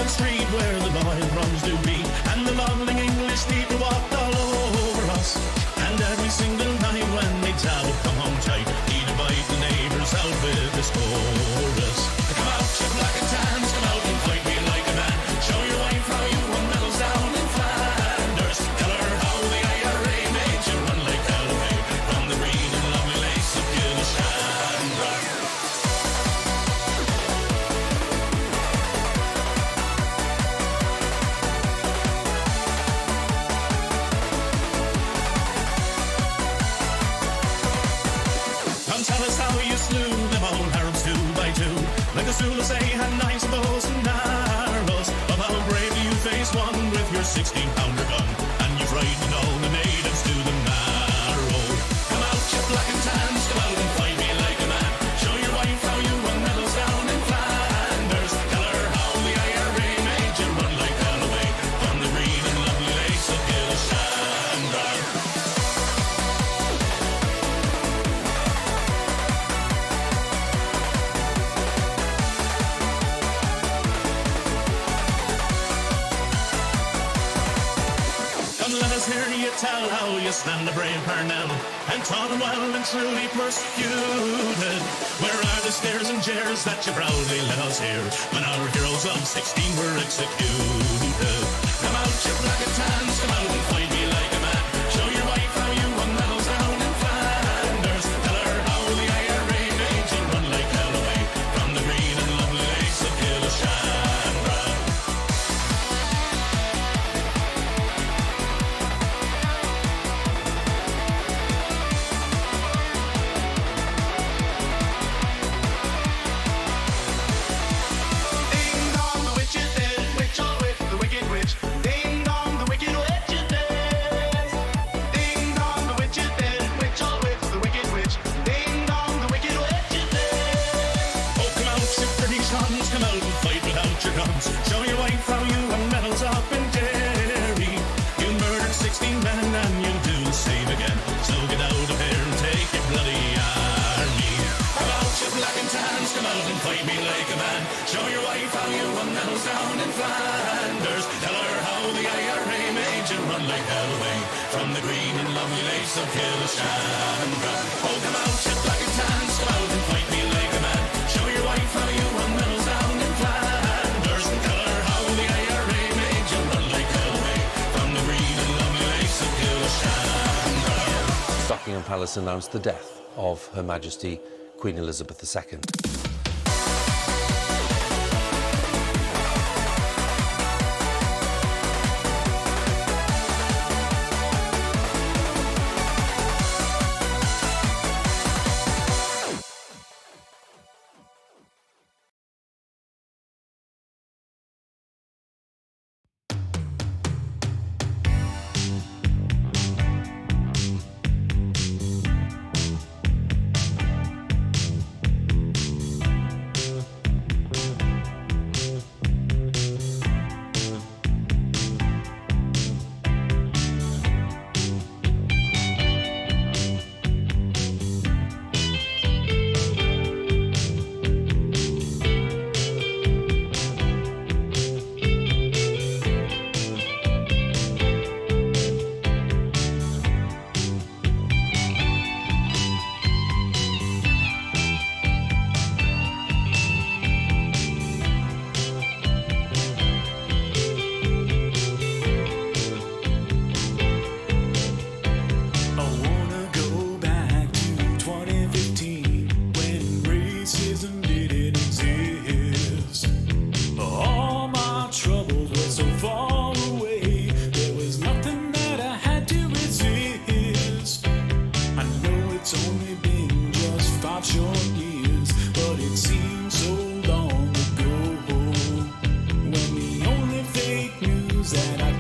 Street where the loyal runs do beat, and the lovely English people walked all over us. And every single night when they tell come home tight, he'd invite the neighbours out with this chorus. Come out, you black and tans, come out and fight me like a man. Show your wife how you won medals down in Flanders. Tell her how the IRA made you run like hell away from the green and lovely lace of Gillishandra. Tell us how you slew them old Arabs 2 by 2, like the Zulus they had knives, bows and arrows. Of how bravely you faced one with your 16-pounder gun, and you frightened all the natives to the marrow. Come out, you black and tans, come out and fight me like a man. Show your wife how you won medals down in Flanders. Tell her how the IRA made you run like hell away from the green and lovely lace of Gillishandra. Let us hear you tell how you stand a brave Parnell and taught him well and truly persecuted. Where are the stares and jeers that you proudly let us hear when our heroes of 16 were executed? Come out, you black and tans, come out and fight me like a man. Show your wife how you won medals down in Flanders. Tell her how the IRA made you run like hell away from the green and lovely lace of Gillishandra. Come out and fight without your guns. Show your wife how you won medals up in Derry. You murdered 16 men and you'll do the same again. So get out of here and take your bloody army. Come out, you black and tans, come out and fight me like a man. Show your wife how you won medals down in Flanders. Tell her how the IRA made you run like hell away from the green and lovely lace of Gillishandra. Oh, come out, you black and tans, come out and fight me like a man. Show your wife how you won medals down in Flanders. Tell her how the IRA made you run like hell away from the green and lovely lace of Gillishandra. Buckingham Palace announced the death of Her Majesty Queen Elizabeth II.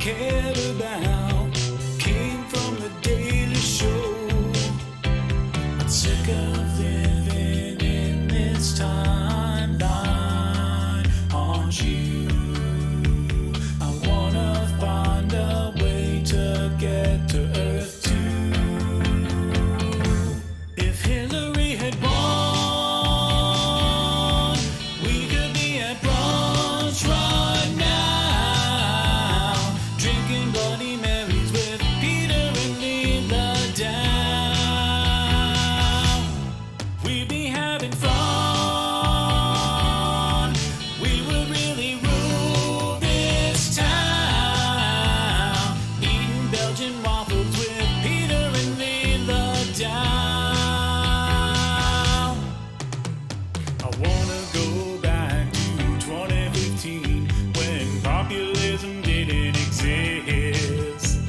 cared about. Sick of living in this timeline, aren't you? I wanna find a way to get to Earth too. If Hillary had won, we could be at brunch right now, drinking Bloody Marys with Peter and Leela down. We'd be having fun. We would really rule this town, eating Belgian waffles with Peter and Leela down. I wanna go back to 2015 when populism didn't exist.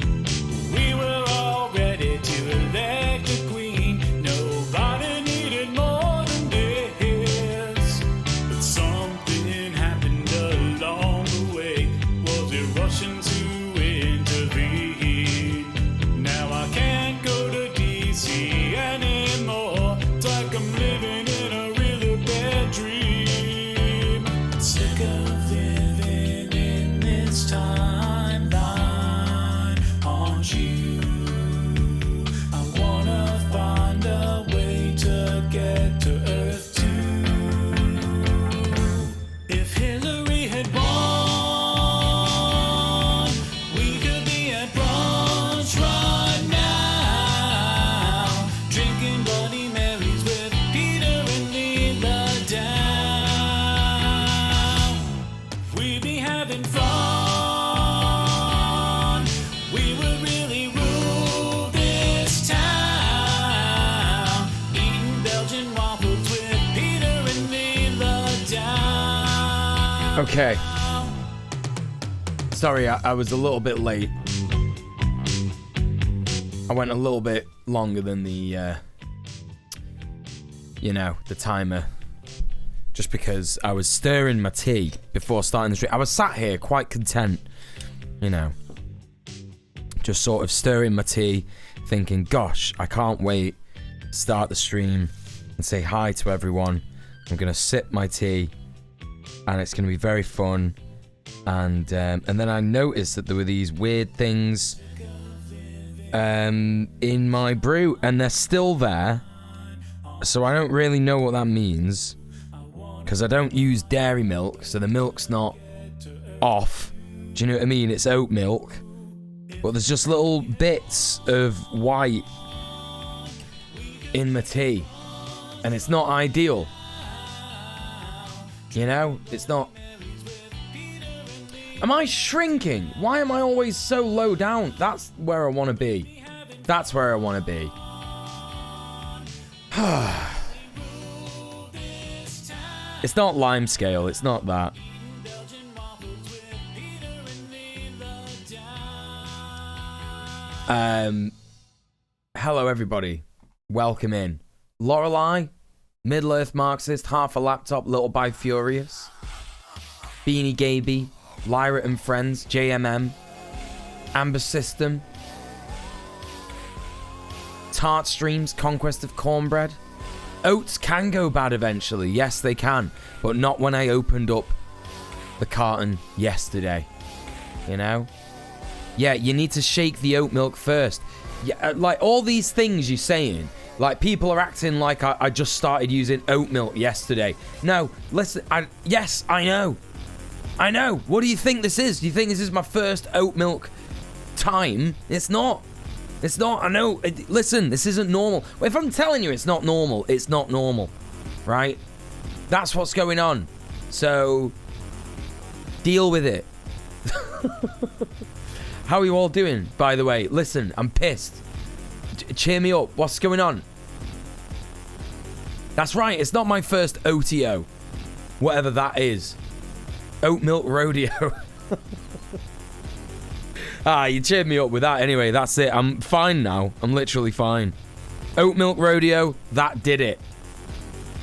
We were all ready to elect a queen. Nobody needed more than this. But something happened along the way. Was it Russians who intervened? Now I can't go to DC anymore. It's like I'm living in a really bad dream. Sick of living in this timeline, aren't you? I wanna find a way to get to Earth too. If Hillary had won, we could be at brunch right now, drinking Bloody Marys with Peter and Leela down. We'd be having fun. We would really rule this town, eating Belgian waffles with Peter and Leela down. Okay. Sorry, I was a little bit late. I went a little bit longer than the, the timer. Just because I was stirring my tea before starting the stream. I was sat here quite content, just sort of stirring my tea, thinking, gosh, I can't wait to start the stream and say hi to everyone. I'm going to sip my tea, and it's going to be very fun. And then I noticed that there were these weird things in my brew, and they're still there. So I don't really know what that means, because I don't use dairy milk, so the milk's not off. Do you know what I mean? It's oat milk, but there's just little bits of white in my tea, and it's not ideal. It's not. Am I shrinking? Why am I always so low down? That's where I want to be. That's where I want to be. It's not lime scale. It's not that. Hello, everybody. Welcome in. Lorelei, Middle-earth Marxist, Half a Laptop, Little by Furious, Beanie Gaby, Lyra and Friends, JMM, Amber System, Tart Streams, Conquest of Cornbread. Oats can go bad eventually. Yes, they can. But not when I opened up the carton yesterday. Yeah, you need to shake the oat milk first. Yeah, like all these things you're saying, like people are acting like I just started using oat milk yesterday. No, listen, yes, I know. What do you think this is? Do you think this is my first oat milk time? It's not. I know. Listen, this isn't normal. If I'm telling you it's not normal, it's not normal. Right? That's what's going on. So, deal with it. How are you all doing, by the way? Listen, I'm pissed. Cheer me up. What's going on? That's right. It's not my first OTO. Whatever that is. Oat Milk Rodeo. You cheered me up with that. Anyway, that's it. I'm fine now. I'm literally fine. Oat Milk Rodeo, that did it.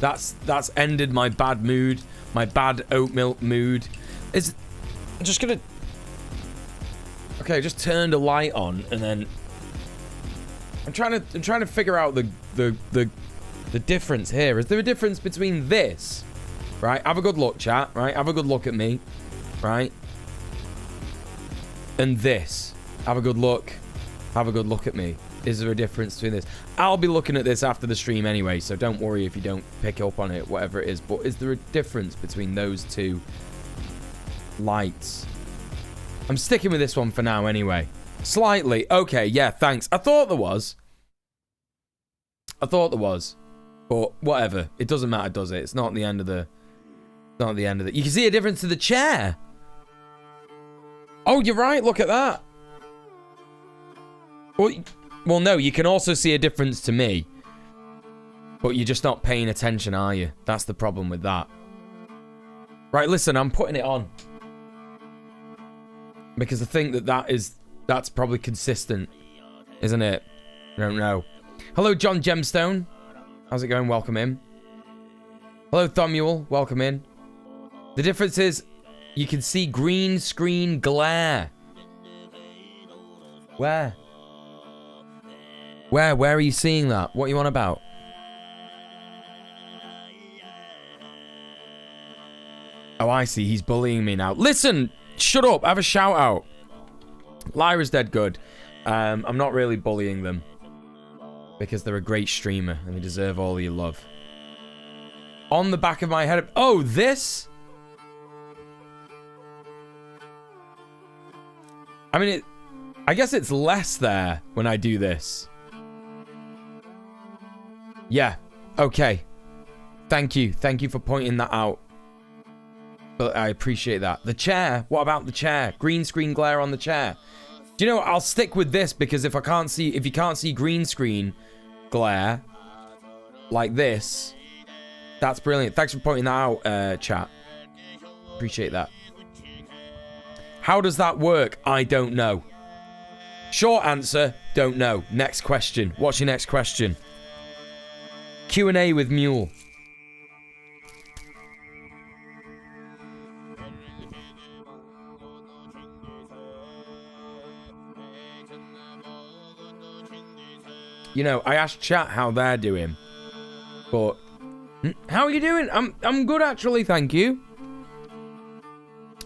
That's ended my bad mood. My bad oat milk mood. I'm just gonna... Okay, I just turned a light on and then... I'm trying to figure out the the difference here. Is there a difference between this? Right? Have a good look, chat. Right? Have a good look at me. Right? And this. Have a good look. Have a good look at me. Is there a difference between this? I'll be looking at this after the stream anyway, so don't worry if you don't pick up on it, whatever it is. But is there a difference between those two lights? I'm sticking with this one for now anyway. Slightly. Okay, yeah, thanks. I thought there was. But whatever. It doesn't matter, does it? It's not the end of the... You can see a difference to the chair. Oh, you're right. Look at that. Well, no, you can also see a difference to me. But you're just not paying attention, are you? That's the problem with that. Right, listen, I'm putting it on. Because I think that's probably consistent. Isn't it? I don't know. Hello, John Gemstone. How's it going? Welcome in. Hello, Thomuel. Welcome in. The difference is you can see green screen glare. Where? Where are you seeing that? What are you on about? Oh, I see. He's bullying me now. Listen, shut up. Have a shout out. Lyra's dead good. I'm not really bullying them. Because they're a great streamer and they deserve all your love. On the back of my head. Oh, this? I mean, I guess it's less there when I do this. Yeah. Okay. Thank you. Thank you for pointing that out. But I appreciate that. The chair. What about the chair? Green screen glare on the chair. Do you know what? I'll stick with this because if you can't see green screen glare like this, that's brilliant. Thanks for pointing that out, chat. Appreciate that. How does that work? I don't know. Short answer, don't know. Next question. What's your next question? Q&A with Mule. You know, I asked chat how they're doing. But how are you doing? I'm good actually, thank you.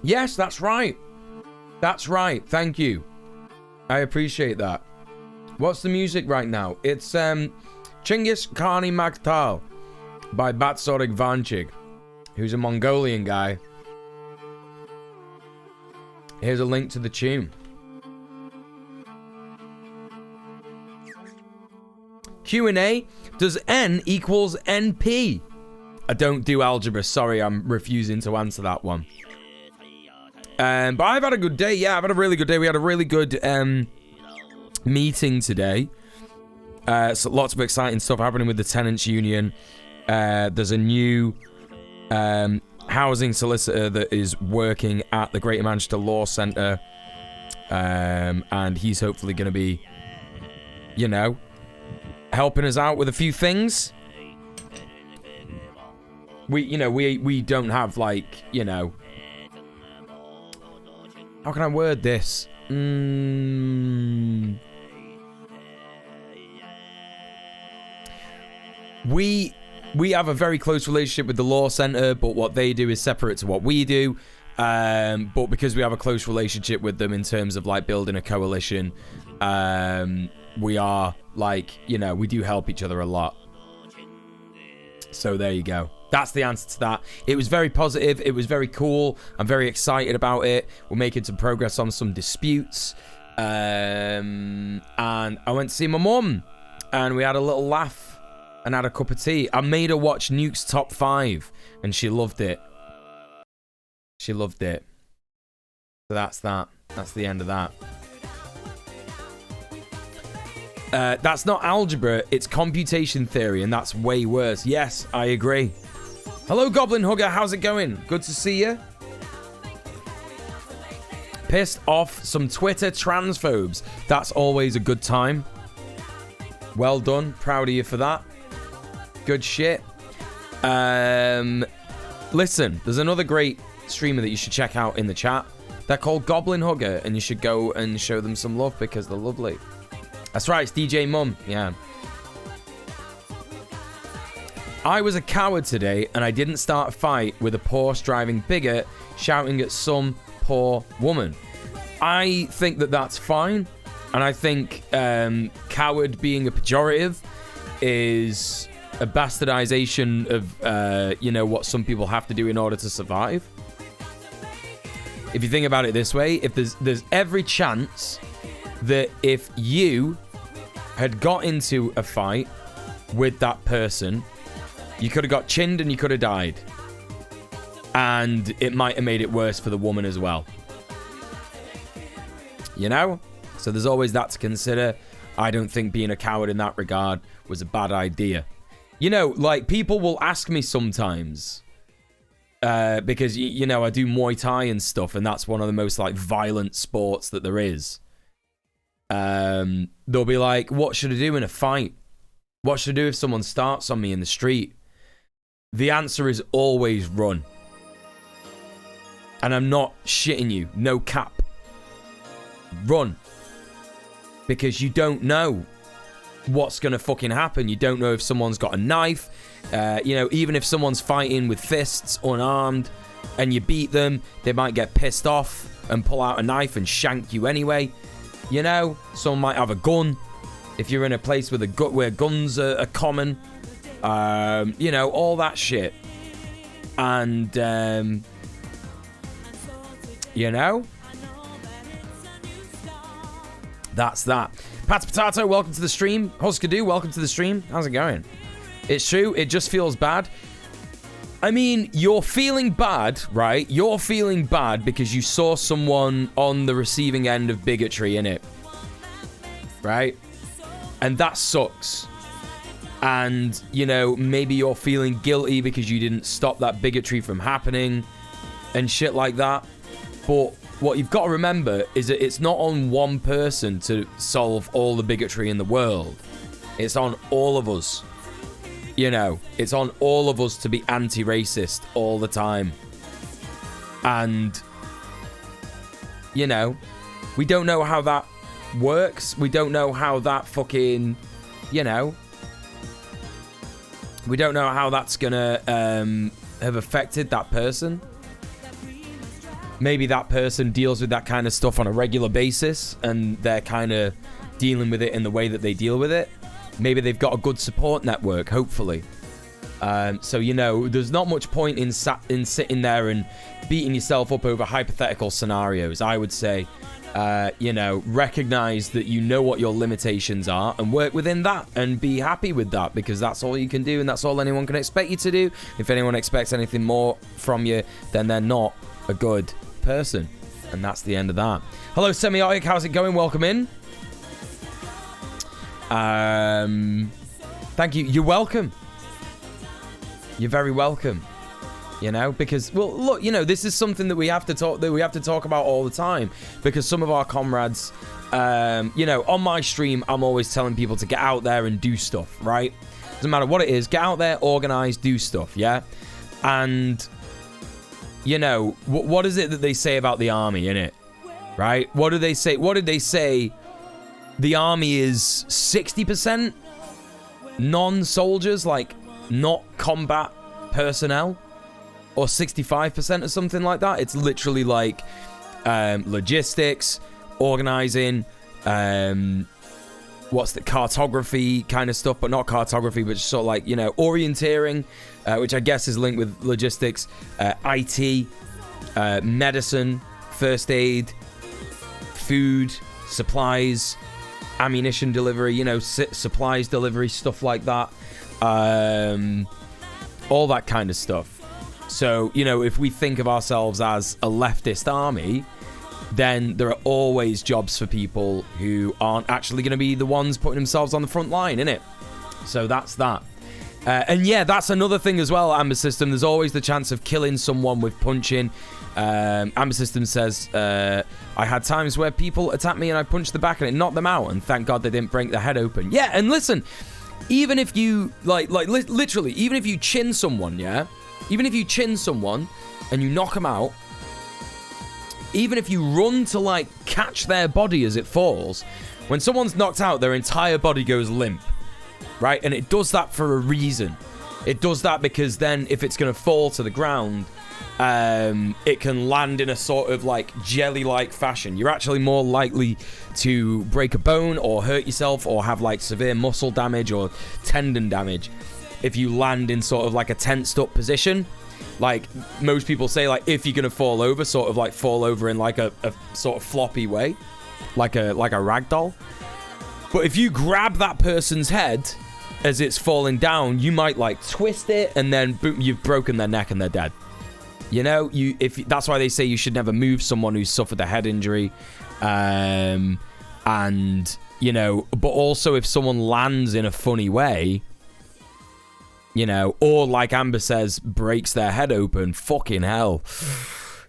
Yes, that's right. That's right. Thank you. I appreciate that. What's the music right now? It's Chingis Khani Maktal by Batsorik Vanchik, who's a Mongolian guy. Here's a link to the tune. Q&A, does N equals NP? I don't do algebra. Sorry, I'm refusing to answer that one. But I've had a good day. Yeah, I've had a really good day. We had a really good meeting today. So lots of exciting stuff happening with the tenants union. There's a new housing solicitor that is working at the Greater Manchester Law Centre. And he's hopefully going to be, you know, helping us out with a few things. We don't have, like, you know... How can I word this? We have a very close relationship with the law centre, but what they do is separate to what we do. But because we have a close relationship with them in terms of, like, building a coalition, we are, like, you know, we do help each other a lot. So there you go. That's the answer to that. It was very positive. It was very cool. I'm very excited about it. We're making some progress on some disputes. And I went to see my mum. And we had a little laugh. And had a cup of tea. I made her watch Nuke's Top 5. And she loved it. She loved it. So that's that. That's the end of that. That's not algebra. It's computation theory. And that's way worse. Yes, I agree. Hello, Goblin Hugger. How's it going? Good to see you. Pissed off some Twitter transphobes. That's always a good time. Well done. Proud of you for that. Good shit. Listen, there's another great streamer that you should check out in the chat. They're called Goblin Hugger, and you should go and show them some love because they're lovely. That's right. It's DJ Mum. Yeah. I was a coward today and I didn't start a fight with a Porsche driving bigot shouting at some poor woman. I think that that's fine. And I think coward being a pejorative is a bastardization of, what some people have to do in order to survive. If you think about it this way, if there's every chance that if you had got into a fight with that person, you could have got chinned and you could have died. And it might have made it worse for the woman as well. You know? So there's always that to consider. I don't think being a coward in that regard was a bad idea. You know, like, people will ask me sometimes, because, I do Muay Thai and stuff, and that's one of the most, like, violent sports that there is. They'll be like, what should I do in a fight? What should I do if someone starts on me in the street? The answer is always run. And I'm not shitting you. No cap. Run. Because you don't know what's going to fucking happen. You don't know if someone's got a knife. Even if someone's fighting with fists, unarmed, and you beat them, they might get pissed off and pull out a knife and shank you anyway. You know, someone might have a gun. If you're in a place with where guns are common. All that shit. And, that's that. Pat Potato, welcome to the stream. Huskadoo, welcome to the stream. How's it going? It's true, it just feels bad. I mean, you're feeling bad, right? You're feeling bad because you saw someone on the receiving end of bigotry, innit? Right? And that sucks. And, maybe you're feeling guilty because you didn't stop that bigotry from happening and shit like that. But what you've got to remember is that it's not on one person to solve all the bigotry in the world. It's on all of us. It's on all of us to be anti-racist all the time. And, we don't know how that works. We don't know how that fucking, we don't know how that's gonna have affected that person. Maybe that person deals with that kind of stuff on a regular basis and they're kind of dealing with it in the way that they deal with it. Maybe they've got a good support network, hopefully. So, there's not much point in sitting there and beating yourself up over hypothetical scenarios. I would say, recognize that you know what your limitations are and work within that and be happy with that, because that's all you can do and that's all anyone can expect you to do. If anyone expects anything more from you, then they're not a good person. And that's the end of that. Hello, Semiotic. How's it going? Welcome in. Thank you. You're welcome. You're very welcome. Because, well, look, this is something that we have to talk about all the time, because some of our comrades, on my stream, I'm always telling people to get out there and do stuff, right? Doesn't matter what it is, get out there, organize, do stuff, yeah? And, what is it that they say about the army, innit? Right? What do they say? What did they say? The army is 60% non-soldiers, like, not combat personnel, or 65% or something like that. It's literally like logistics, organizing, what's the cartography kind of stuff, but not cartography, but just sort of like, orienteering, which I guess is linked with logistics, IT, medicine, first aid, food, supplies, ammunition delivery, supplies delivery, stuff like that. All that kind of stuff. So, if we think of ourselves as a leftist army, then there are always jobs for people who aren't actually going to be the ones putting themselves on the front line, innit? So that's that. And yeah, that's another thing as well, Amber System. There's always the chance of killing someone with punching. Amber System says, I had times where people attacked me and I punched the back and it knocked them out, and thank God they didn't break their head open. Yeah, and listen, even if you, literally, even if you chin someone, yeah? Even if you chin someone and you knock them out, even if you run to, catch their body as it falls, when someone's knocked out, their entire body goes limp, right? And it does that for a reason. It does that because then if it's going to fall to the ground, it can land in a sort of like jelly-like fashion. You're actually more likely to break a bone or hurt yourself or have like severe muscle damage or tendon damage if you land in sort of like a tensed up position. Like most people say, like if you're going to fall over, sort of like fall over in like a sort of floppy way, like a rag doll. But if you grab that person's head as it's falling down, you might like twist it and then boom, you've broken their neck and they're dead. You know, that's why they say you should never move someone who's suffered a head injury. And, you know, but also if someone lands in a funny way, you know, or like Amber says, breaks their head open, fucking hell.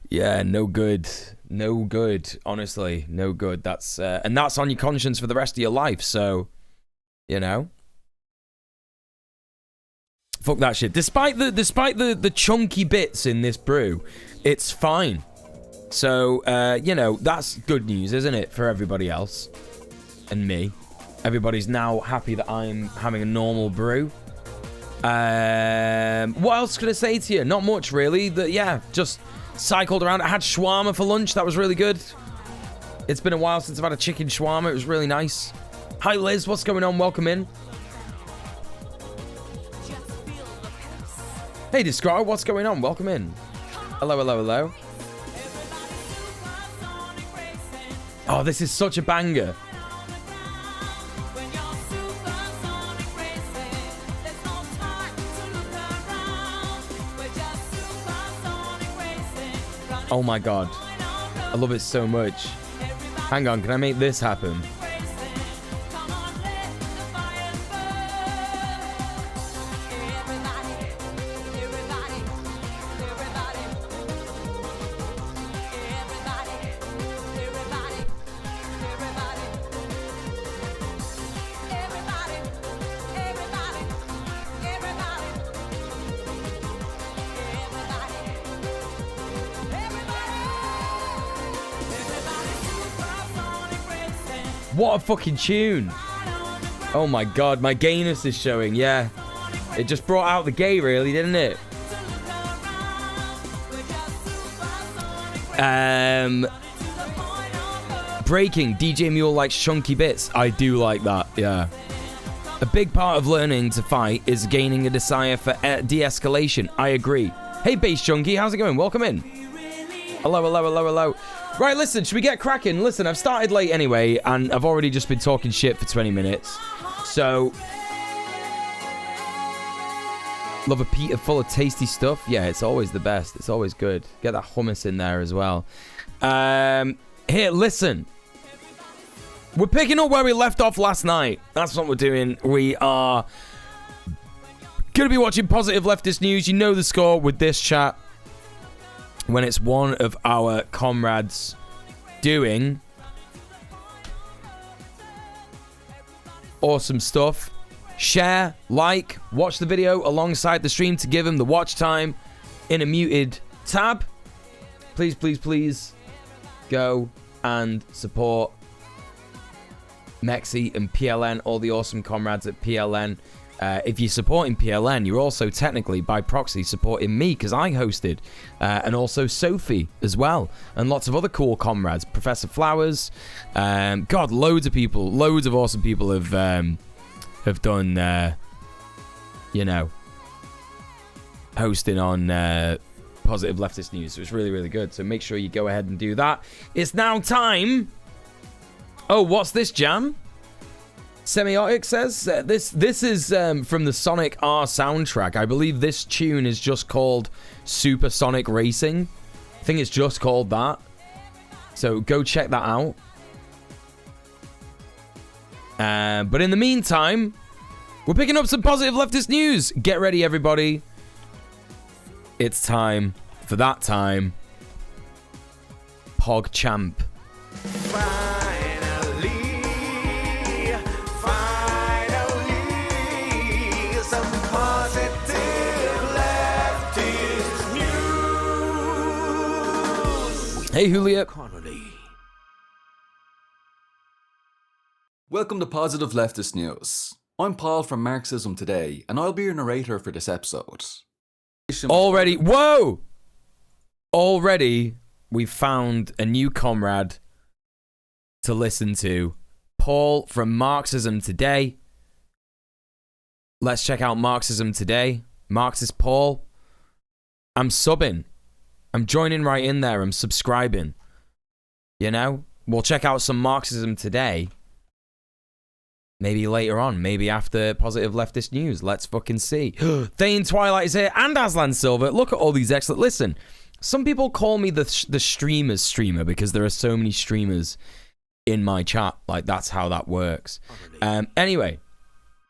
Yeah, no good. No good. Honestly, no good. That's and that's on your conscience for the rest of your life. So, you know, fuck that shit. Despite the chunky bits in this brew, it's fine. So, you know, that's good news, isn't it, for everybody else and me? Everybody's now happy that I'm having a normal brew. What else could I say to you? Not much, really. Yeah, just cycled around. I had shawarma for lunch. That was really good. It's been a while since I've had a chicken shawarma. It was really nice. Hi, Liz. What's going on? Welcome in. Hey, Discro. What's going on? Welcome in. Hello, hello, hello. Oh, this is such a banger. Oh my god. I love it so much. Hang on, can I make this happen? What a fucking tune. Oh my god, my gayness is showing, yeah. It just brought out the gay, really, didn't it? Breaking, djmuel likes chunky bits. I do like that, yeah. A big part of learning to fight is gaining a desire for de-escalation. I agree. Hey, Bass Junkie, how's it going? Welcome in. Hello, hello, hello, hello. Right, listen, should we get cracking? Listen, I've started late anyway, and I've already just been talking shit for 20 minutes. So, love a pita full of tasty stuff. Yeah, it's always the best. It's always good. Get that hummus in there as well. Here, listen. We're picking up where we left off last night. That's what we're doing. We are going to be watching Positive Leftist News. You know the score with this chat. When it's one of our comrades doing awesome stuff. Share, like, watch the video alongside the stream to give him the watch time in a muted tab. Please, please, please go and support Mexi and PLN, all the awesome comrades at PLN. If you're supporting PLN, you're also technically, by proxy, supporting me, because I hosted, and also Sophie as well, and lots of other cool comrades. Professor Flowers, God, loads of people, loads of awesome people have done, you know, hosting on Positive Leftist News. So it's really, really good. So make sure you go ahead and do that. It's now time. Oh, what's this, Jam? Semiotic says, this is from the Sonic R soundtrack. I believe this tune is just called Supersonic Racing. I think it's just called that. So go check that out. But in the meantime, we're picking up some Positive Leftist News. Get ready, everybody. It's time for that time. PogChamp. Hey, Julia. Welcome to Positive Leftist News. I'm Paul from Marxism Today, and I'll be your narrator for this episode. Already we've found a new comrade to listen to. Paul from Marxism Today. Let's check out Marxism Today. Marxist Paul. I'm subbing. I'm joining right in there. I'm subscribing. You know? We'll check out some Marxism Today. Maybe later on. Maybe after Positive Leftist News. Let's fucking see. Thane Twilight is here. And Aslan Silver. Look at all these excellent... Listen. Some people call me the streamers streamer because there are so many streamers in my chat. Like, that's how that works. Anyway.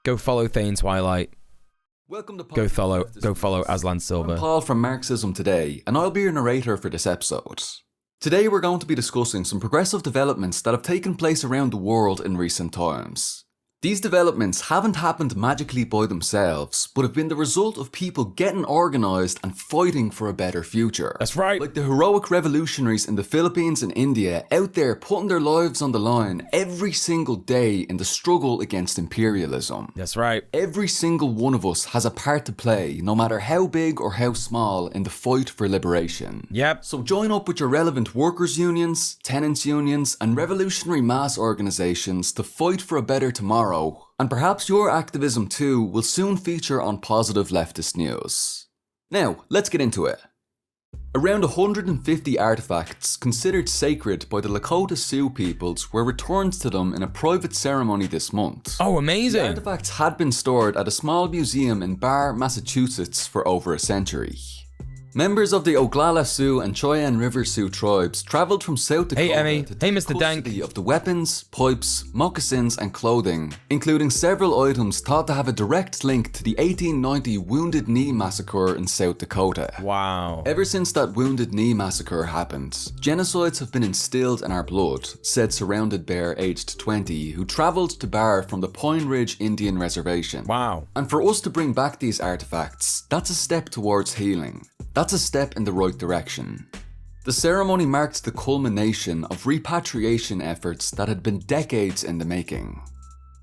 Go follow Thane Twilight. Welcome to Go follow Aslan Silver. I'm Paul from Marxism Today, and I'll be your narrator for this episode. Today we're going to be discussing some progressive developments that have taken place around the world in recent times. These developments haven't happened magically by themselves, but have been the result of people getting organised and fighting for a better future. That's right. Like the heroic revolutionaries in the Philippines and India out there putting their lives on the line every single day in the struggle against imperialism. That's right. Every single one of us has a part to play, no matter how big or how small, in the fight for liberation. Yep. So join up with your relevant workers' unions, tenants' unions, and revolutionary mass organisations to fight for a better tomorrow. And perhaps your activism too will soon feature on Positive Leftist News. Now, let's get into it. Around 150 artefacts considered sacred by the Lakota Sioux peoples were returned to them in a private ceremony this month. Oh, amazing. The artifacts had been stored at a small museum in Barre, Massachusetts for over a century. Members of the Oglala Sioux and Cheyenne River Sioux tribes travelled from South Dakota to take custody of the weapons, pipes, moccasins and clothing, including several items thought to have a direct link to the 1890 Wounded Knee Massacre in South Dakota. Wow. Ever since that Wounded Knee Massacre happened, genocides have been instilled in our blood, said Surrounded Bear aged 20, who travelled to Barre from the Pine Ridge Indian Reservation. Wow. And for us to bring back these artifacts, that's a step towards healing. That's a step in the right direction. The ceremony marked the culmination of repatriation efforts that had been decades in the making.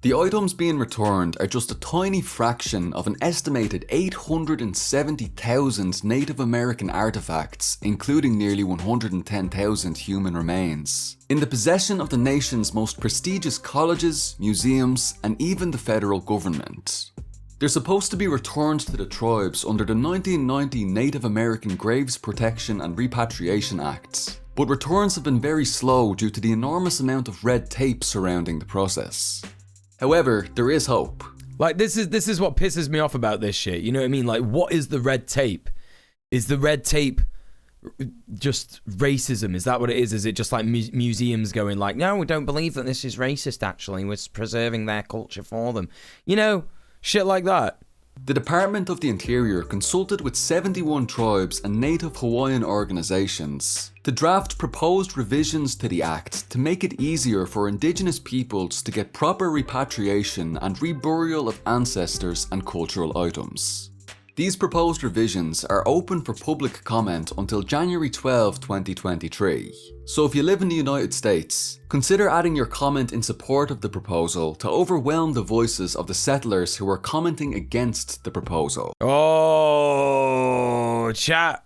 The items being returned are just a tiny fraction of an estimated 870,000 Native American artifacts, including nearly 110,000 human remains, in the possession of the nation's most prestigious colleges, museums, and even the federal government. They're supposed to be returned to the tribes under the 1990 Native American Graves Protection and Repatriation Act, but returns have been very slow due to the enormous amount of red tape surrounding the process. However, there is hope. Like, this is what pisses me off about this shit, you know what I mean? Like, what is the red tape? Is the red tape just racism? Is that what it is? Is it just like museums going like, no, we don't believe that this is racist actually, we're preserving their culture for them? You know? Shit like that. The Department of the Interior consulted with 71 tribes and Native Hawaiian organisations to draft proposed revisions to the Act to make it easier for Indigenous peoples to get proper repatriation and reburial of ancestors and cultural items. These proposed revisions are open for public comment until January 12, 2023. So if you live in the United States, consider adding your comment in support of the proposal to overwhelm the voices of the settlers who are commenting against the proposal. Oh, chat.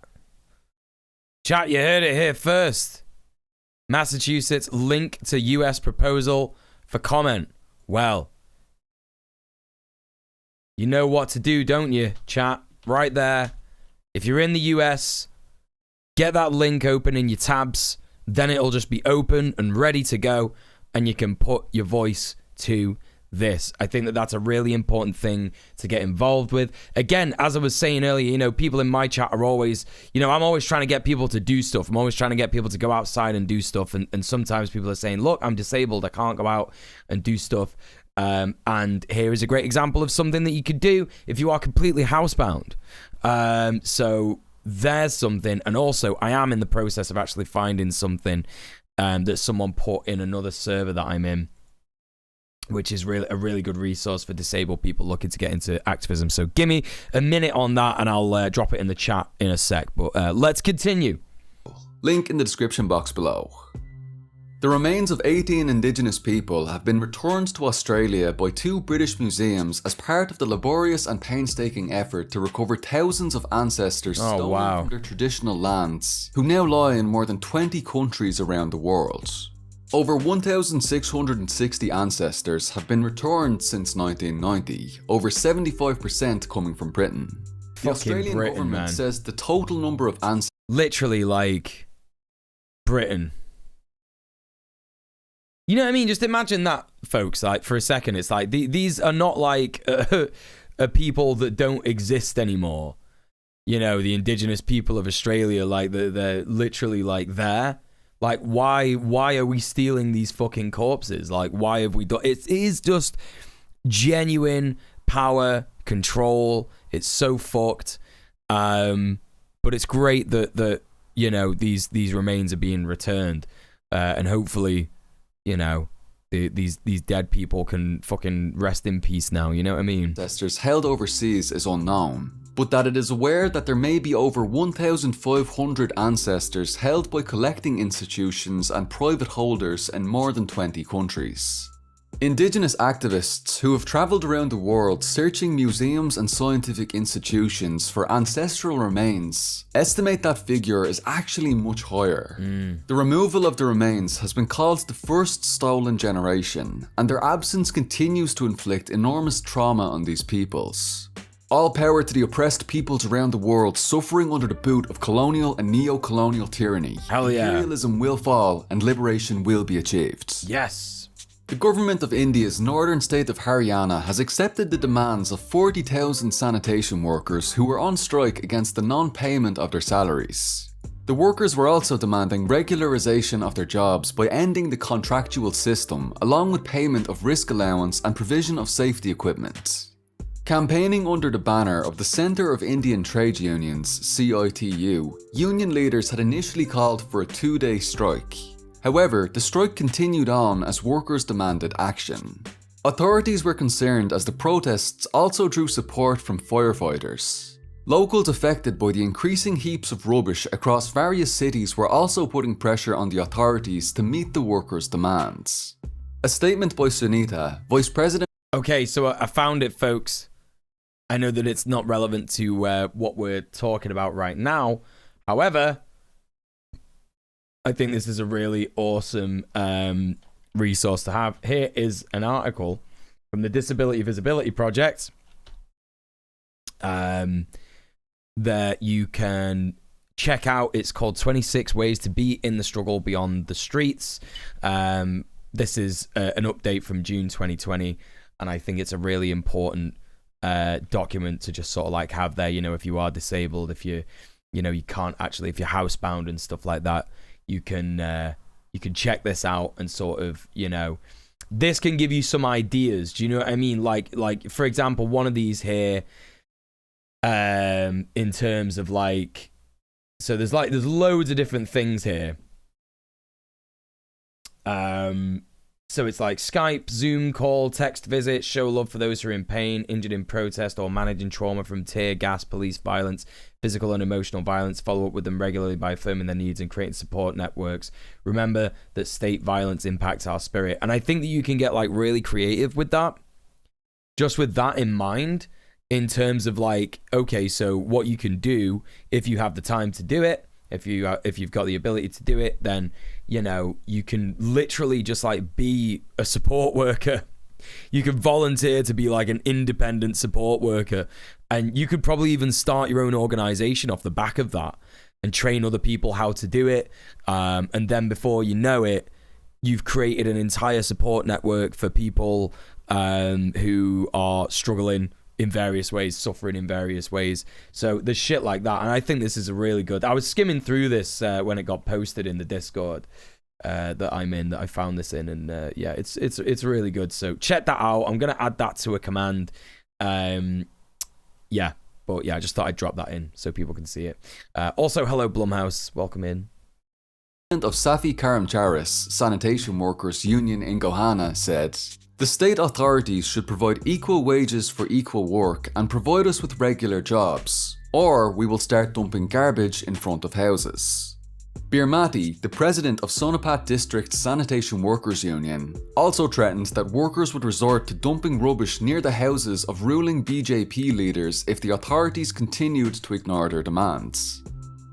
Chat, you heard it here first. Massachusetts link to US proposal for comment. Well, you know what to do, don't you, chat? Right there. If you're in the US, get that link open in your tabs. Then it'll just be open and ready to go. And you can put your voice to this. I think that that's a really important thing to get involved with. Again, as I was saying earlier, you know, people in my chat are always, you know, I'm always trying to get people to do stuff. I'm always trying to get people to go outside and do stuff. And sometimes people are saying, look, I'm disabled. I can't go out and do stuff. And here is a great example of something that you could do if you are completely housebound. So there's something. And also, I am in the process of actually finding something that someone put in another server that I'm in, which is really a really good resource for disabled people looking to get into activism. So give me a minute on that and I'll drop it in the chat in a sec. But let's continue. Link in the description box below. The remains of 18 Indigenous people have been returned to Australia by 2 British museums as part of the laborious and painstaking effort to recover thousands of ancestors stolen from their traditional lands, who now lie in more than 20 countries around the world. Over 1,660 ancestors have been returned since 1990, over 75% coming from Britain. The Australian government says the total number of ancestors... Literally like Britain. You know what I mean? Just imagine that, folks, like for a second. It's like these are not like people that don't exist anymore. You know, the indigenous people of Australia, like they're literally like there. Like, why are we stealing these fucking corpses? Like, why have we done it? It is just genuine power, control. It's so fucked. But it's great that you know, these remains are being returned. And hopefully, you know, these dead people can fucking rest in peace now, you know what I mean? Ancestors held overseas is unknown, but that it is aware that there may be over 1,500 ancestors held by collecting institutions and private holders in more than 20 countries. Indigenous activists who have travelled around the world searching museums and scientific institutions for ancestral remains estimate that figure is actually much higher. The removal of the remains has been called the first stolen generation, and their absence continues to inflict enormous trauma on these peoples. All power to the oppressed peoples around the world suffering under the boot of colonial and neo-colonial tyranny. Hell yeah. Imperialism will fall and liberation will be achieved. Yes. The government of India's northern state of Haryana has accepted the demands of 40,000 sanitation workers who were on strike against the non-payment of their salaries. The workers were also demanding regularisation of their jobs by ending the contractual system, along with payment of risk allowance and provision of safety equipment. Campaigning under the banner of the Centre of Indian Trade Unions, CITU, union leaders had initially called for a 2-day strike. However, the strike continued on as workers demanded action. Authorities were concerned as the protests also drew support from firefighters. Locals affected by the increasing heaps of rubbish across various cities were also putting pressure on the authorities to meet the workers' demands. A statement by Sunita, Vice President... Okay, so I found it, folks. I know that it's not relevant to what we're talking about right now. However, I think this is a really awesome resource to have. Here is an article from the Disability Visibility Project that you can check out. It's called 26 Ways to Be in the Struggle Beyond the Streets. This is an update from June 2020, and I think it's a really important document to just sort of like have there. You know, if you are disabled, if you know, you can't actually, if you're housebound and stuff like that, you can check this out and sort of, you know, this can give you some ideas. Do you know what I mean? Like for example, one of these here, in terms of like, so there's loads of different things here. So it's like Skype, Zoom call, text visit, show love for those who are in pain, injured in protest, or managing trauma from tear gas, police violence, physical and emotional violence. Follow up with them regularly by affirming their needs and creating support networks. Remember that state violence impacts our spirit. And I think that you can get like really creative with that. Just with that in mind, in terms of like, okay, so what you can do if you have the time to do it, if you've got the ability to do it, then, you know, you can literally just like be a support worker. You could volunteer to be like an independent support worker, and you could probably even start your own organization off the back of that and train other people how to do it. And then before you know it, you've created an entire support network for people who are struggling in various ways, suffering in various ways. So there's shit like that, and I think this is a really good. I was skimming through this when it got posted in the Discord that I'm in, that I found this in, and yeah, it's really good. So check that out. I'm gonna add that to a command. Yeah, but yeah, I just thought I'd drop that in so people can see it. Also, hello Blumhouse, welcome in. Of Safi Karamcharis, Sanitation Workers Union in Gohana, said, "The state authorities should provide equal wages for equal work and provide us with regular jobs, or we will start dumping garbage in front of houses." Birmati, the president of Sonapat District Sanitation Workers Union, also threatened that workers would resort to dumping rubbish near the houses of ruling BJP leaders if the authorities continued to ignore their demands.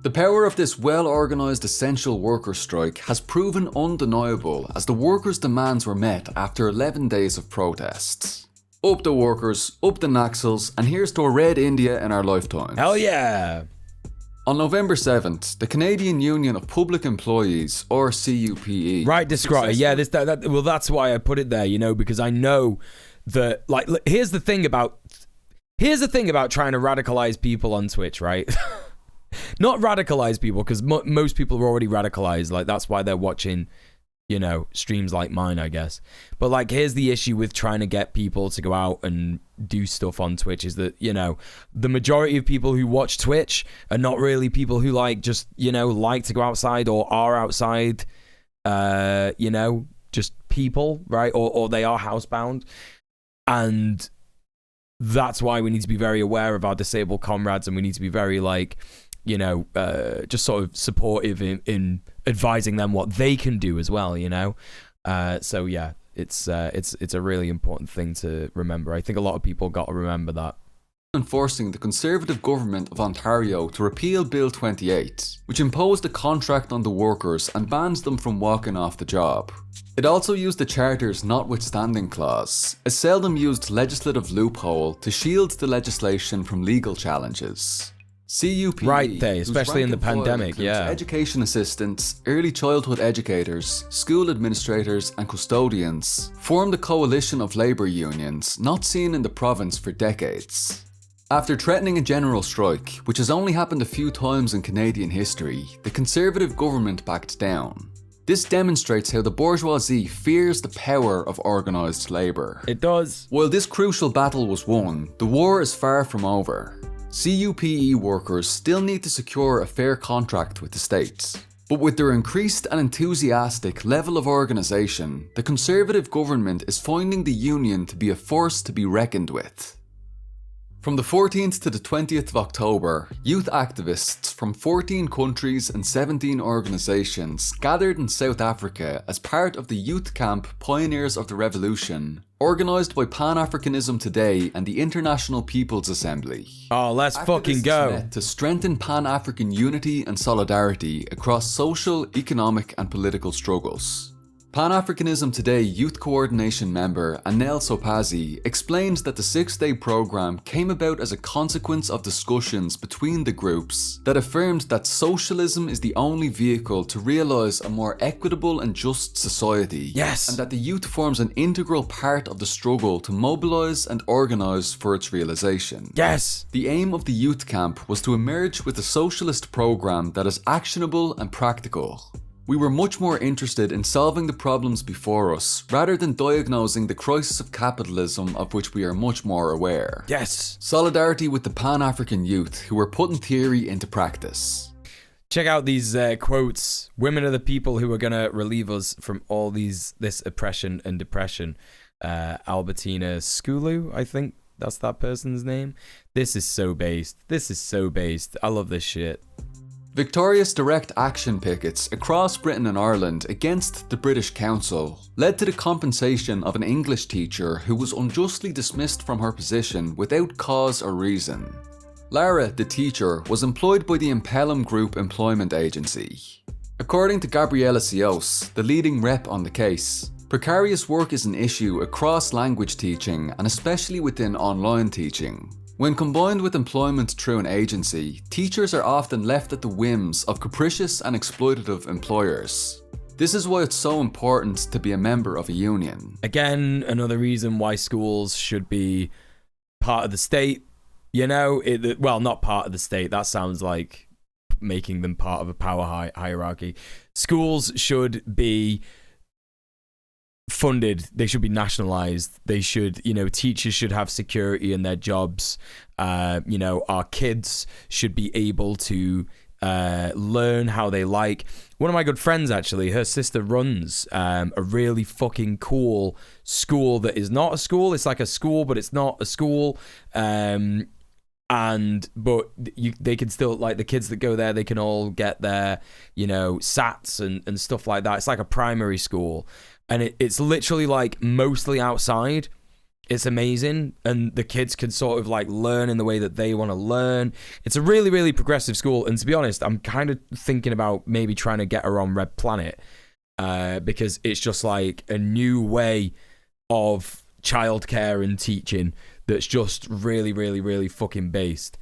The power of this well-organised essential worker strike has proven undeniable as the workers' demands were met after 11 days of protests. Up the workers, up the Naxals, and here's to a red India in our lifetimes. Hell yeah! On November 7th, the Canadian Union of Public Employees, or CUPE... Right, Describe. Yeah, well, that's why I put it there, you know, because I know that, like, here's the thing about trying to radicalize people on Twitch, right? Not radicalize people, because most people are already radicalized. Like, that's why they're watching, you know, streams like mine, I guess. But, like, here's the issue with trying to get people to go out and do stuff on Twitch is that, you know, the majority of people who watch Twitch are not really people who, like, just, you know, like to go outside or are outside, you know, just people, right? Or they are housebound. And that's why we need to be very aware of our disabled comrades, and we need to be very, like, you know, just sort of supportive in advising them what they can do as well, you know? So yeah, it's a really important thing to remember. I think a lot of people got to remember that. Enforcing the Conservative Government of Ontario to repeal Bill 28, which imposed a contract on the workers and bans them from walking off the job. It also used the Charter's notwithstanding clause, a seldom used legislative loophole to shield the legislation from legal challenges. CUPE, right, especially in the pandemic, yeah. Education assistants, early childhood educators, school administrators and custodians formed a coalition of labour unions not seen in the province for decades. After threatening a general strike, which has only happened a few times in Canadian history, the Conservative government backed down. This demonstrates how the bourgeoisie fears the power of organised labour. It does. While this crucial battle was won, the war is far from over. CUPE workers still need to secure a fair contract with the state. But with their increased and enthusiastic level of organisation, the Conservative government is finding the union to be a force to be reckoned with. From the 14th to the 20th of October, youth activists from 14 countries and 17 organisations gathered in South Africa as part of the youth camp Pioneers of the Revolution, organised by Pan-Africanism Today and the International People's Assembly. Oh, let's fucking go. Met to strengthen Pan-African unity and solidarity across social, economic and political struggles. Pan-Africanism Today Youth Coordination member Anel Sopazi explains that the 6-day programme came about as a consequence of discussions between the groups that affirmed that socialism is the only vehicle to realise a more equitable and just society. Yes. And that the youth forms an integral part of the struggle to mobilise and organise for its realisation. Yes. The aim of the youth camp was to emerge with a socialist programme that is actionable and practical. We were much more interested in solving the problems before us, rather than diagnosing the crisis of capitalism of which we are much more aware. Yes. Solidarity with the Pan-African youth who were putting theory into practice. Check out these quotes. Women are the people who are going to relieve us from all this oppression and depression. Albertina Skulu, I think that's that person's name. This is so based. I love this shit. Victorious direct action pickets across Britain and Ireland against the British Council led to the compensation of an English teacher who was unjustly dismissed from her position without cause or reason. Lara, the teacher, was employed by the Impelum Group Employment Agency. According to Gabriela Sios, the leading rep on the case, precarious work is an issue across language teaching and especially within online teaching. When combined with employment through an agency, teachers are often left at the whims of capricious and exploitative employers. This is why it's so important to be a member of a union. Again, another reason why schools should be part of the state. You know, well, not part of the state. That sounds like making them part of a power hierarchy. Schools should be funded, they should be nationalized, they should, you know, teachers should have security in their jobs, you know, our kids should be able to learn how they like. One of my good friends, actually, her sister runs a really fucking cool school that is not a school. It's like a school, but it's not a school. but they can still, like, the kids that go there, they can all get their, you know, SATs and stuff like that. It's like a primary school, and it's literally like mostly outside. It's amazing, and the kids can sort of like learn in the way that they want to learn. It's a really, really progressive school, and to be honest, I'm kind of thinking about maybe trying to get her on Red Planet, because it's just like a new way of childcare and teaching that's just really, really, really fucking based.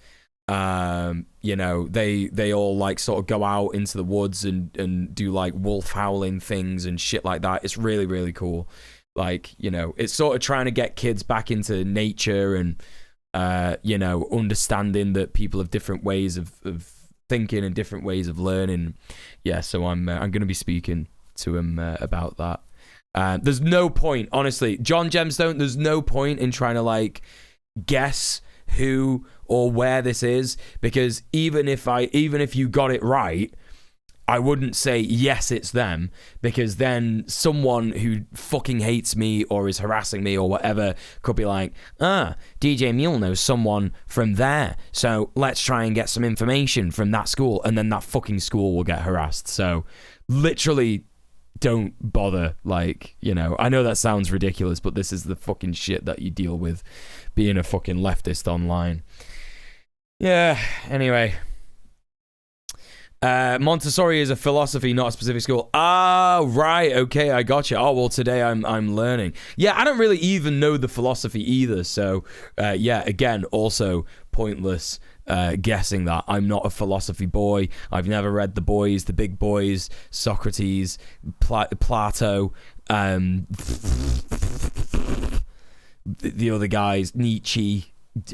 You know, they all like sort of go out into the woods and do like wolf howling things and shit like that. It's really, really cool. Like, you know, it's sort of trying to get kids back into nature and, you know, understanding that people have different ways of thinking and different ways of learning. Yeah, so I'm going to be speaking to him about that. There's no point, honestly, John Gemstone, there's no point in trying to, like, guess who or where this is, because even if you got it right, I wouldn't say, yes, it's them, because then someone who fucking hates me or is harassing me or whatever could be like, djmuel knows someone from there, so let's try and get some information from that school, and then that fucking school will get harassed. So literally don't bother. Like, you know, I know that sounds ridiculous, but this is the fucking shit that you deal with being a fucking leftist online. Yeah, anyway. Montessori is a philosophy, not a specific school. Ah, right, okay, I got you. Oh, well, today I'm learning. Yeah, I don't really even know the philosophy either, so yeah, again, also pointless guessing that. I'm not a philosophy boy. I've never read the boys, the big boys, Socrates, Plato, the other guys, Nietzsche,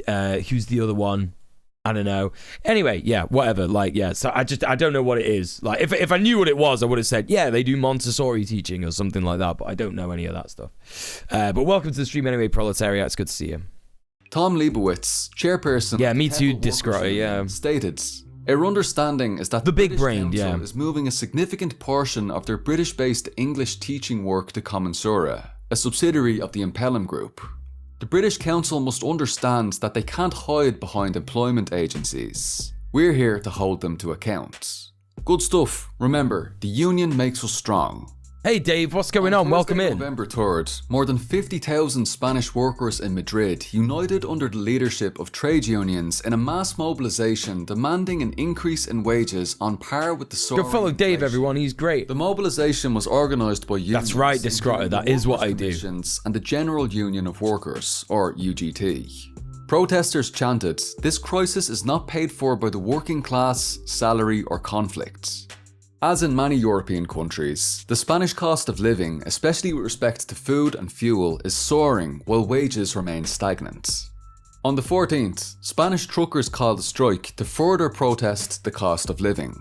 who's the other one? I don't know. Anyway, yeah, whatever. Like, yeah, so I don't know what it is. Like, if I knew what it was, I would have said, yeah, they do Montessori teaching or something like that, but I don't know any of that stuff. But welcome to the stream anyway, Proletariat. It's good to see you. Tom Leibowitz, chairperson, yeah, me too, Discrota, yeah, stated, our understanding is that the big British brain, Council yeah, is moving a significant portion of their British-based English teaching work to Commensura, a subsidiary of the Impellium Group. The British Council must understand that they can't hide behind employment agencies. We're here to hold them to account. Good stuff. Remember, the union makes us strong. Hey Dave, what's going on? Welcome in. November 3rd, more than 50,000 Spanish workers in Madrid united under the leadership of trade unions in a mass mobilization demanding an increase in wages on par with the soaring Go follow Dave, inflation. everyone, he's great. The mobilization was organised by unions. That's right, Discrota, that is what I do. And the General Union of Workers, or UGT. Protesters chanted, "This crisis is not paid for by the working class, salary or conflict." As in many European countries, the Spanish cost of living, especially with respect to food and fuel, is soaring while wages remain stagnant. On the 14th, Spanish truckers called a strike to further protest the cost of living.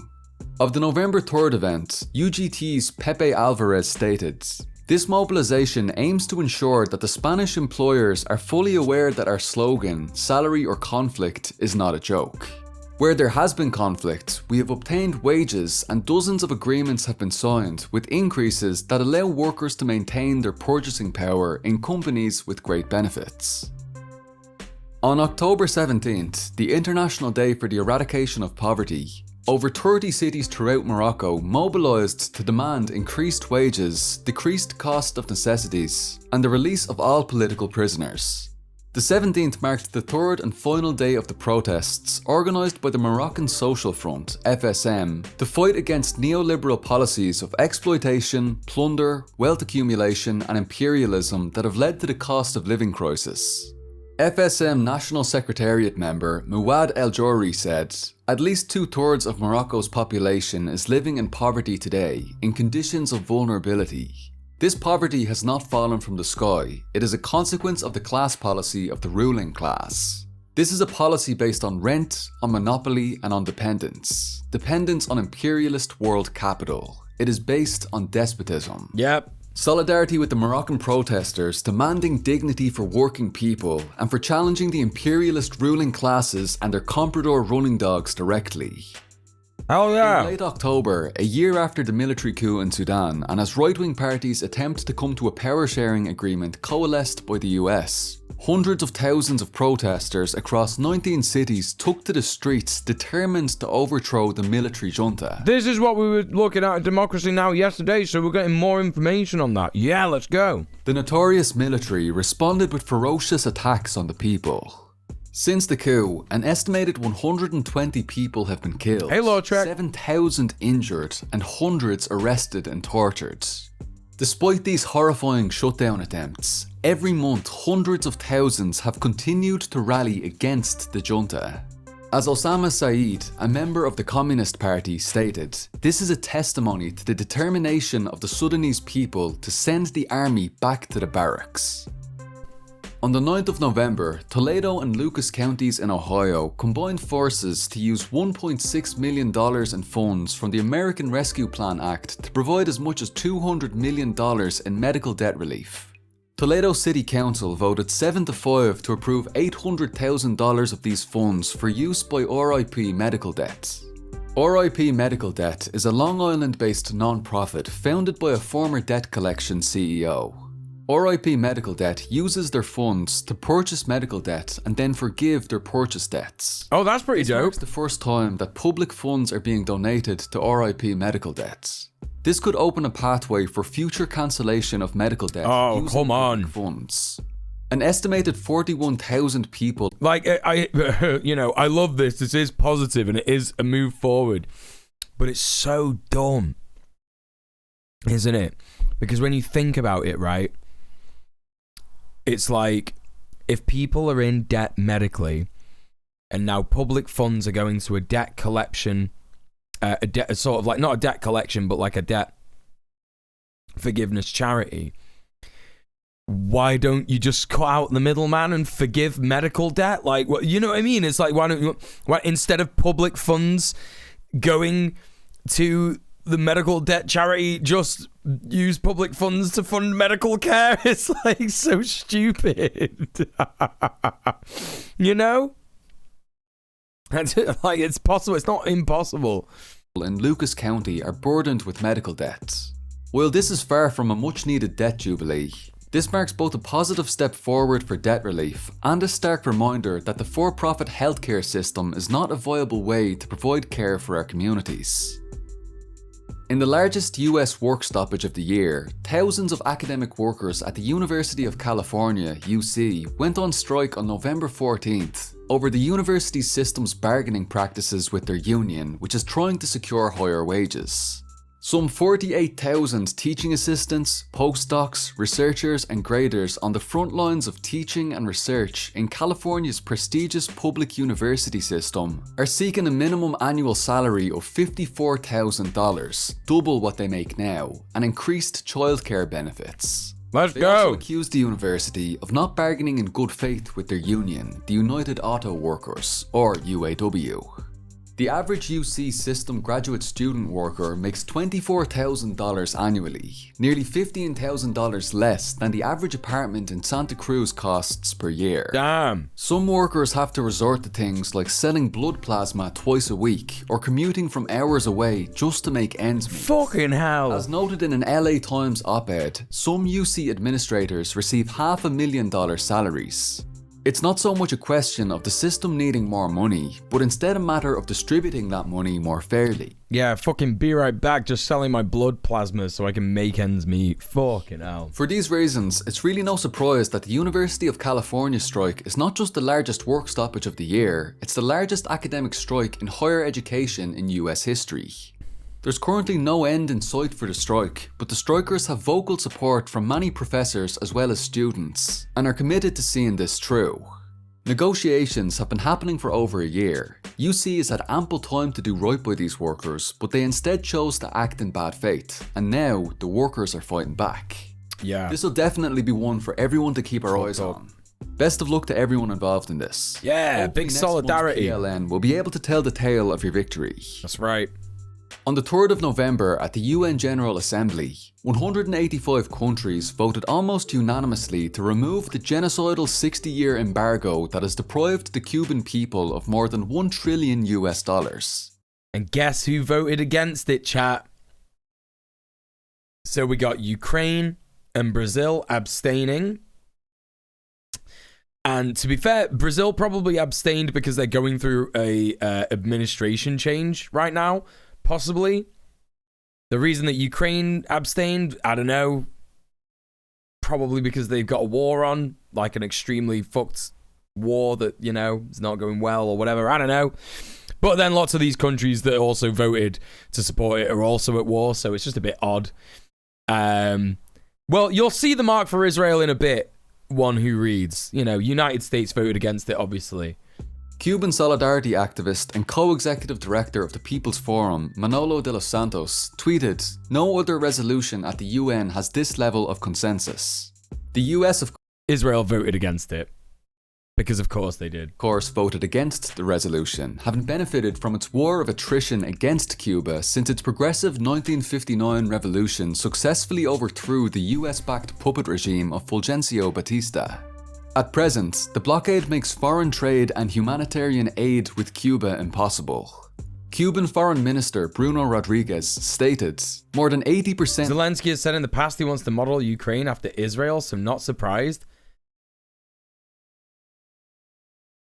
Of the November 3rd event, UGT's Pepe Alvarez stated, "This mobilization aims to ensure that the Spanish employers are fully aware that our slogan, salary or conflict, is not a joke. Where there has been conflict, we have obtained wages and dozens of agreements have been signed with increases that allow workers to maintain their purchasing power in companies with great benefits." On October 17th, the International Day for the Eradication of Poverty, over 30 cities throughout Morocco mobilised to demand increased wages, decreased cost of necessities, and the release of all political prisoners. The 17th marked the third and final day of the protests organised by the Moroccan Social Front, FSM, to fight against neoliberal policies of exploitation, plunder, wealth accumulation and imperialism that have led to the cost of living crisis. FSM National Secretariat member Mouad El Jouri said, "At least 2/3 of Morocco's population is living in poverty today, in conditions of vulnerability. This poverty has not fallen from the sky, it is a consequence of the class policy of the ruling class. This is a policy based on rent, on monopoly and on dependence. Dependence on imperialist world capital. It is based on despotism." Yep. Solidarity with the Moroccan protesters demanding dignity for working people and for challenging the imperialist ruling classes and their comprador running dogs directly. Hell yeah. In late October, a year after the military coup in Sudan, and as right-wing parties attempt to come to a power-sharing agreement coalesced by the US, hundreds of thousands of protesters across 19 cities took to the streets determined to overthrow the military junta. This is what we were looking at in Democracy Now! Yesterday, so we're getting more information on that. Yeah, let's go. The notorious military responded with ferocious attacks on the people. Since the coup, an estimated 120 people have been killed, Hey, Lautrec. 7,000 injured, and hundreds arrested and tortured. Despite these horrifying shutdown attempts, every month hundreds of thousands have continued to rally against the junta. As Osama Saeed, a member of the Communist Party, stated, "This is a testimony to the determination of the Sudanese people to send the army back to the barracks." On the 9th of November, Toledo and Lucas counties in Ohio combined forces to use $1.6 million in funds from the American Rescue Plan Act to provide as much as $200 million in medical debt relief. Toledo City Council voted 7-5 to approve $800,000 of these funds for use by RIP Medical Debt. RIP Medical Debt is a Long Island-based non-profit founded by a former debt collection CEO. RIP Medical Debt uses their funds to purchase medical debt and then forgive their purchase debts. Oh, that's pretty This dope. marks the first time that public funds are being donated to RIP medical debts. This could open a pathway for future cancellation of medical debt Oh, using come on. public funds. An estimated 41,000 people. Like, I love this. This is positive and it is a move forward. But it's so dumb, isn't it? Because when you think about it, right, it's like if people are in debt medically and now public funds are going to a debt collection, sort of like, not a debt collection, but like a debt forgiveness charity, why don't you just cut out the middleman and forgive medical debt? Like, you know what I mean? It's like, why instead of public funds going to the medical debt charity, just use public funds to fund medical care? It's like so stupid. You know? That's like, it's possible. It's not impossible. In Lucas County are burdened with medical debts. While this is far from a much needed debt jubilee, this marks both a positive step forward for debt relief and a stark reminder that the for-profit healthcare system is not a viable way to provide care for our communities. In the largest US work stoppage of the year, thousands of academic workers at the University of California, UC, went on strike on November 14th over the university system's bargaining practices with their union, which is trying to secure higher wages. Some 48,000 teaching assistants, postdocs, researchers and graders on the front lines of teaching and research in California's prestigious public university system are seeking a minimum annual salary of $54,000, double what they make now, and increased childcare benefits. Let's They go. also accused the university of not bargaining in good faith with their union, the United Auto Workers, or UAW. The average UC system graduate student worker makes $24,000 annually, nearly $15,000 less than the average apartment in Santa Cruz costs per year. Damn. Some workers have to resort to things like selling blood plasma twice a week or commuting from hours away just to make ends meet. Fucking hell. As noted in an LA Times op-ed, some UC administrators receive $500,000 salaries. It's not so much a question of the system needing more money, but instead a matter of distributing that money more fairly. Yeah, fucking be right back, just selling my blood plasma so I can make ends meet. Fucking hell. For these reasons, it's really no surprise that the University of California strike is not just the largest work stoppage of the year, it's the largest academic strike in higher education in US history. There's currently no end in sight for the strike, but the strikers have vocal support from many professors as well as students, and are committed to seeing this through. Negotiations have been happening for over a year. UC has had ample time to do right by these workers, but they instead chose to act in bad faith, and now the workers are fighting back. Yeah. This will definitely be one for everyone to keep our eyes up. on. Best of luck to everyone involved in this. Yeah, Hopefully big next month's solidarity. PLN will be able to tell the tale of your victory. That's right. On the 3rd of November at the UN General Assembly, 185 countries voted almost unanimously to remove the genocidal 60-year embargo that has deprived the Cuban people of more than $1 trillion. And guess who voted against it, chat? So we got Ukraine and Brazil abstaining. And to be fair, Brazil probably abstained because they're going through a administration change right now, possibly. The reason that Ukraine abstained, I don't know. Probably because they've got a war on, like an extremely fucked war that, you know, is not going well or whatever. I don't know. But then lots of these countries that also voted to support it are also at war, so it's just a bit odd. Well, you'll see the mark for Israel in a bit. One who reads, you know, United States voted against it, obviously. Cuban solidarity activist and co-executive director of the People's Forum, Manolo de los Santos, tweeted, "No other resolution at the UN has this level of consensus." The US, of Israel voted against it. Because of course they did. course, voted against the resolution, having benefited from its war of attrition against Cuba since its progressive 1959 revolution successfully overthrew the US-backed puppet regime of Fulgencio Batista. At present, the blockade makes foreign trade and humanitarian aid with Cuba impossible. Cuban Foreign Minister Bruno Rodriguez stated, "More than 80%" Zelensky has said in the past he wants to model Ukraine after Israel, so I'm not surprised.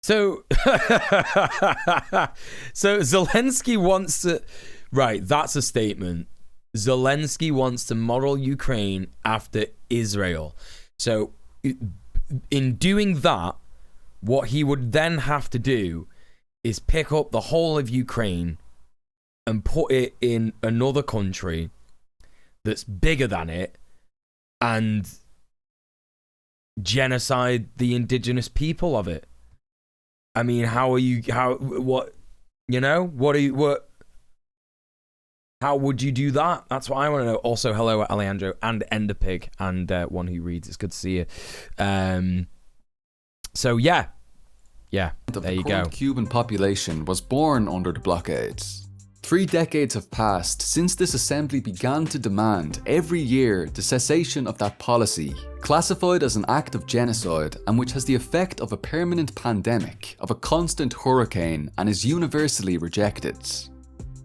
So, so Zelensky wants to... Right, that's a statement. Zelensky wants to model Ukraine after Israel. So, in doing that, what he would then have to do is pick up the whole of Ukraine and put it in another country that's bigger than it and genocide the indigenous people of it. I mean, how would you do that? That's what I want to know. Also, hello, Alejandro and Enderpig and one who reads. It's good to see you. So, yeah, there you go. The Cuban population was born under the blockade. 3 decades have passed since this assembly began to demand every year the cessation of that policy, classified as an act of genocide and which has the effect of a permanent pandemic, of a constant hurricane, and is universally rejected.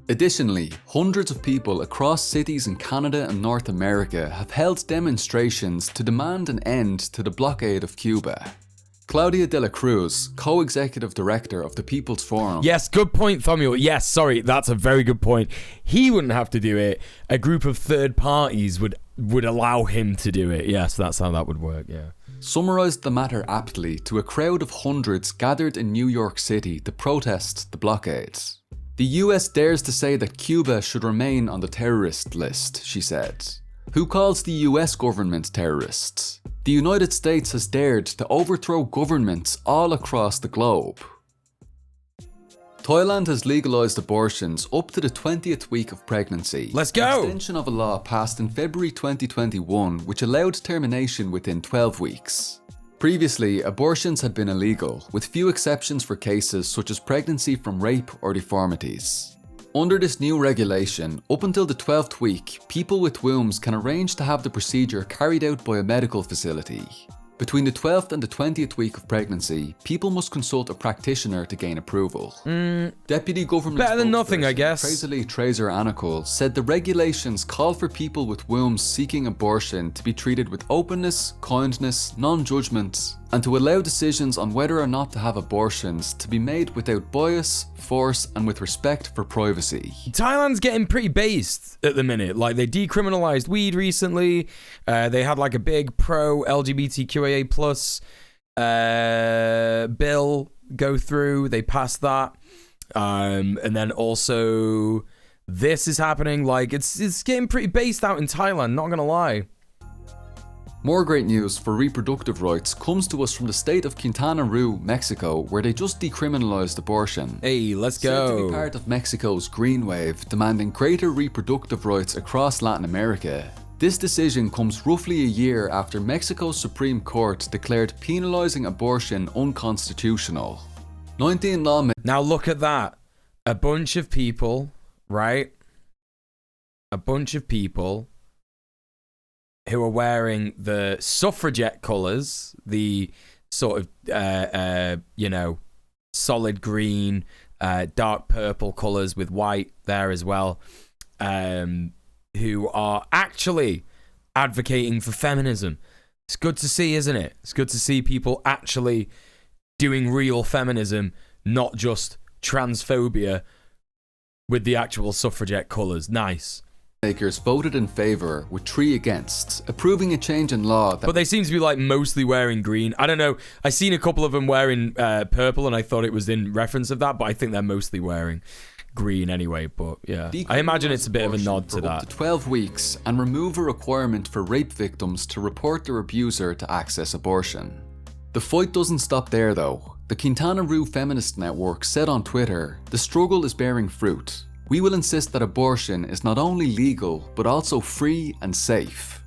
Additionally, hundreds of people across cities in Canada and North America have held demonstrations to demand an end to the blockade of Cuba. Claudia de la Cruz, co-executive director of the People's Forum. Yes, good point, Thomuel. Yes, sorry, that's a very good point. He wouldn't have to do it. A group of third parties would allow him to do it. Yes, that's how that would work, yeah. Summarised the matter aptly to a crowd of hundreds gathered in New York City to protest the blockade. "The US dares to say that Cuba should remain on the terrorist list," she said. "Who calls the US government terrorists? The United States has dared to overthrow governments all across the globe." Thailand has legalised abortions up to the 20th week of pregnancy. Let's go! An extension of a law passed in February 2021 which allowed termination within 12 weeks. Previously, abortions had been illegal, with few exceptions for cases such as pregnancy from rape or deformities. Under this new regulation, up until the 12th week, people with wombs can arrange to have the procedure carried out by a medical facility. Between the 12th and the 20th week of pregnancy, people must consult a practitioner to gain approval. Deputy Government Better than nothing, I guess. Trazely Trazer Anacol said the regulations call for people with wombs seeking abortion to be treated with openness, kindness, non-judgment, and to allow decisions on whether or not to have abortions to be made without bias, force, and with respect for privacy. Thailand's getting pretty based at the minute. Like, they decriminalized weed recently. They had like a big pro-LGBTQIA plus bill go through. They passed that. And then also this is happening. Like, it's getting pretty based out in Thailand, not gonna lie. More great news for reproductive rights comes to us from the state of Quintana Roo, Mexico, where they just decriminalized abortion. Hey, let's Said to go. be part of Mexico's Green Wave, demanding greater reproductive rights across Latin America. This decision comes roughly a year after Mexico's Supreme Court declared penalizing abortion unconstitutional. 19 lawmakers. Now look at that. A bunch of people, right? A bunch of people who are wearing the suffragette colours, the sort of, solid green, dark purple colours with white there as well, who are actually advocating for feminism. It's good to see, isn't it? It's good to see people actually doing real feminism, not just transphobia with the actual suffragette colours. Nice. Makers voted in favour, with 3 against, approving a change in law that... But they seem to be like mostly wearing green. I don't know. I seen a couple of them wearing purple, and I thought it was in reference of that, but I think they're mostly wearing green anyway. But yeah, I imagine it's a bit of a nod to that. Up to 12 weeks and remove a requirement for rape victims to report their abuser to access abortion. The fight doesn't stop there though. The Quintana Roo Feminist Network said on Twitter, "The struggle is bearing fruit. We will insist that abortion is not only legal, but also free and safe."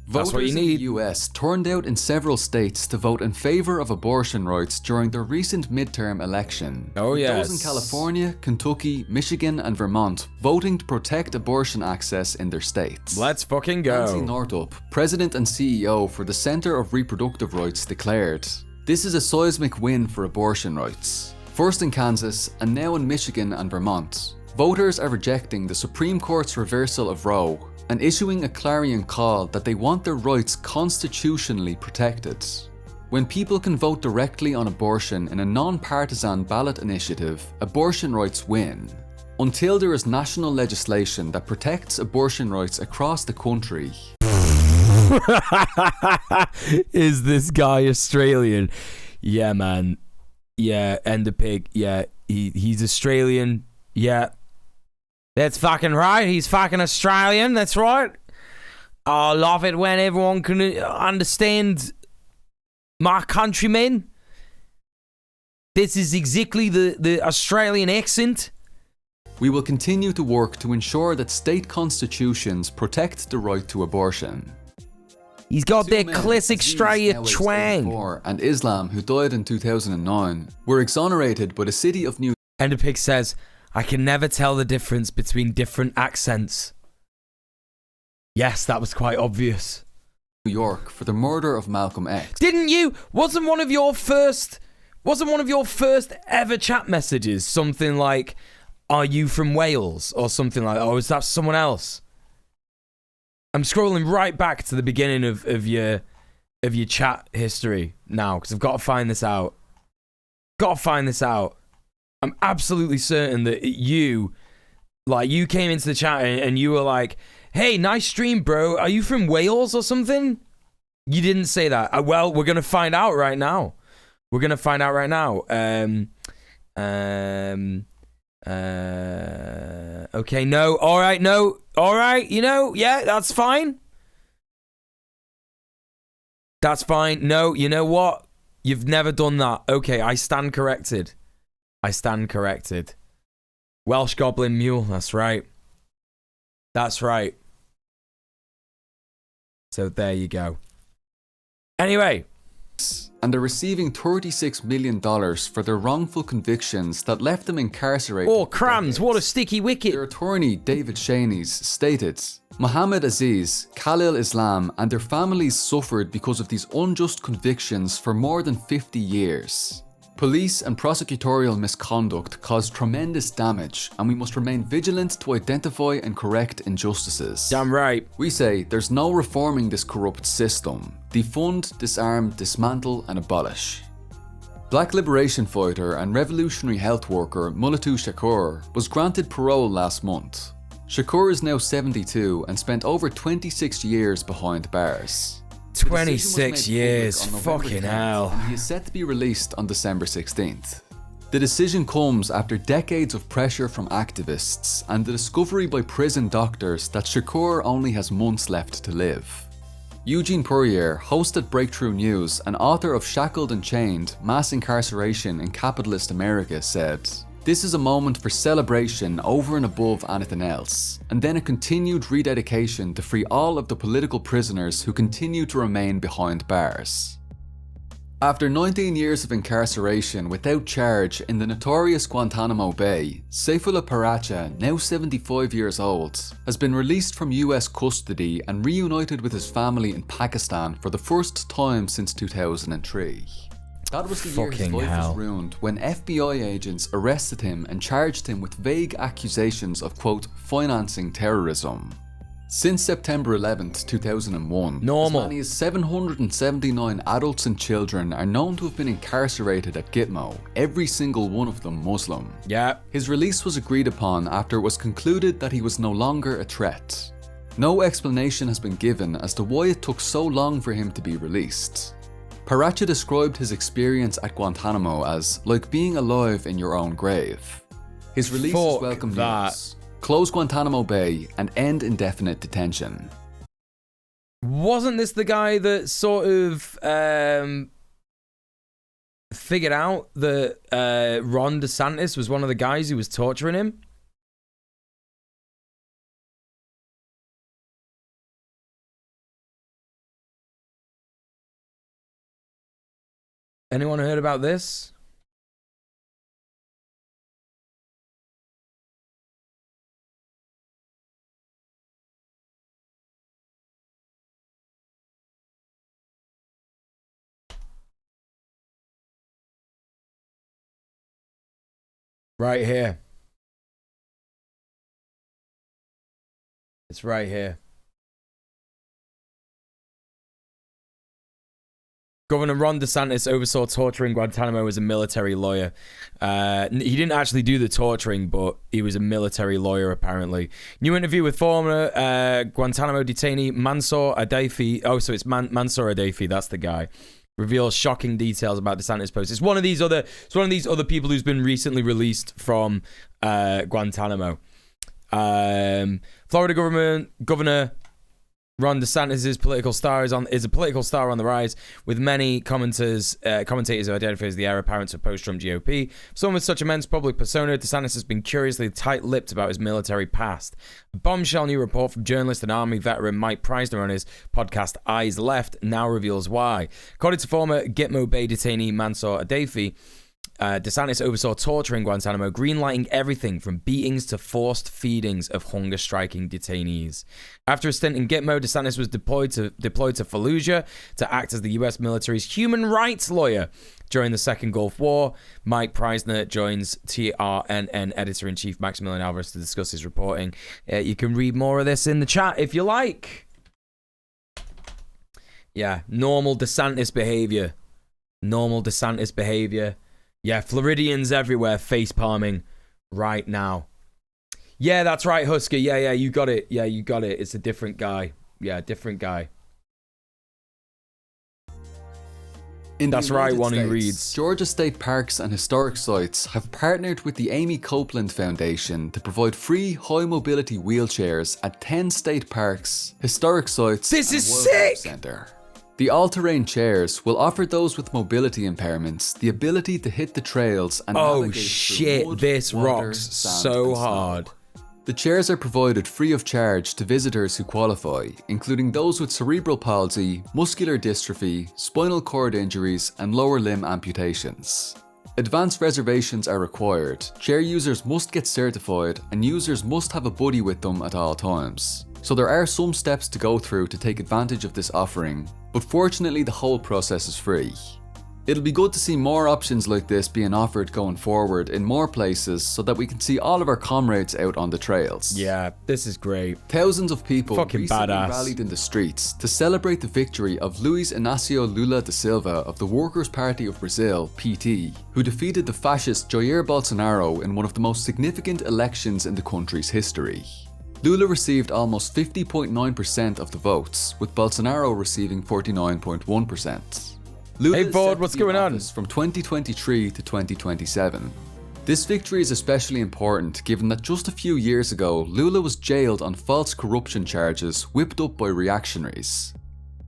That's what you Voters need. in the US turned out in several states to vote in favour of abortion rights during the recent midterm election. Oh, with yes. those in California, Kentucky, Michigan and Vermont voting to protect abortion access in their states. Let's fucking Nancy go. Northup, President and CEO for the Centre of Reproductive Rights, declared, "This is a seismic win for abortion rights. First in Kansas and now in Michigan and Vermont. Voters are rejecting the Supreme Court's reversal of Roe and issuing a clarion call that they want their rights constitutionally protected. When people can vote directly on abortion in a non-partisan ballot initiative, abortion rights win. Until there is national legislation that protects abortion rights across the country." Is this guy Australian? Yeah, man. Yeah, Ender Pig. Yeah, he's Australian. Yeah. That's fucking right. He's fucking Australian. That's right. I love it when everyone can understand my countrymen. This is exactly the Australian accent. "We will continue to work to ensure that state constitutions protect the right to abortion." He's got 2 that men, classic Aziz, Australia now aged twang. 84, and Islam, who died in 2009, were exonerated by the city of New Ender Pig says, "I can never tell the difference between different accents." Yes, that was quite obvious. York for the murder of Malcolm X. Didn't you? Wasn't one of your first ever chat messages something like, "Are you from Wales?" or something like that? Or is that someone else? I'm scrolling right back to the beginning of your chat history now, because I've got to find this out. I'm absolutely certain that you came into the chat and you were like, "Hey, nice stream, bro. Are you from Wales or something?" You didn't say that. Well, we're going to find out right now. Okay, no. All right, no. All right, yeah, that's fine. That's fine. No, you know what? You've never done that. Okay, I stand corrected. Welsh Goblin Mule, that's right. So there you go. Anyway. And are receiving $36 million for their wrongful convictions that left them incarcerated. Oh, for crumbs, decades. what a sticky wicket. Their attorney, David Shaney's, stated, "Mohammed Aziz, Khalil Islam and their families suffered because of these unjust convictions for more than 50 years. Police and prosecutorial misconduct caused tremendous damage, and we must remain vigilant to identify and correct injustices. Damn right. We say there's no reforming this corrupt system. Defund, disarm, dismantle and abolish." Black liberation fighter and revolutionary health worker Mulatu Shakur was granted parole last month. Shakur is now 72 and spent over 26 years behind bars. 26 years, fucking hell. And he is set to be released on December 16th. The decision comes after decades of pressure from activists and the discovery by prison doctors that Shakur only has months left to live. Eugene Puryear, host at Breakthrough News and author of Shackled and Chained, Mass Incarceration in Capitalist America, said, "This is a moment for celebration over and above anything else, and then a continued rededication to free all of the political prisoners who continue to remain behind bars." After 19 years of incarceration without charge in the notorious Guantanamo Bay, Saifullah Paracha, now 75 years old, has been released from US custody and reunited with his family in Pakistan for the first time since 2003. That was the year his Fucking life hell. was ruined when FBI agents arrested him and charged him with vague accusations of, quote, financing terrorism. Since September 11th, 2001, Normal. as many as 779 adults and children are known to have been incarcerated at Gitmo, every single one of them Muslim. Yeah. His release was agreed upon after it was concluded that he was no longer a threat. No explanation has been given as to why it took so long for him to be released. Paracha described his experience at Guantanamo as like being alive in your own grave. His release is welcome news. Close Guantanamo Bay and end indefinite detention. Wasn't this the guy that sort of figured out that Ron DeSantis was one of the guys who was torturing him? Anyone heard about this? Right here. It's right here. Governor Ron DeSantis oversaw torturing Guantanamo as a military lawyer. He didn't actually do the torturing, but he was a military lawyer, apparently. New interview with former Guantanamo detainee Mansour Adayfi. Oh, so it's Mansour Adayfi. That's the guy. Reveals shocking details about DeSantis' post. It's one of these other people who's been recently released from Guantanamo. Florida Governor Ron DeSantis' political star is a political star on the rise, with many commentators who identify as the heir apparent to post-Trump GOP. Someone with such immense public persona, DeSantis has been curiously tight-lipped about his military past. A bombshell new report from journalist and Army veteran Mike Preisner on his podcast Eyes Left now reveals why. According to former Gitmo Bay detainee Mansour Adayfi, DeSantis oversaw torture in Guantanamo, greenlighting everything from beatings to forced feedings of hunger-striking detainees. After a stint in Gitmo, DeSantis was deployed to Fallujah to act as the U.S. military's human rights lawyer during the Second Gulf War. Mike Preisner joins TRNN editor-in-chief Maximilian Alvarez to discuss his reporting. You can read more of this in the chat if you like. Yeah, normal DeSantis behavior. Normal DeSantis behavior. Yeah, Floridians everywhere face palming right now. Yeah, that's right, Husker. Yeah, you got it. Yeah, you got it. It's a different guy. Yeah, different guy. That's right, one who reads. Georgia State Parks and Historic Sites have partnered with the Amy Copeland Foundation to provide free high-mobility wheelchairs at 10 state parks, historic sites, This and is a wildlife sick! centre. The all-terrain chairs will offer those with mobility impairments the ability to hit the trails and navigate through shit, mud, this water, rocks sand, so and snow. hard. The chairs are provided free of charge to visitors who qualify, including those with cerebral palsy, muscular dystrophy, spinal cord injuries, and lower limb amputations. Advanced reservations are required, chair users must get certified, and users must have a buddy with them at all times. So there are some steps to go through to take advantage of this offering, but fortunately the whole process is free. It'll be good to see more options like this being offered going forward in more places so that we can see all of our comrades out on the trails. Yeah, this is great. Thousands of people Fucking recently badass. rallied in the streets to celebrate the victory of Luiz Inácio Lula da Silva of the Workers' Party of Brazil, PT, who defeated the fascist Jair Bolsonaro in one of the most significant elections in the country's history. Lula received almost 50.9% of the votes, with Bolsonaro receiving 49.1%. Lula Hey, is Vaughn, set to what's be in going on? office from 2023 to 2027. This victory is especially important given that just a few years ago, Lula was jailed on false corruption charges whipped up by reactionaries.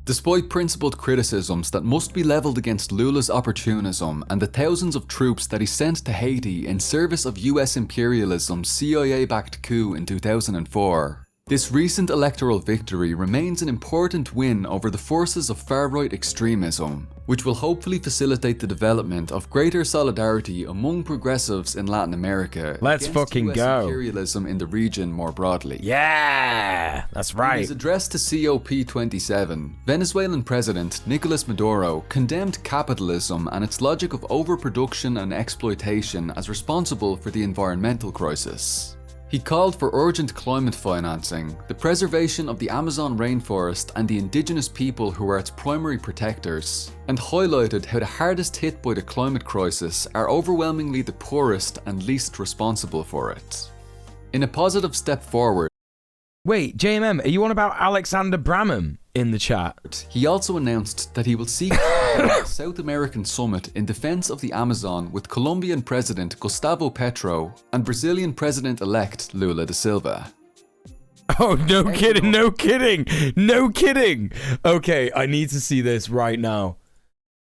Despite principled criticisms that must be levelled against Lula's opportunism and the thousands of troops that he sent to Haiti in service of US imperialism's CIA-backed coup in 2004, This recent electoral victory remains an important win over the forces of far-right extremism, which will hopefully facilitate the development of greater solidarity among progressives in Latin America. Let's fucking US go. Imperialism in the region more broadly. Yeah, that's In right. his address to COP27, Venezuelan President Nicolas Maduro condemned capitalism and its logic of overproduction and exploitation as responsible for the environmental crisis. He called for urgent climate financing, the preservation of the Amazon rainforest and the indigenous people who are its primary protectors, and highlighted how the hardest hit by the climate crisis are overwhelmingly the poorest and least responsible for it. In a positive step forward, Wait, JMM, are you on about Alexander Bramham in the chat? he also announced that he will seek a South American summit in defense of the Amazon with Colombian President Gustavo Petro and Brazilian President-elect Lula da Silva. Oh, no kidding, no kidding, no kidding. Okay, I need to see this right now.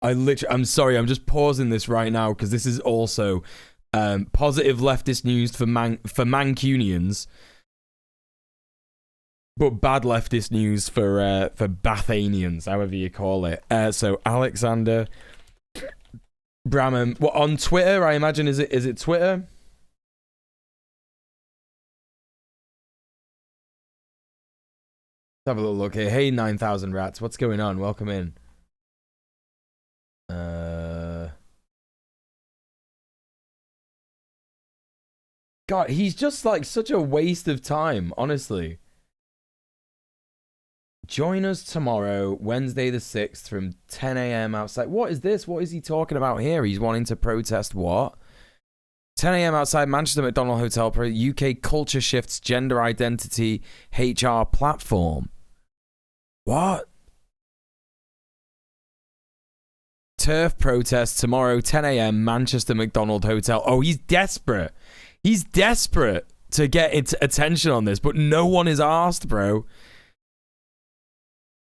I'm sorry, I'm just pausing this right now because this is also positive leftist news for Mancunians. But bad leftist news for Bathanians, however you call it. So Alexander Bramham, what on Twitter? I imagine is it Twitter? Let's have a little look here. Hey, 9,000 rats, what's going on? Welcome in. God, he's just like such a waste of time, honestly. Join us tomorrow, Wednesday the 6th from 10 a.m. outside. What is this? What is he talking about here? He's wanting to protest what? 10 a.m. outside Manchester McDonald Hotel. UK culture shifts gender identity HR platform. What? Turf protest tomorrow, 10 a.m. Manchester McDonald Hotel. Oh, he's desperate. He's desperate to get attention on this, but no one is asked, bro.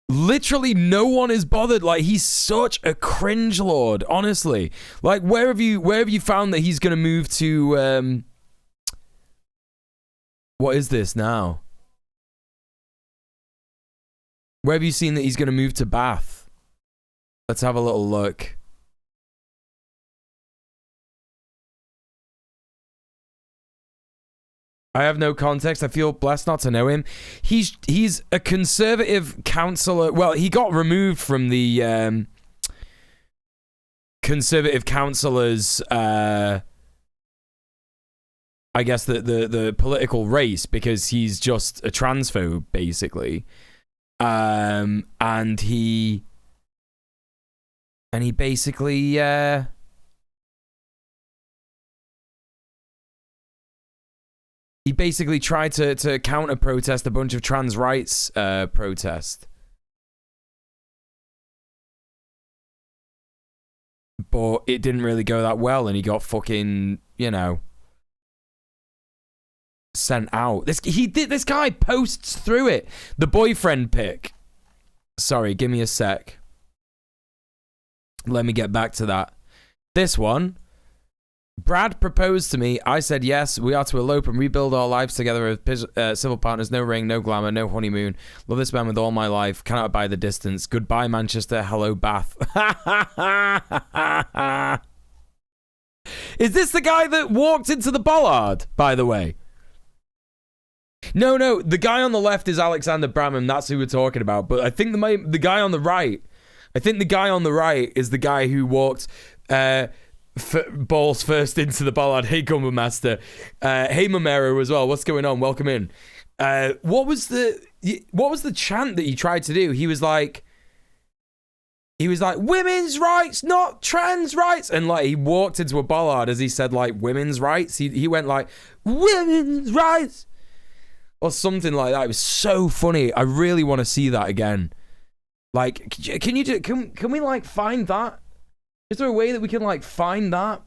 Literally no one is bothered. Like, he's such a cringe lord, honestly. Like, where have you found that he's gonna move to what is this now? Where have you seen that he's gonna move to Bath? Let's have a little look. I have no context. I feel blessed not to know him. He's a Conservative councillor. Well, he got removed from the Conservative councillors, I guess the political race, because he's just a transphobe, basically. And he basically he basically tried to counter-protest a bunch of trans rights protest. But it didn't really go that well, and he got fucking, you know, sent out. This guy posts through it. The boyfriend pic. Sorry, give me a sec. Let me get back to that. This one. Brad proposed to me. I said yes. We are to elope and rebuild our lives together as civil partners. No ring, no glamour, no honeymoon. Love this man with all my life. Cannot abide the distance. Goodbye, Manchester. Hello, Bath. Is this the guy that walked into the bollard, by the way? No. The guy on the left is Alexander Bramham. That's who we're talking about. But I think the guy on the right. I think the guy on the right is the guy who walked balls first into the bollard. Hey, Gumbo Master. Hey, Momero as well. What's going on? Welcome in. What was the chant that he tried to do? He was like, women's rights, not trans rights. And like, he walked into a bollard as he said, like, women's rights. He went like, women's rights. Or something like that. It was so funny. I really want to see that again. Like, can we like find that? Is there a way that we can like find that?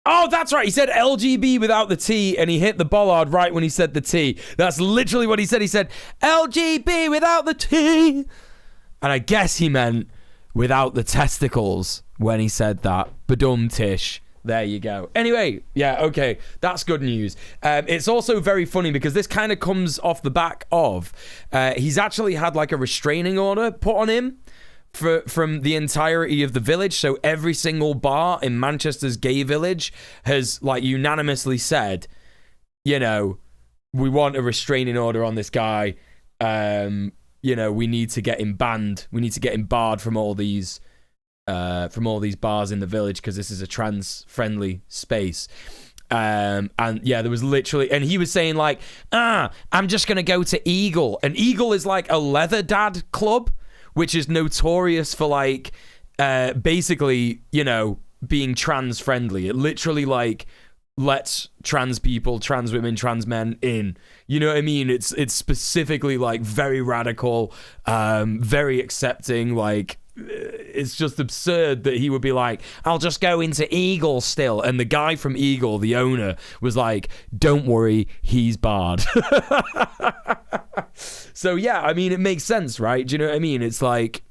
Oh, that's right. He said LGB without the T, and he hit the bollard right when he said the T. That's literally what he said. He said LGB without the T. And I guess he meant without the testicles when he said that. Badum tish. There you go. Anyway, yeah, okay, that's good news. It's also very funny because this kind of comes off the back of he's actually had like a restraining order put on him from the entirety of the village. So every single bar in Manchester's gay village has like unanimously said, you know, we want a restraining order on this guy. You know, we need to get him banned. We need to get him barred from all these bars in the village because this is a trans-friendly space. And yeah, there was literally, and he was saying like, I'm just gonna go to Eagle, and Eagle is like a leather dad club, which is notorious for like, basically, you know, being trans-friendly. It literally like lets trans people, trans women, trans men in. You know what I mean? It's specifically like very radical, very accepting. Like, it's just absurd that he would be like, I'll just go into Eagle still. And the guy from Eagle, the owner, was like, don't worry, he's barred. So yeah, I mean, it makes sense, right? Do you know what I mean? It's like,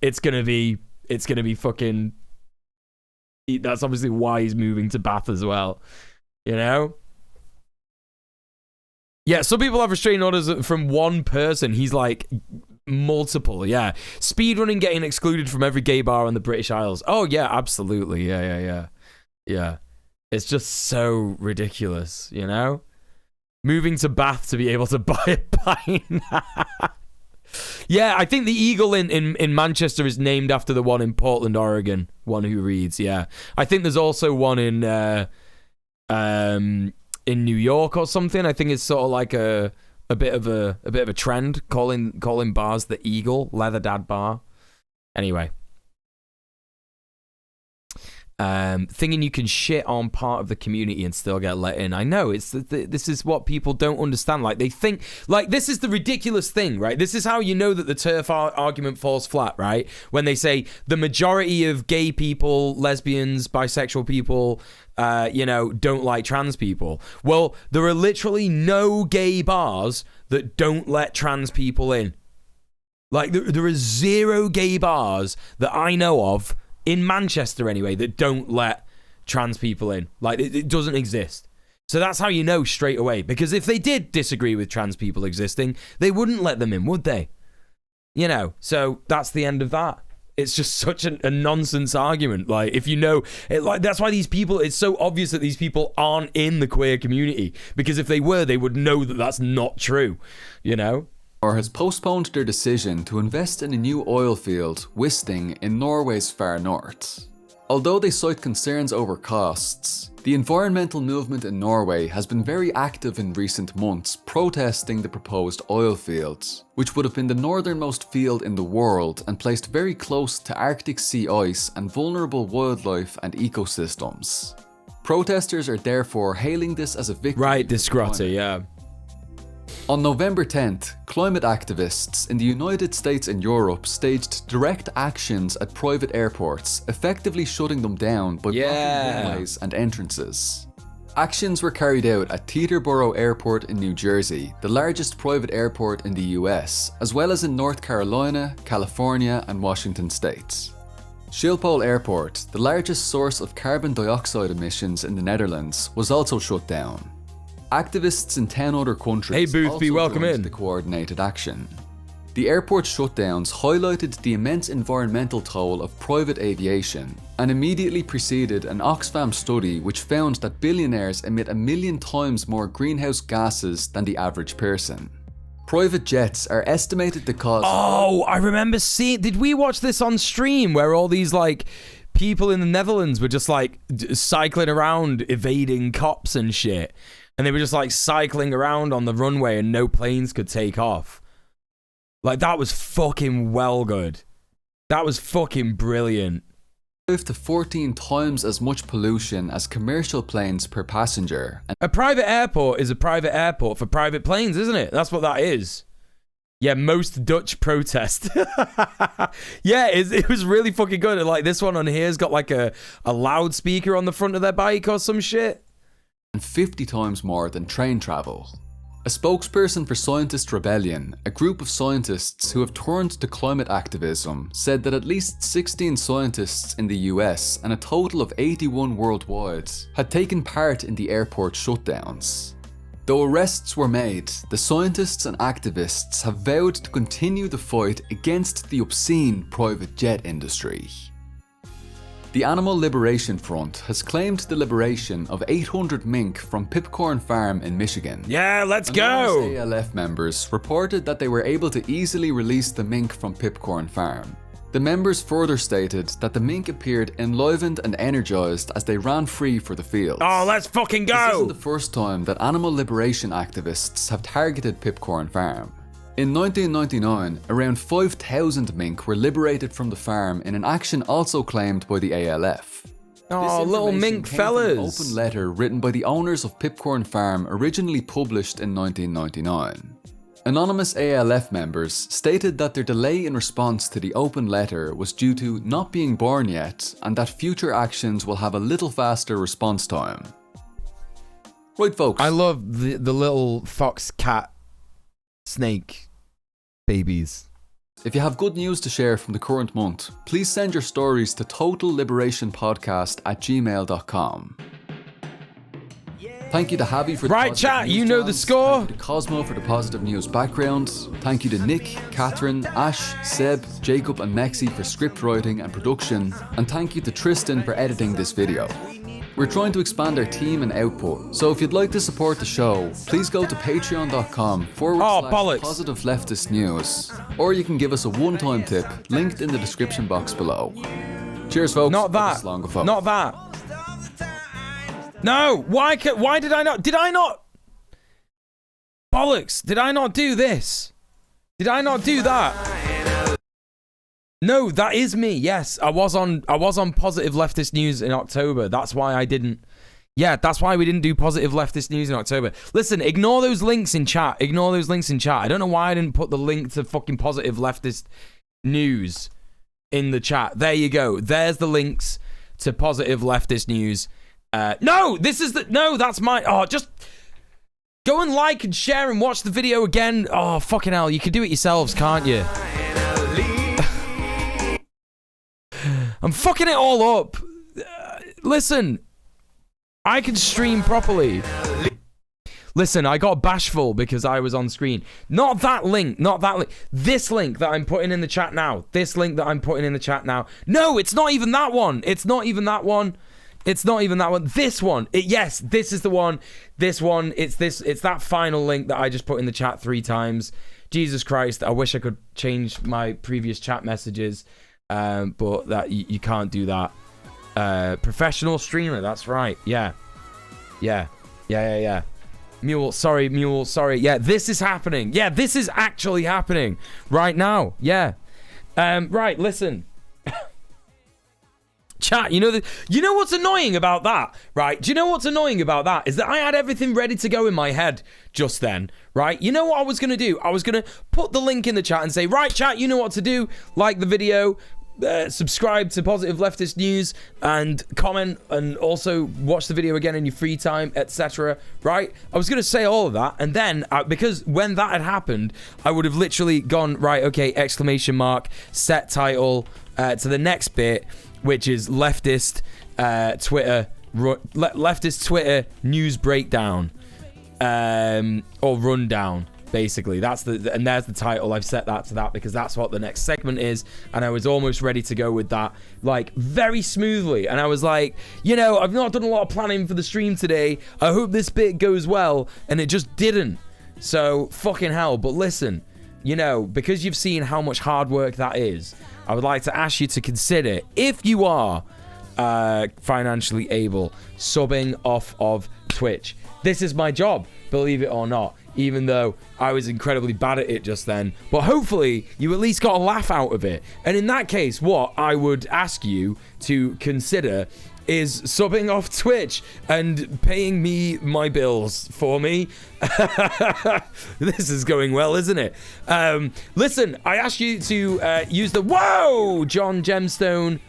it's gonna be fucking. That's obviously why he's moving to Bath as well, you know? Yeah, some people have restraining orders from one person. He's like multiple, yeah. Speedrunning getting excluded from every gay bar on the British Isles. Oh, yeah, absolutely. Yeah. It's just so ridiculous, you know? Moving to Bath to be able to buy a pint. Yeah, I think the Eagle in Manchester is named after the one in Portland, Oregon. One who reads, yeah. I think there's also one in New York or something. I think it's sort of like a bit of a trend calling bars the Eagle, Leather Dad Bar. Anyway. Thinking you can shit on part of the community and still get let in. I know, it's this is what people don't understand. Like, they think, like, this is the ridiculous thing, right? This is how you know that the TERF argument falls flat, right? When they say the majority of gay people, lesbians, bisexual people, you know, don't like trans people. Well, there are literally no gay bars that don't let trans people in. Like, there are 0 gay bars that I know of, in Manchester anyway, that don't let trans people in. Like, it doesn't exist. So that's how you know straight away. Because if they did disagree with trans people existing, they wouldn't let them in, would they? You know, so that's the end of that. It's just such a nonsense argument. Like, if you know, like, that's why these people, it's so obvious that these people aren't in the queer community. Because if they were, they would know that that's not true, you know? Or has postponed their decision to invest in a new oil field, Wisting, in Norway's far north. Although they cite concerns over costs, the environmental movement in Norway has been very active in recent months protesting the proposed oil fields, which would have been the northernmost field in the world and placed very close to Arctic sea ice and vulnerable wildlife and ecosystems. Protesters are therefore hailing this as a victory. Right, Discrotta, yeah. On November 10th, climate activists in the United States and Europe staged direct actions at private airports, effectively shutting them down by blocking runways and entrances. Actions were carried out at Teterboro Airport in New Jersey, the largest private airport in the US, as well as in North Carolina, California, and Washington states. Schiphol Airport, the largest source of carbon dioxide emissions in the Netherlands, was also shut down. Activists in 10 other countries Boothby, welcome in. the coordinated action. The airport shutdowns highlighted the immense environmental toll of private aviation and immediately preceded an Oxfam study which found that billionaires emit 1 million times more greenhouse gases than the average person. Private jets are estimated to cause... Oh, I remember seeing... Did we watch this on stream where all these, like, people in the Netherlands were just, like, cycling around evading cops and shit? And they were just like cycling around on the runway and no planes could take off. Like, that was fucking well good. That was fucking brilliant. 5 to 14 times as much pollution as commercial planes per passenger. A private airport is a private airport for private planes, isn't it? That's what that is. Yeah, most Dutch protest. Yeah, it was really fucking good. Like, this one on here's got like a loudspeaker on the front of their bike or some shit. And 50 times more than train travel. A spokesperson for Scientist Rebellion, a group of scientists who have turned to climate activism, said that at least 16 scientists in the US and a total of 81 worldwide had taken part in the airport shutdowns. Though arrests were made, the scientists and activists have vowed to continue the fight against the obscene private jet industry. The Animal Liberation Front has claimed the liberation of 800 mink from Pipcorn Farm in Michigan. Yeah, let's go! Anonymous ALF members reported that they were able to easily release the mink from Pipcorn Farm. The members further stated that the mink appeared enlivened and energized as they ran free for the field. Oh, let's fucking go! This isn't the first time that animal liberation activists have targeted Pipcorn Farm. In 1999, around 5,000 mink were liberated from the farm in an action also claimed by the ALF. Oh, little mink fellas. An open letter written by the owners of Pipcorn Farm, originally published in 1999. Anonymous ALF members stated that their delay in response to the open letter was due to not being born yet and that future actions will have a little faster response time. Right, folks. I love the little fox, cat, snake babies. If you have good news to share from the current month, please send your stories to totalliberationpodcast@gmail.com. Thank you to Javi for the right, positive chat, news you know jams. the score. Thank you to Cosmo for the positive news background. Thank you to Nick, Catherine, Ash, Seb, Jacob and Mexi for script writing and production. And thank you to Tristan for editing this video. We're trying to expand our team and output, so if you'd like to support the show, please go to patreon.com/positive leftist news, or you can give us a one-time tip linked in the description box below. Cheers, folks. Not that. Not that. No. Why did I not? Did I not? Bollocks. Did I not do this? Did I not do that? No, that is me. Yes, I was on Positive Leftist News in October. That's why I didn't. Yeah, that's why we didn't do Positive Leftist News in October. Listen, ignore those links in chat. Ignore those links in chat. I don't know why I didn't put the link to fucking Positive Leftist News in the chat. There you go. There's the links to Positive Leftist News. No, that's my. Oh, just go and like and share and watch the video again. Oh, fucking hell. You can do it yourselves, can't you? I'm fucking it all up. Listen, I can stream properly. Listen, I got bashful because I was on screen. Not that link. This link that I'm putting in the chat now. No, it's not even that one. This one. Yes, this is the one. This one. It's that final link that I just put in the chat 3 times. Jesus Christ, I wish I could change my previous chat messages. But that you can't do that. Professional streamer, that's right. Yeah. Mule, sorry. Yeah, this is happening. Yeah, this is actually happening right now. Yeah. Right, listen. Chat, you know what's annoying about that, right? Do you know what's annoying about that? Is that I had everything ready to go in my head just then, right? You know what I was going to do? I was going to put the link in the chat and say, right, chat, you know what to do. Like the video, subscribe to Positive Leftist News, and comment, and also watch the video again in your free time, etc. Right? I was going to say all of that, and then, because when that had happened, I would have literally gone, right, okay, ! Set title to the next bit, which is leftist Twitter news breakdown, or rundown. Basically, that's and there's the title. I've set that to that because that's what the next segment is, and I was almost ready to go with that, like, very smoothly. And I was like, I've not done a lot of planning for the stream today. I hope this bit goes well, and it just didn't. So fucking hell. But listen, because you've seen how much hard work that is, I would like to ask you to consider, if you are financially able, subbing off of Twitch. This is my job, believe it or not, even though I was incredibly bad at it just then. But hopefully you at least got a laugh out of it. And in that case, what I would ask you to consider is subbing off Twitch and paying me my bills for me. This is going well, isn't it? Listen, I asked you to use the... Whoa! John Gemstone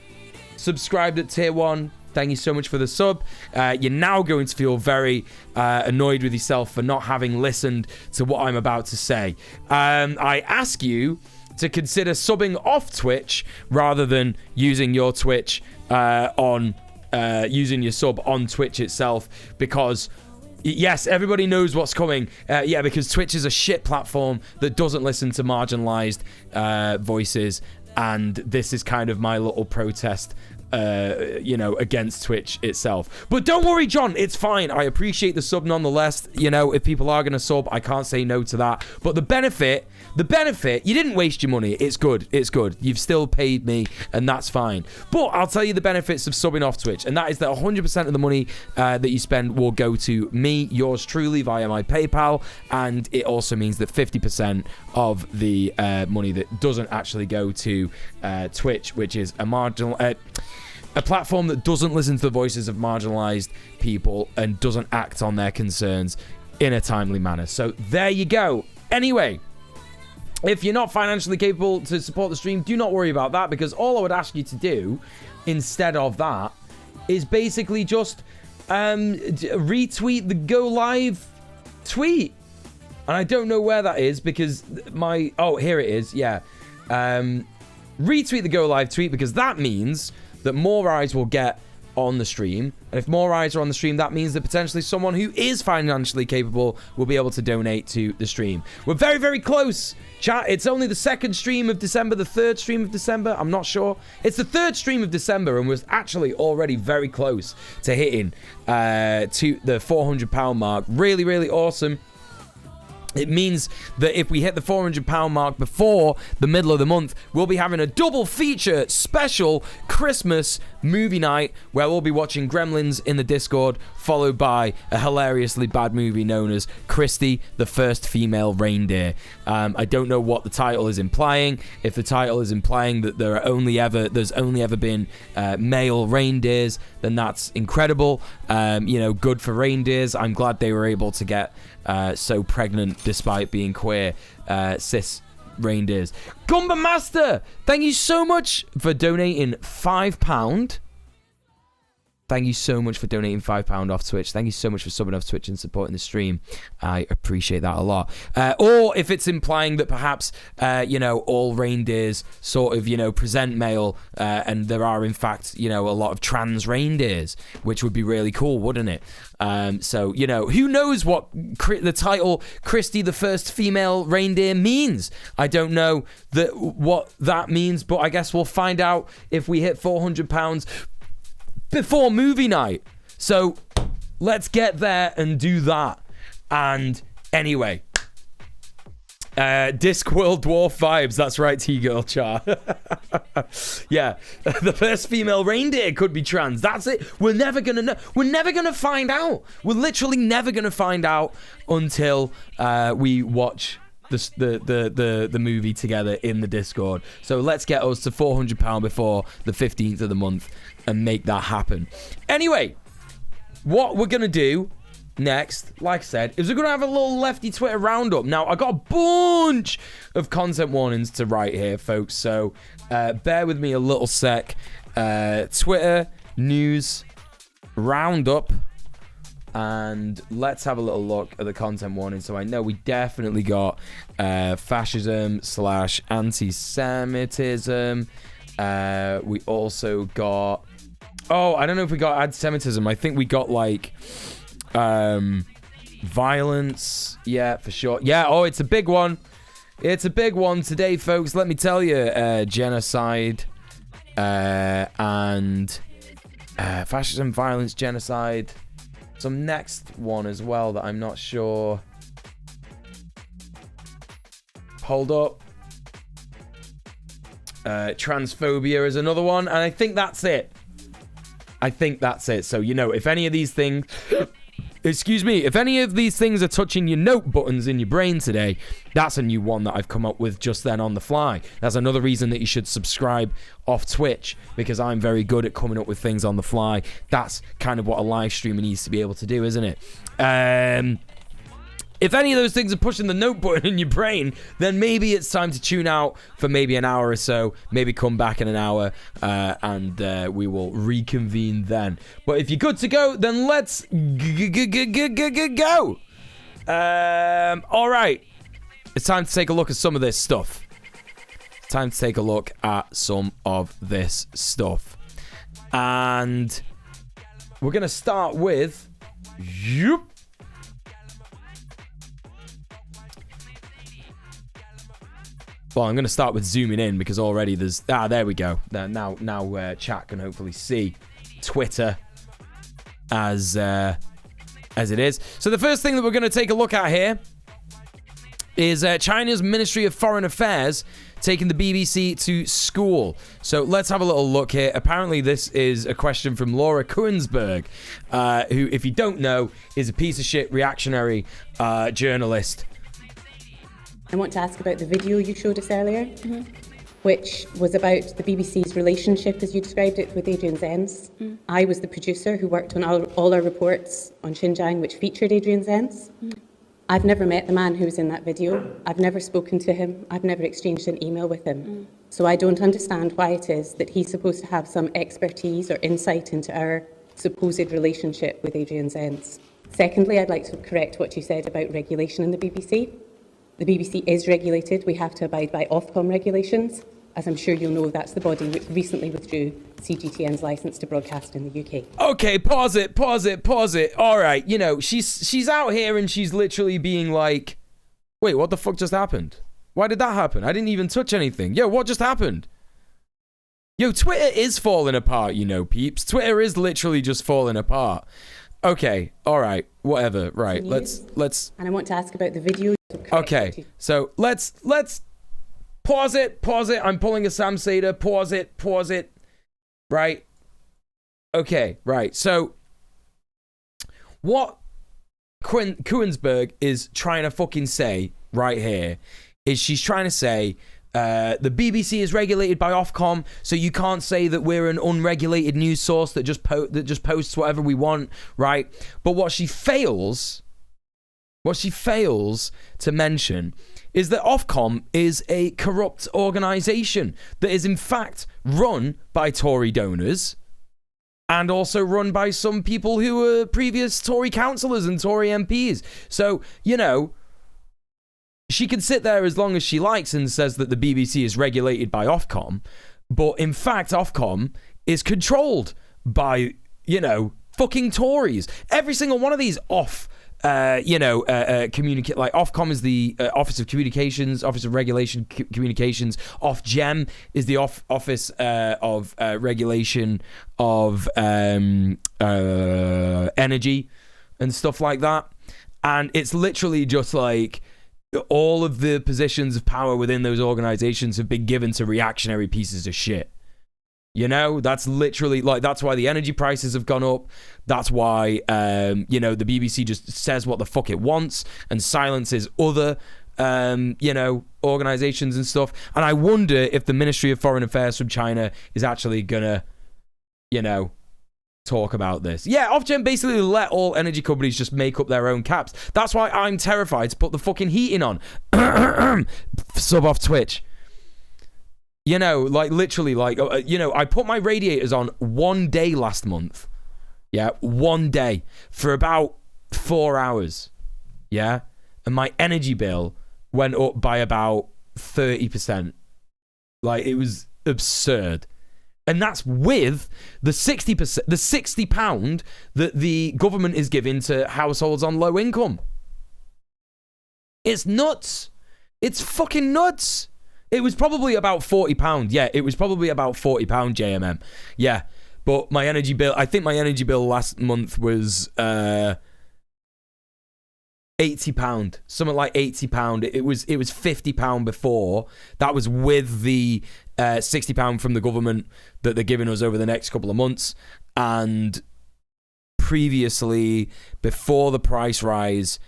subscribed at tier 1. thank you so much for the sub. You're now going to feel very annoyed with yourself for not having listened to what I'm about to say. I ask you to consider subbing off Twitch rather than using your Twitch using your sub on Twitch itself, because yes, everybody knows what's coming. Because Twitch is a shit platform that doesn't listen to marginalized voices, and this is kind of my little protest against Twitch itself. But don't worry, John, it's fine. I appreciate the sub nonetheless. If people are going to sub, I can't say no to that. But the benefit, you didn't waste your money. It's good. You've still paid me, and that's fine. But I'll tell you the benefits of subbing off Twitch, and that is that 100% of the money that you spend will go to me, yours truly, via my PayPal, and it also means that 50% of the money that doesn't actually go to Twitch, which is a platform that doesn't listen to the voices of marginalized people and doesn't act on their concerns in a timely manner. So there you go. Anyway, if you're not financially capable to support the stream, do not worry about that, because all I would ask you to do instead of that is basically just retweet the Go Live tweet. And I don't know where that is, because here it is. Yeah. Retweet the Go Live tweet, because that means that more eyes will get on the stream. And if more eyes are on the stream, that means that potentially someone who is financially capable will be able to donate to the stream. We're very, very close, chat. It's only the second stream of December, the third stream of December. I'm not sure. It's the third stream of December, and we're actually already very close to hitting to the £400 mark. Really, really awesome. It means that if we hit the £400 mark before the middle of the month, we'll be having a double feature special Christmas movie night where we'll be watching Gremlins in the Discord, followed by a hilariously bad movie known as Christy, the First Female Reindeer. I don't know what the title is implying. If the title is implying that there's only ever been male reindeers, then that's incredible. Good for reindeers. I'm glad they were able to get so pregnant despite being queer, cis reindeers. Gumba Master, thank you so much for donating £5. Thank you so much for donating £5 off Twitch. Thank you so much for subbing off Twitch and supporting the stream. I appreciate that a lot. Or if it's implying that perhaps, all reindeers sort of, present male, and there are in fact, a lot of trans reindeers, which would be really cool, wouldn't it? Who knows what the title Christy, the First Female Reindeer means? I don't know what that means, but I guess we'll find out if we hit £400 before movie night. So let's get there and do that. And anyway, Discworld Dwarf vibes. That's right, T-Girl Char. Yeah, the First Female Reindeer could be trans. That's it. We're never gonna know. We're never gonna find out. We're literally never gonna find out until we watch the movie together in the Discord. So let's get us to £400 before the 15th of the month and make that happen. Anyway, what we're gonna do next, like I said, is we're gonna have a little lefty Twitter roundup. Now, I got a bunch of content warnings to write here, folks, so bear with me a little sec. Twitter news roundup, and let's have a little look at the content warning. So I know we definitely got fascism / anti-Semitism. We also got, I don't know if we got anti-Semitism. I think we got like violence. Yeah, for sure. Yeah, it's a big one. It's a big one today, folks. Let me tell you, genocide and fascism, violence, genocide. Some next one as well that I'm not sure. Hold up. Transphobia is another one, and I think that's it. So, if any of these things... if any of these things are touching your note buttons in your brain today, that's a new one that I've come up with just then on the fly. That's another reason that you should subscribe off Twitch, because I'm very good at coming up with things on the fly. That's kind of what a live streamer needs to be able to do, isn't it? If any of those things are pushing the note button in your brain, then maybe it's time to tune out for maybe an hour or so. Maybe come back in an hour and we will reconvene then. But if you're good to go, then let's go. All right. It's time to take a look at some of this stuff. Time to take a look at some of this stuff. And we're going to start with... Well, I'm going to start with zooming in because already there's... there we go. Now chat can hopefully see Twitter as it is. So the first thing that we're going to take a look at here is China's Ministry of Foreign Affairs taking the BBC to school. So let's have a little look here. Apparently this is a question from Laura Kuensberg, who, if you don't know, is a piece of shit reactionary journalist. I want to ask about the video you showed us earlier, which was about the BBC's relationship, as you described it, with Adrian Zenz. I was the producer who worked on all our reports on Xinjiang, which featured Adrian Zenz. I've never met the man who was in that video. I've never spoken to him. I've never exchanged an email with him. So I don't understand why it is that he's supposed to have some expertise or insight into our supposed relationship with Adrian Zenz. Secondly, I'd like to correct what you said about regulation in the BBC. The BBC is regulated. We have to abide by Ofcom regulations. As I'm sure you'll know, that's the body which recently withdrew CGTN's licence to broadcast in the UK. Okay, pause it. All right, you know, she's out here and she's literally being like, wait, what the fuck just happened? Why did that happen? I didn't even touch anything. Yo, what just happened? Yo, Twitter is falling apart, you know, peeps. Twitter is literally just falling apart. Okay, all right, whatever. Right, let's. And I want to ask about the video. Okay, so let's pause it. I'm pulling a Sam Seder. Pause it. Right. Okay, right. So what Kuensberg is trying to fucking say right here is she's trying to say the BBC is regulated by Ofcom, so you can't say that we're an unregulated news source that just posts whatever we want, right? But what she fails to mention is that Ofcom is a corrupt organisation that is in fact run by Tory donors and also run by some people who were previous Tory councillors and Tory MPs. So, you know, she can sit there as long as she likes and says that the BBC is regulated by Ofcom, but in fact Ofcom is controlled by, you know, fucking Tories. Every single one of these like Ofcom is the Office of Communications, Office of Regulation Communications. Ofgem is the Office of Regulation of Energy and stuff like that. And it's literally just like all of the positions of power within those organizations have been given to reactionary pieces of shit. You know, that's literally like, that's why the energy prices have gone up. That's why, you know, the BBC just says what the fuck it wants and silences other, you know, organizations and stuff. And I wonder if the Ministry of Foreign Affairs from China is actually gonna, you know, talk about this. Yeah, Ofgem basically let all energy companies just make up their own caps. That's why I'm terrified to put the fucking heating on. Sub off Twitch. You know, like literally, like, you know, I put my radiators on one day last month. Yeah, one day for about 4 hours. Yeah, and my energy bill went up by about 30%. Like, it was absurd. And that's with the 60%, the £60 that the government is giving to households on low income. It's nuts. It's fucking nuts. It was probably about £40. Yeah, it was probably about £40, JMM. Yeah, but my energy bill, I think my energy bill last month was £80. Something like £80. It was £50 before. That was with the £60 from the government that they're giving us over the next couple of months. And previously, before the price rise,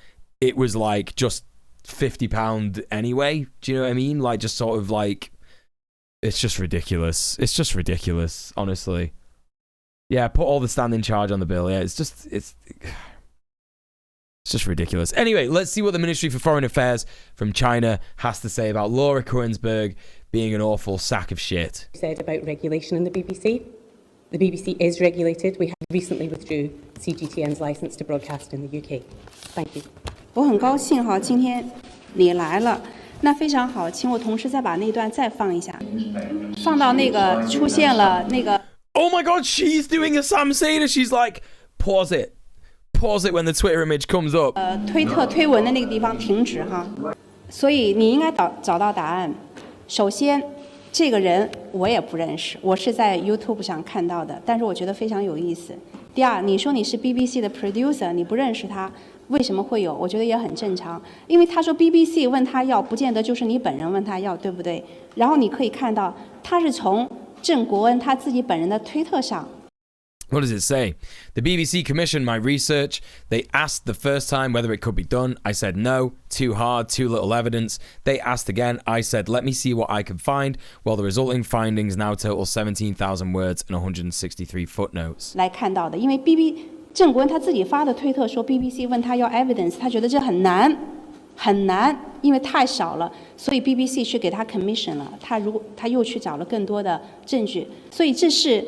it was like just £50 anyway. Do you know what I mean? Like, just sort of like, it's just ridiculous. It's just ridiculous, honestly. Yeah, put all the standing charge on the bill. Yeah, it's It's just ridiculous. Anyway, let's see what the Ministry for Foreign Affairs from China has to say about Laura Kuenssberg being an awful sack of shit. Said about regulation in the BBC. The BBC is regulated. We have recently withdrew CGTN's licence to broadcast in the UK. Thank you. 我很高兴哈，今天你来了，那非常好，请我同事再把那段再放一下，放到那个出现了那个。Oh my God, she's doing a Sam Seder. She's like, pause it when the Twitter image comes up. 推特推文的那个地方停止哈，所以你应该找到答案。首先，这个人我也不认识，我是在 YouTube 上看到的，但是我觉得非常有意思。第二，你说你是 BBC 的 producer， 你不认识他，为什么会有？我觉得也很正常，因为他说 BBC 问他要，不见得就是你本人问他要，对不对？然后你可以看到，他是从郑国恩他自己本人的推特上。What does it say? The BBC commissioned my research. They asked the first time whether it could be done. I said no, too hard, too little evidence. They asked again. I said, let me see what I can find. Well, the resulting findings now total 17,000 words and 163 footnotes. 来看到的，因为郑国恩他自己发的推特说 BBC 问他要 evidence， 他觉得这很难，因为太少了，所以 BBC 去给他 commission 了。他又去找了更多的证据，所以这是。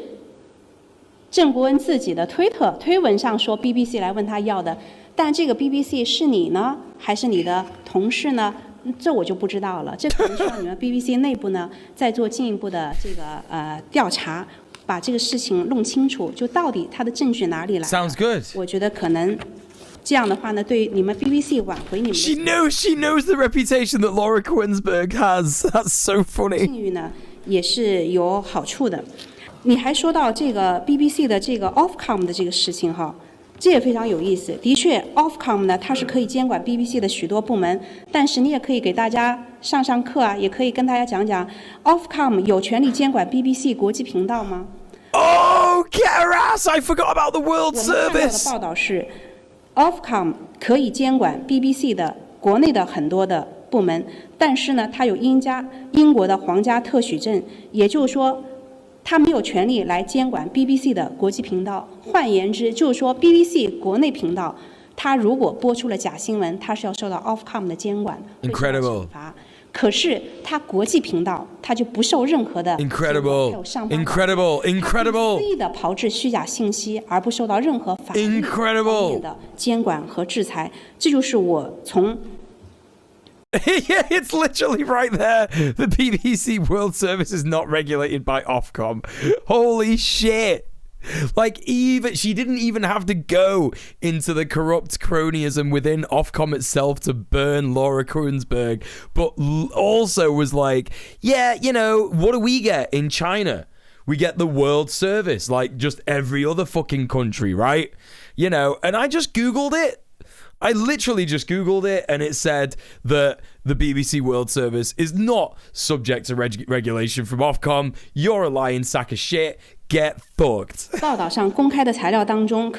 郑国恩自己的推文上说 BBC 来问他要的，但这个 BBC 是你呢，还是你的同事呢？这我就不知道了。这可能需要你们 BBC 内部呢再做进一步的这个调查，把这个事情弄清楚，就到底他的证据哪里来。Sounds good. 我觉得可能这样的话呢，对你们 BBC 挽回你们。She knows the reputation that Laura Kuenssberg has. That's so funny. 信誉呢也是有好处的。你还说到这个 BBC 的这个 Ofcom 的这个事情哈，这也非常有意思。的确 ，Ofcom 呢它是可以监管 BBC 的许多部门，但是你也可以给大家上课啊，也可以跟大家讲讲 Ofcom 有权利监管 BBC 国际频道吗 ？Oh, get her ass! I forgot about the World Service. 我们看到的报道是 ，Ofcom 可以监管 BBC 的国内的很多的部门，但是呢，它有英国的皇家特许证，也就是说。他没有权利来监管 BBC 的国际频道，换言之，就是说 BBC 国内频道，它如果播出了假新闻，它是要受到 Ofcom 的监管，会受到惩罚。可是它国际频道，它就不受任何的 incredible 肆意的炮制虚假信息，而不受到任何法律方面的监管和制裁。这就是我从。Yeah, it's literally right there. The BBC World Service is not regulated by Ofcom. Holy shit. Like, she didn't even have to go into the corrupt cronyism within Ofcom itself to burn Laura Kuenssberg, but also was like, yeah, you know, what do we get in China? We get the World Service, like just every other fucking country, right? You know, and I just Googled it. I literally just Googled it and it said that the BBC World Service is not subject to regulation from Ofcom. You're a lying sack of shit. Get fucked. 报道上公开的材料当中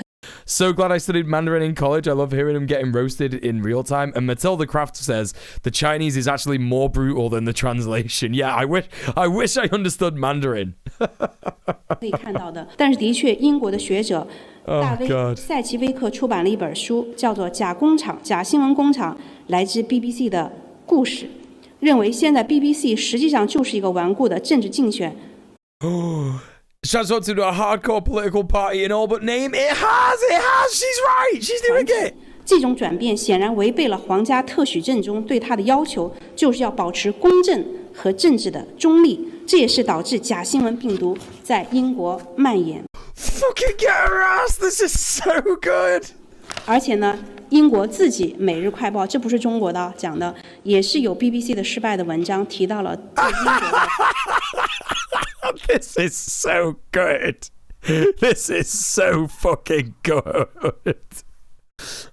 So glad I studied Mandarin in college. I love hearing him getting roasted in real time. And Matilda Kraft says the Chinese is actually more brutal than the translation. Yeah, I wish I understood Mandarin. 可以看到的，但是的确，英国的学者大卫塞奇威克出版了一本书，叫做《假新闻工厂来自 BBC 的故事》，认为现在 BBC 实际上就是一个顽固的政治竞选。Shouts out to a hardcore political party in all but name. It has. She's right. She's doing it. 这种转变显然违背了皇家特许证中对他的要求，就是要保持公正和政治的中立。这也是导致假新闻病毒在英国蔓延。Fucking get her ass! This is so good. 而且呢，英国自己《每日快报》，这不是中国的讲的，也是有 BBC 的失败的文章提到了英国的。This is so good. This is so fucking good.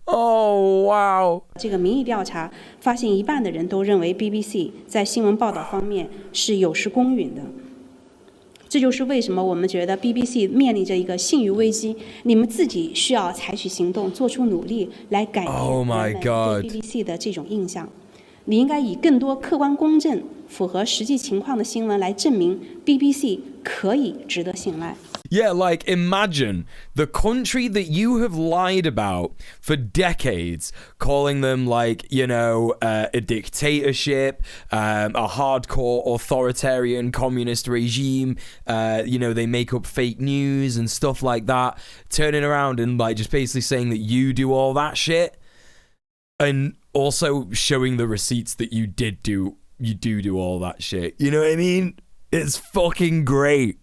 Oh, wow. 这个民意调查发现，一半的人都认为 BBC 在新闻报道方面是有失公允的。这就是为什么我们觉得 BBC 面临着一个信誉危机，你们自己需要采取行动，做出努力来改变人们对 BBC 的这种印象。你应该以更多客观公正、符合实际情况的新闻来证明 BBC 可以值得信赖。Yeah, like, imagine the country that you have lied about for decades, calling them, like, you know, a dictatorship, a hardcore authoritarian communist regime. You know, they make up fake news and stuff like that, turning around and, like, just basically saying that you do all that shit, and also showing the receipts that you do all that shit. You know what I mean? It's fucking great.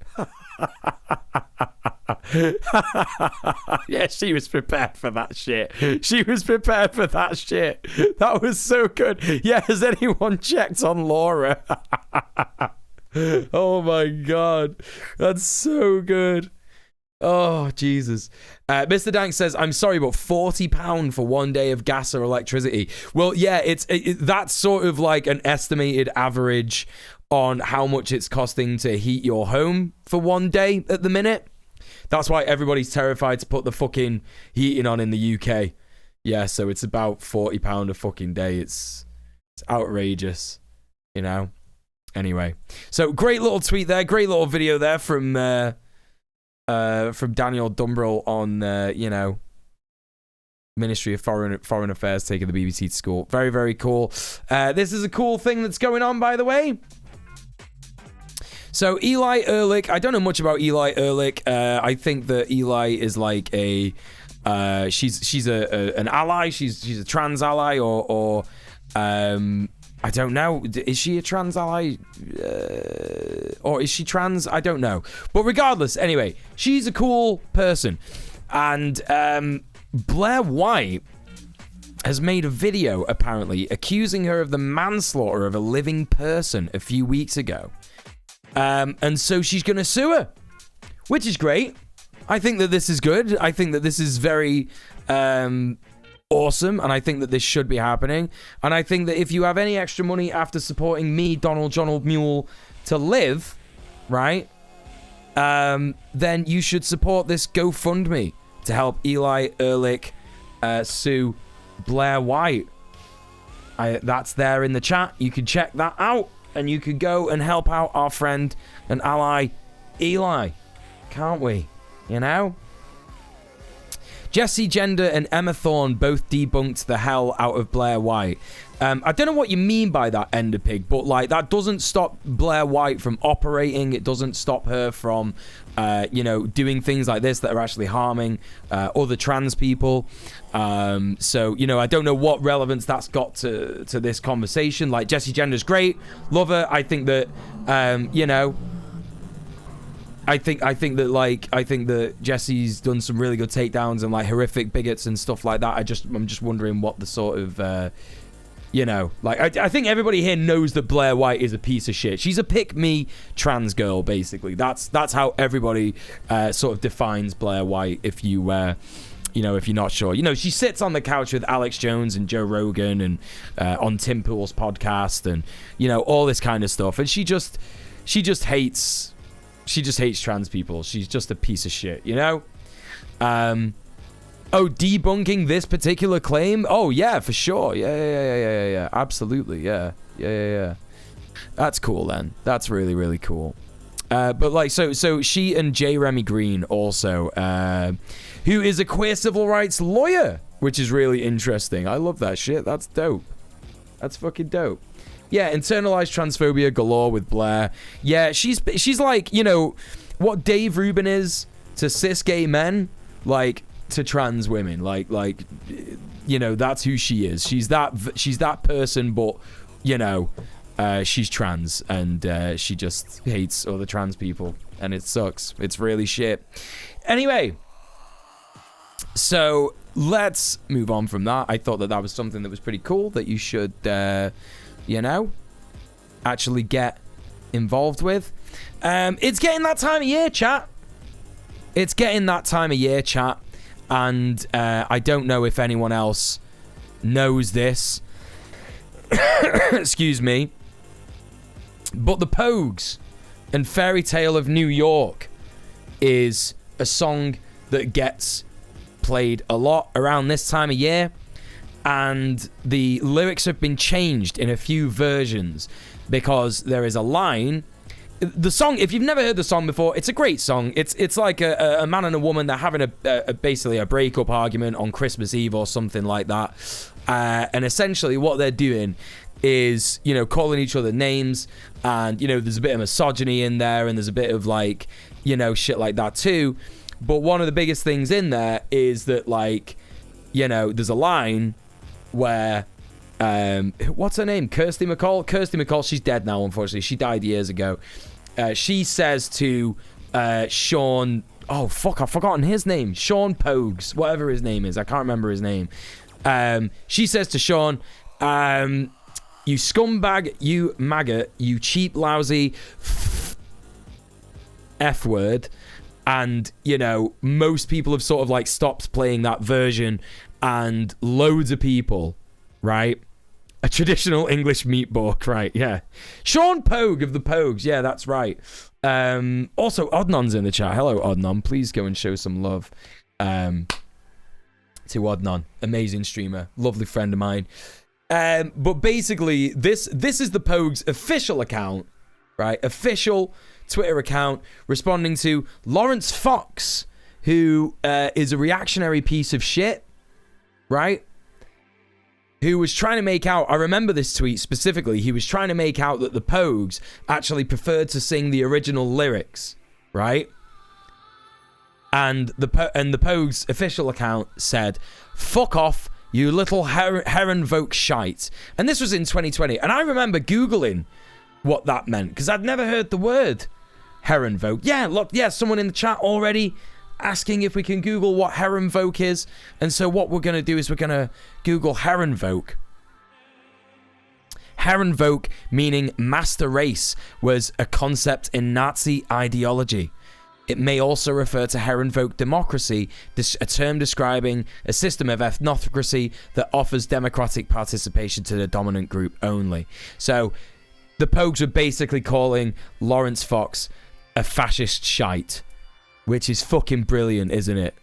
Yeah, she was prepared for that shit. She was prepared for that shit. That was so good. Yeah, has anyone checked on Laura? Oh my god, that's so good. Oh Jesus. Mr. Dank says, I'm sorry, but £40 for 1 day of gas or electricity. Well, yeah, that's sort of like an estimated average on how much it's costing to heat your home for 1 day at the minute. That's why everybody's terrified to put the fucking heating on in the UK. Yeah, so it's about £40 a fucking day. It's outrageous, you know? Anyway, so great little tweet there, great little video there from Daniel Dumbrell on, you know, Ministry of Foreign Affairs taking the BBC to school. Very, very cool. This is a cool thing that's going on, by the way. So Eli Ehrlich, I don't know much about Eli Ehrlich. I think that Eli is like a, she's an ally. She's a trans ally, or I don't know. Is she a trans ally? Or is she trans? I don't know. But regardless, anyway, she's a cool person. And Blair White has made a video, apparently, accusing her of the manslaughter of a living person a few weeks ago. And so she's going to sue her, which is great. I think that this is good. I think that this is very awesome, and I think that this should be happening. And I think that if you have any extra money after supporting me, Donald Mule, to live, right, then you should support this GoFundMe to help Eli Ehrlich sue Blair White. That's there in the chat. You can check that out, and you could go and help out our friend and ally Eli. Can't we? You know? Jessie Gender and Emma Thorne both debunked the hell out of Blair White. I don't know what you mean by that, Enderpig, but like that doesn't stop Blair White from operating. It doesn't stop her from, you know, doing things like this that are actually harming other trans people. So, you know, I don't know what relevance that's got to this conversation. Like, Jessie Gender's great, love her. I think that, you know, I think that Jessie's done some really good takedowns and like horrific bigots and stuff like that. I'm just wondering what the sort of, you know, like I think everybody here knows that Blair White is a piece of shit. She's a pick-me trans girl, basically. That's how everybody sort of defines Blair White. If you you know, if you're not sure, you know, she sits on the couch with Alex Jones and Joe Rogan and on Tim Pool's podcast and, you know, all this kind of stuff. And she just hates trans people. She's just a piece of shit, you know? Oh, debunking this particular claim? Oh, yeah, for sure. Yeah. Absolutely, yeah. That's cool, then. That's really, really cool. But, like, so she and J. Remy Green also, who is a queer civil rights lawyer, which is really interesting. I love that shit. That's dope. That's fucking dope. Yeah, internalized transphobia galore with Blair. Yeah, she's like, you know, what Dave Rubin is to cis gay men, like to trans women. Like, you know, that's who she is. She's that person, but, you know, she's trans and she just hates other trans people, and it sucks. It's really shit. Anyway, so let's move on from that. I thought that was something that was pretty cool that you should you know, actually get involved with. It's getting that time of year, chat. It's getting that time of year, chat. And I don't know if anyone else knows this. Excuse me. But The Pogues and Fairy Tale of New York is a song that gets played a lot around this time of year. And the lyrics have been changed in a few versions because there is a line the song, if you've never heard the song before, it's a great song. It's like a man and a woman, they're having basically a breakup argument on Christmas Eve or something like that. And essentially what they're doing is, you know, calling each other names, and, you know, there's a bit of misogyny in there, and there's a bit of, like, you know, shit like that too. But one of the biggest things in there is that, like, you know, there's a line where, what's her name? Kirsty McCall, she's dead now, unfortunately. She died years ago. She says to Sean, oh, fuck, I've forgotten his name. Sean Pogues, whatever his name is. I can't remember his name. She says to Sean, you scumbag, you maggot, you cheap, lousy F-word. And, you know, most people have sort of, like, stopped playing that version. And loads of people, right? A traditional English meatball, right? Yeah. Sean Pogue of the Pogues. Yeah, that's right. Also, Odnon's in the chat. Hello, Odnon. Please go and show some love to Odnon. Amazing streamer. Lovely friend of mine. But basically, this is the Pogues' official account, right? Official Twitter account responding to Lawrence Fox, who is a reactionary piece of shit, right? Who was trying to make out, I remember this tweet specifically, he was trying to make out that the Pogues actually preferred to sing the original lyrics, right? And the Pogues' official account said, fuck off, you little Heronvoke shite. And this was in 2020. And I remember Googling what that meant, because I'd never heard the word Heronvoke. Yeah, look, yeah, someone in the chat already asking if we can Google what Heronvoke is. And so what we're going to do is we're going to Google Heronvoke. Heronvoke, meaning master race, was a concept in Nazi ideology. It may also refer to Heronvoke democracy, a term describing a system of ethnocracy that offers democratic participation to the dominant group only. So the Pogues are basically calling Lawrence Fox a fascist shite, which is fucking brilliant, isn't it?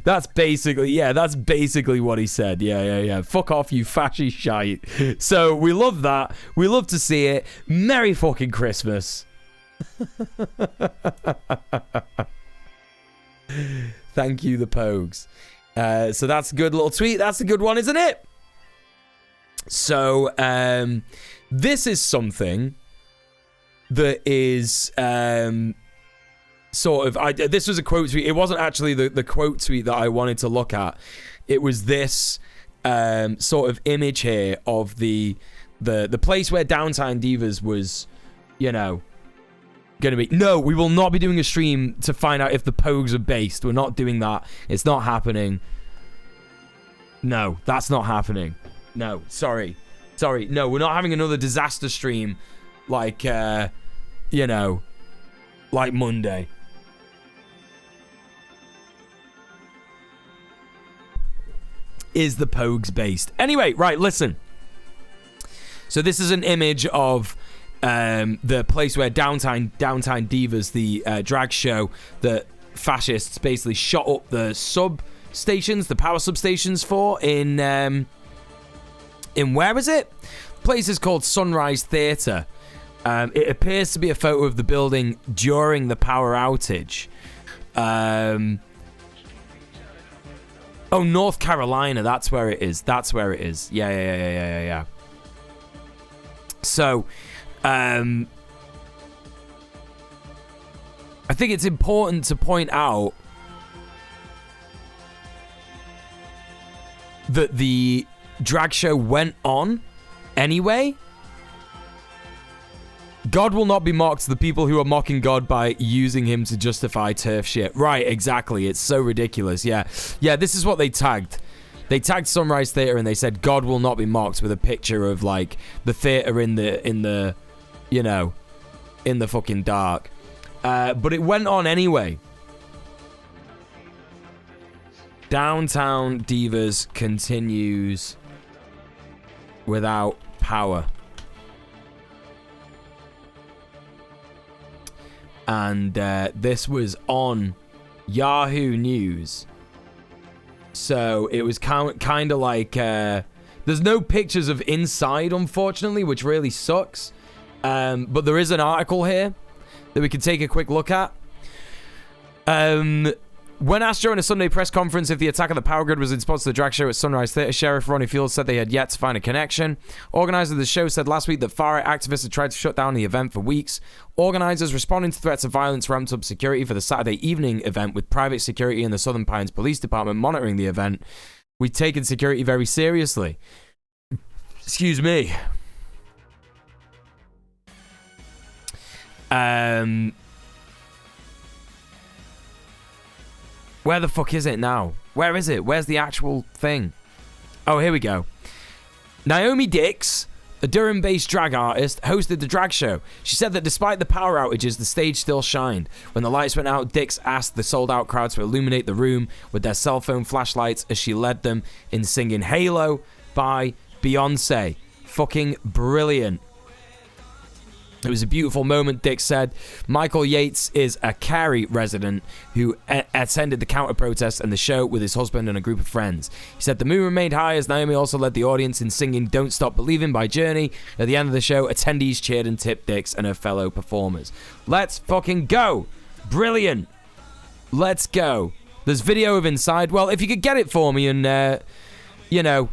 That's basically what he said. Yeah. Fuck off, you fascist shite. So we love that. We love to see it. Merry fucking Christmas. Thank you, the Pogues. So that's a good little tweet. That's a good one, isn't it? So this is something that is sort of, this was a quote tweet. It wasn't actually the quote tweet that I wanted to look at. It was this sort of image here of the place where Downtime Divas was, you know, going to be. No, we will not be doing a stream to find out if the Pogues are based. We're not doing that. It's not happening. No, that's not happening. No, sorry. No, we're not having another disaster stream like, you know, like Monday. Is the Pogues based? Anyway, right, listen. So this is an image of the place where Downtime Divas, the drag show that fascists basically shot up the substations, the power substations for in where is it? The place is called Sunrise Theatre. It appears to be a photo of the building during the power outage. Oh, North Carolina, that's where it is. Yeah. So, I think it's important to point out that the drag show went on anyway. God will not be mocked to the people who are mocking God by using him to justify turf shit. Right, exactly. It's so ridiculous. Yeah, this is what they tagged. They tagged Sunrise Theatre and they said God will not be mocked with a picture of like the theatre in the you know, in the fucking dark. But it went on anyway. Downtown Divas continues without power. And this was on Yahoo News. So it was kind of like... there's no pictures of inside, unfortunately, which really sucks. But there is an article here that we can take a quick look at. When asked during a Sunday press conference if the attack on the power grid was in response to the drag show at Sunrise Theatre, Sheriff Ronnie Fields said they had yet to find a connection. Organisers of the show said last week that far-right activists had tried to shut down the event for weeks. Organisers responding to threats of violence ramped up security for the Saturday evening event with private security and the Southern Pines Police Department monitoring the event. We've taken security very seriously. Excuse me. Where the fuck is it now? Where is it? Where's the actual thing? Oh, here we go. Naomi Dix, a Durham-based drag artist, hosted the drag show. She said that despite the power outages, the stage still shined. When the lights went out, Dix asked the sold-out crowd to illuminate the room with their cell phone flashlights as she led them in singing Halo by Beyonce. Fucking brilliant. It was a beautiful moment, Dick said. Michael Yates is a Cary resident who attended the counter-protest and the show with his husband and a group of friends. He said the moon remained high as Naomi also led the audience in singing Don't Stop Believing by Journey. At the end of the show, attendees cheered and tipped Dix and her fellow performers. Let's fucking go. Brilliant. Let's go. There's video of inside. Well, if you could get it for me and, you know,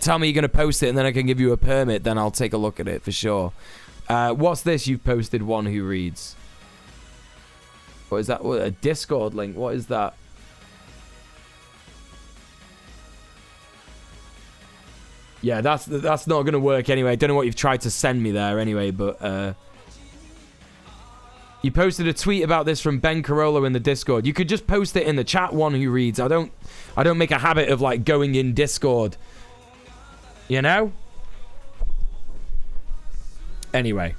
tell me you're going to post it and then I can give you a permit, then I'll take a look at it for sure. What's this you've posted? One who reads. What is that? What, a Discord link? What is that? Yeah, that's not going to work anyway. I don't know what you've tried to send me there anyway, but you posted a tweet about this from Ben Carollo in the Discord. You could just post it in the chat. One who reads. I don't make a habit of like going in Discord. You know? Anyway.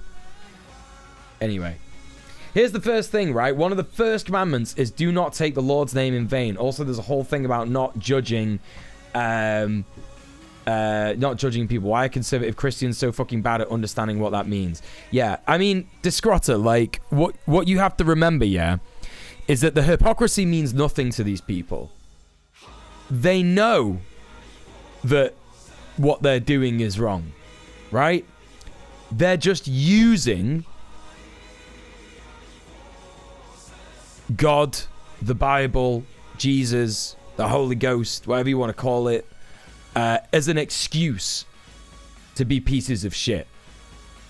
Here's the first thing, right? One of the first commandments is do not take the Lord's name in vain. Also, there's a whole thing about not judging people. Why are conservative Christians so fucking bad at understanding what that means? Yeah, I mean, Discrotta, like, what you have to remember, yeah, is that the hypocrisy means nothing to these people. They know that what they're doing is wrong, right? They're just using God, the Bible, Jesus, the Holy Ghost, whatever you want to call it, as an excuse to be pieces of shit.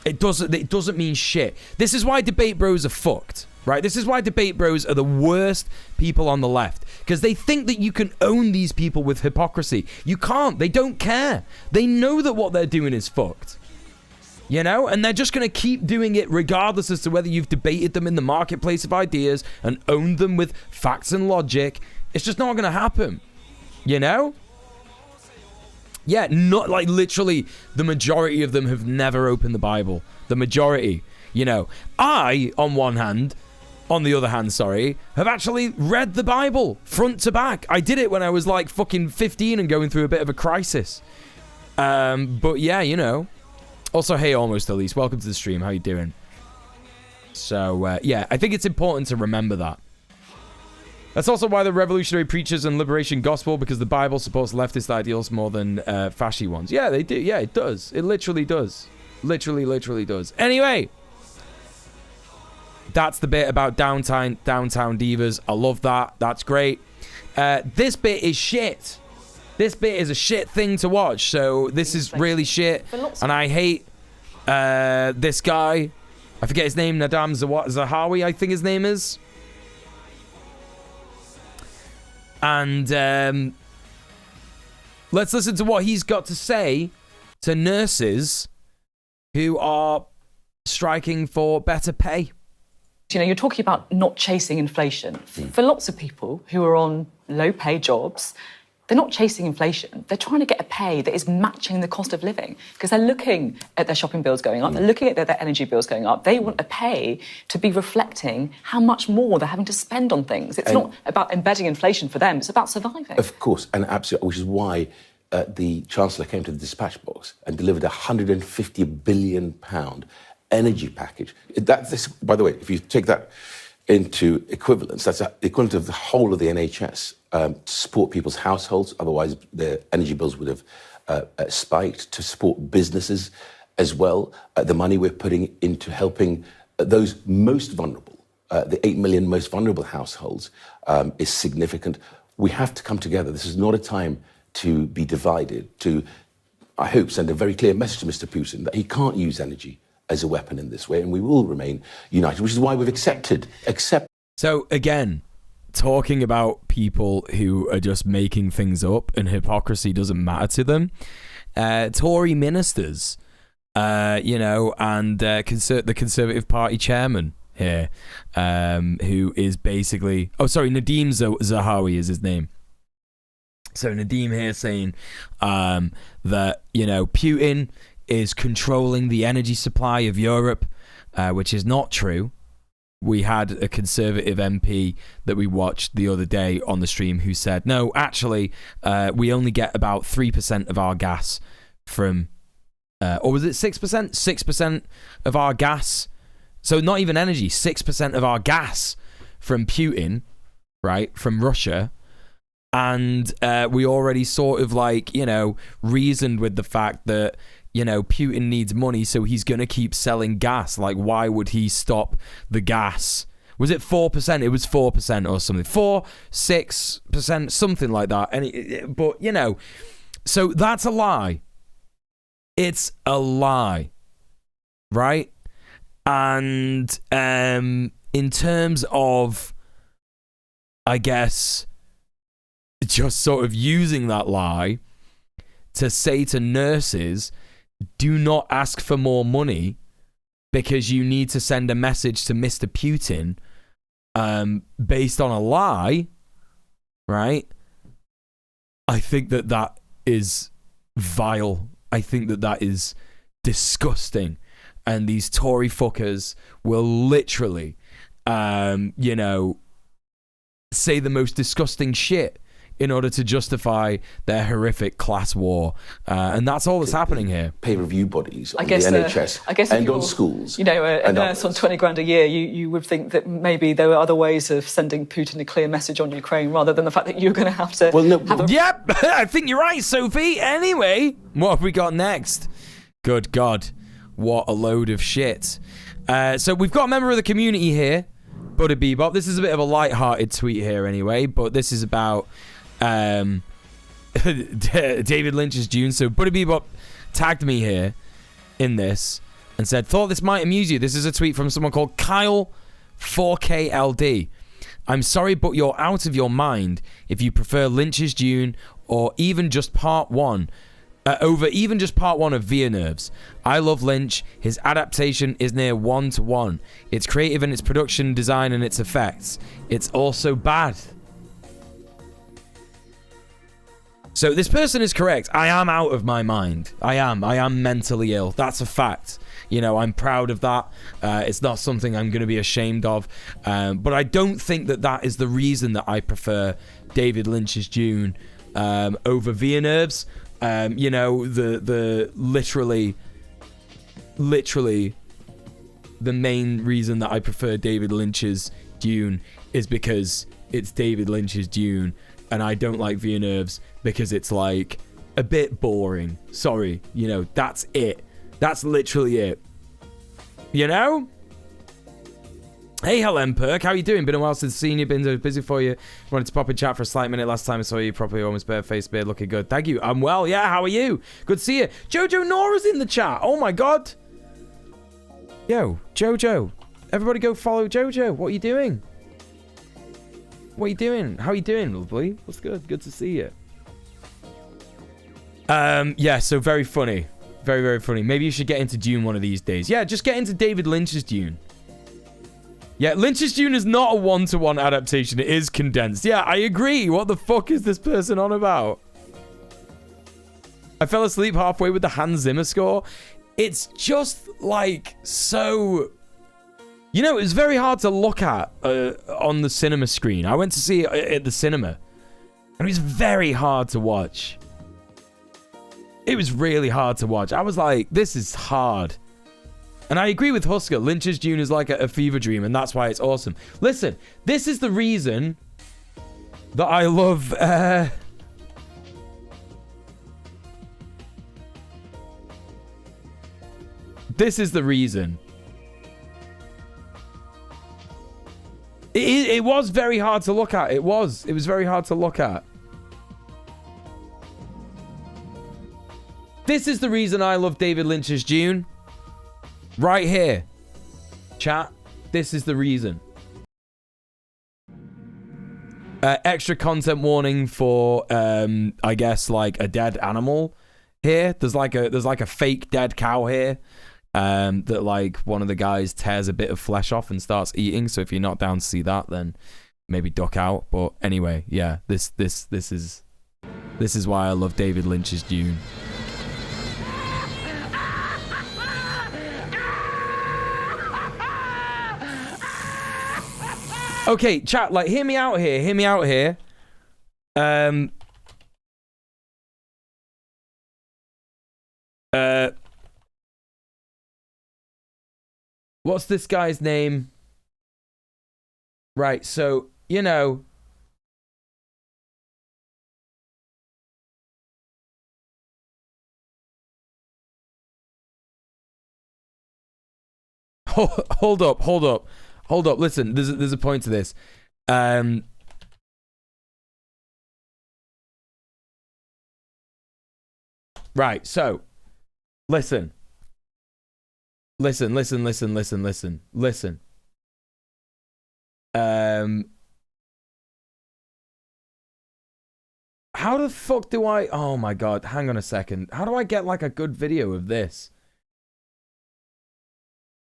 It doesn't mean shit. This is why debate bros are fucked, right? This is why debate bros are the worst people on the left, because they think that you can own these people with hypocrisy. You can't. They don't care. They know that what they're doing is fucked. You know, and they're just going to keep doing it regardless as to whether you've debated them in the marketplace of ideas and owned them with facts and logic. It's just not going to happen. You know? Yeah, not like literally the majority of them have never opened the Bible. The majority. You know, I, on the other hand, have actually read the Bible front to back. I did it when I was like fucking 15 and going through a bit of a crisis. But yeah, you know. Also, hey, Almost Elise, welcome to the stream. How you doing? So, yeah, I think it's important to remember that. That's also why the revolutionary preachers and liberation gospel, because the Bible supports leftist ideals more than fascist ones. Yeah, they do. Yeah, it does. It literally does. Literally does. Anyway, that's the bit about downtown divas. I love that. That's great. This bit is shit. This bit is a shit thing to watch, so this is really shit, and I hate this guy. I forget his name, Nadam Zahawi, I think his name is. And let's listen to what he's got to say to nurses who are striking for better pay. You know, you're talking about not chasing inflation. For lots of people who are on low-pay jobs, they're not chasing inflation. They're trying to get a pay that is matching the cost of living because they're looking at their shopping bills going up. They're looking at their energy bills going up. They want a pay to be reflecting how much more they're having to spend on things. It's not about embedding inflation for them. It's about surviving. Of course, and absolutely, which is why the Chancellor came to the dispatch box and delivered a £150 billion energy package. By the way, if you take that into equivalence, that's the equivalent of the whole of the NHS to support people's households. Otherwise, their energy bills would have spiked. To support businesses, as well. The money we're putting into helping those most vulnerable, the 8 million most vulnerable households, is significant. We have to come together. This is not a time to be divided, to, I hope, send a very clear message to Mr. Putin that he can't use energy as a weapon in this way, and we will remain united, which is why we've accepted. So again, talking about people who are just making things up and hypocrisy doesn't matter to them. Tory ministers, and the Conservative Party chairman here, who is basically... Oh, sorry, Nadeem Zahawi is his name. So Nadeem here saying that, Putin is controlling the energy supply of Europe, which is not true. We had a Conservative MP that we watched the other day on the stream who said, no, actually, we only get about 3% of our gas from... or was it 6%? 6% of our gas. So not even energy, 6% of our gas from Putin, right, from Russia. And we already sort of reasoned with the fact that, Putin needs money, so he's going to keep selling gas. Like, why would he stop the gas? Was it 4%? It was 4% or something. 4, 6%, something like that. But, so that's a lie. It's a lie, right? And in terms of, I guess, just sort of using that lie to say to nurses, do not ask for more money because you need to send a message to Mr. Putin based on a lie, right? I think that is vile. I think that is disgusting. And these Tory fuckers will literally, say the most disgusting shit in order to justify their horrific class war. And that's all that's happening here. Pay review bodies on the NHS and on schools. A nurse on 20 grand a year, you would think that maybe there were other ways of sending Putin a clear message on Ukraine rather than the fact that you're going to have to... Yep, I think you're right, Sophie. Anyway, what have we got next? Good God, what a load of shit. So we've got a member of the community here, Buddha Bebop. This is a bit of a light-hearted tweet here anyway, but this is about... David Lynch's Dune. So Buddha Bebop tagged me here in this and said, thought this might amuse you. This is a tweet from someone called Kyle 4KLD. I'm sorry, but you're out of your mind if you prefer Lynch's Dune or even just part one over even just part one of Via Nerves. I love Lynch. His adaptation is near 1-to-1. It's creative in its production, design, and its effects. It's also bad. So this person is correct. I am out of my mind. I am mentally ill. That's a fact. I'm proud of that. It's not something I'm going to be ashamed of. But I don't think that is the reason that I prefer David Lynch's Dune over Via Nerves. The literally the main reason that I prefer David Lynch's Dune is because it's David Lynch's Dune. And I don't like Via Nerves because it's like a bit boring. Sorry, that's it. That's literally it. Hey, Helen Perk, how you doing? Been a while since seeing you. Been so busy for you. Wanted to pop in chat for a slight minute. Last time I saw you, properly almost bare face, beard, looking good. Thank you. I'm well. Yeah, how are you? Good to see you. Jojo Nora's in the chat. Oh my God. Yo, Jojo. Everybody go follow Jojo. What are you doing? What are you doing? How are you doing, lovely? What's good? Good to see you. Yeah, so very funny. Very, very funny. Maybe you should get into Dune one of these days. Yeah, just get into David Lynch's Dune. Yeah, Lynch's Dune is not a 1-to-1 adaptation. It is condensed. Yeah, I agree. What the fuck is this person on about? I fell asleep halfway with the Hans Zimmer score. It's just so... it was very hard to look at on the cinema screen. I went to see it at the cinema. And it was very hard to watch. It was really hard to watch. I was like, this is hard. And I agree with Husker. Lynch's Dune is like a fever dream, and that's why it's awesome. Listen, this is the reason that I love... This is the reason. It was very hard to look at. It was very hard to look at. This is the reason I love David Lynch's Dune. Right here. Chat. This is the reason. Extra content warning for, I guess, like a dead animal here. There's like a fake dead cow here. That like one of the guys tears a bit of flesh off and starts eating. So if you're not down to see that, then maybe duck out. But anyway, yeah, this is why I love David Lynch's Dune. Okay, chat, like hear me out here. What's this guy's name? Right, so, you know. Hold up. Listen, there's a point to this. Right, so, listen. Listen. How the fuck do I... Oh my god, hang on a second. How do I get like a good video of this?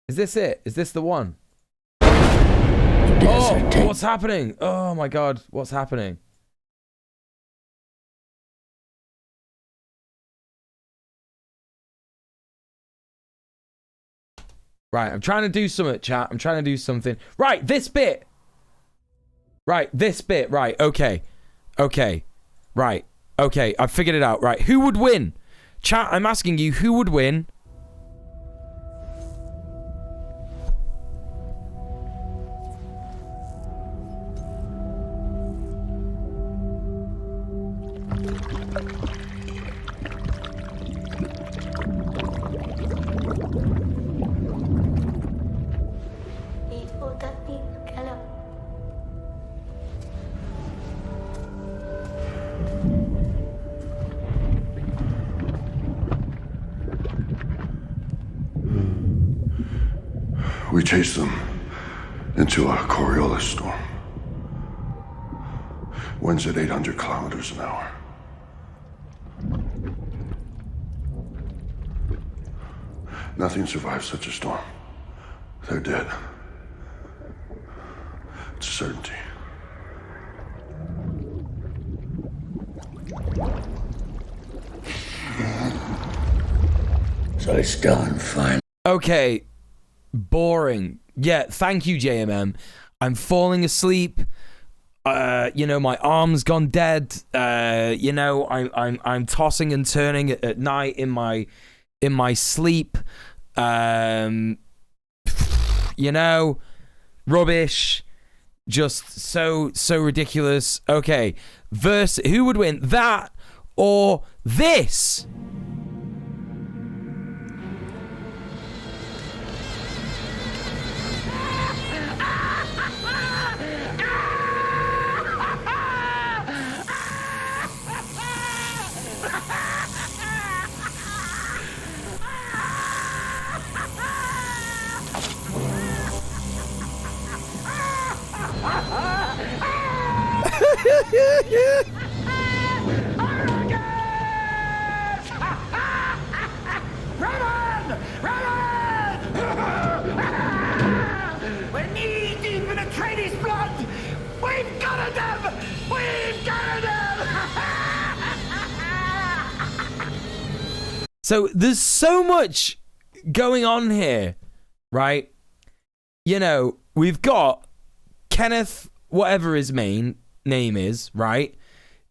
Is this it? Is this the one? Oh, what's happening? Oh my god, what's happening? Right, I'm trying to do something, chat. I'm trying to do something. Right, this bit. Right, okay. Right, okay, I've figured it out. Right, who would win? Chat, I'm asking you, who would win? We chased them into a Coriolis storm. Winds at 800 kilometers an hour. Nothing survives such a storm. They're dead. It's a certainty. So it's done, fine. Okay. Boring. Yeah, thank you, JMM. I'm falling asleep. You know, my arm's gone dead. You know, I'm tossing and turning at night in my sleep. You know, rubbish. Just so ridiculous. Okay, who would win, that or this? We're knee deep in a training's blood! We've got them! We've got them! So there's so much going on here, right? You know, we've got Kenneth, whatever his main name is, right?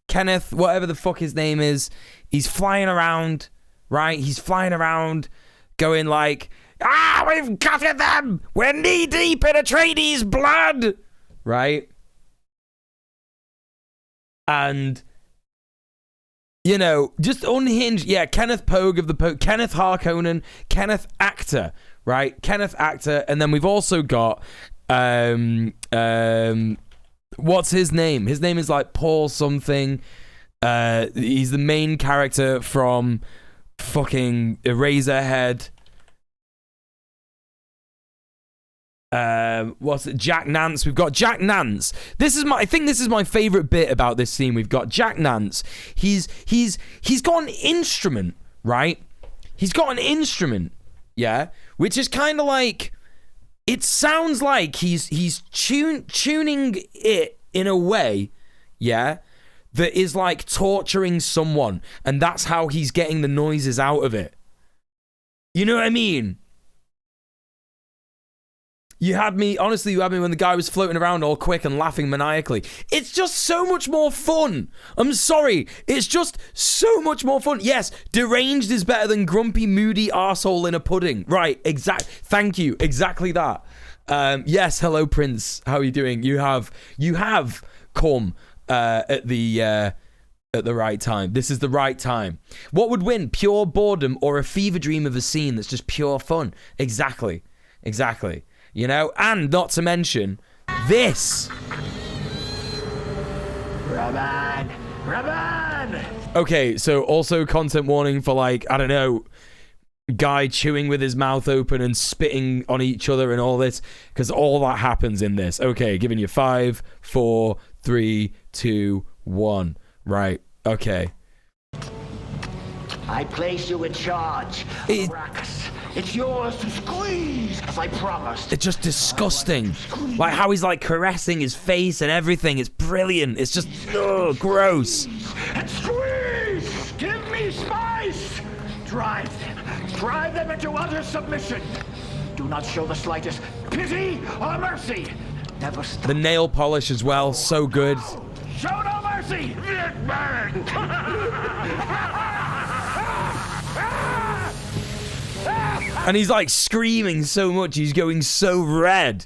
Kenneth, whatever the fuck his name is, he's flying around, right? He's flying around going like, we've got them! We're knee deep in Atreides' blood! Right? And You know, just unhinged. Yeah, Kenneth Pogue of the Pogue, Kenneth Harkonnen, Kenneth Actor, right? Kenneth Actor, and then we've also got what's his name? His name is like Paul something. He's the main character from fucking Eraserhead. What's it? Jack Nance. We've got Jack Nance. I think this is my favorite bit about this scene. We've got Jack Nance. He's got an instrument, right? He's got an instrument, yeah, which is kind of like, it sounds like he's tuning it in a way, yeah, that is like torturing someone, and that's how he's getting the noises out of it. You know what I mean? You had me when the guy was floating around all quick and laughing maniacally. It's just so much more fun. I'm sorry. It's just so much more fun. Yes, deranged is better than grumpy, moody arsehole in a pudding. Right, thank you. Exactly that. Yes, hello, Prince. How are you doing? You have come at the right time. This is the right time. What would win? Pure boredom or a fever dream of a scene that's just pure fun? Exactly. You know, and not to mention this. Raman! Okay, so also content warning for, like, I don't know, guy chewing with his mouth open and spitting on each other and all this, because all that happens in this. Okay, giving you 5, 4, 3, 2, 1. Right, okay. I place you in charge. Arrakis. It's yours to squeeze, as I promised. It's just disgusting. Like how he's like caressing his face and everything. It's brilliant. It's just gross. And squeeze! Give me spice! Drive them into utter submission. Do not show the slightest pity or mercy. Never stop. The nail polish as well, so good. Show no mercy! And he's like screaming so much, he's going so red.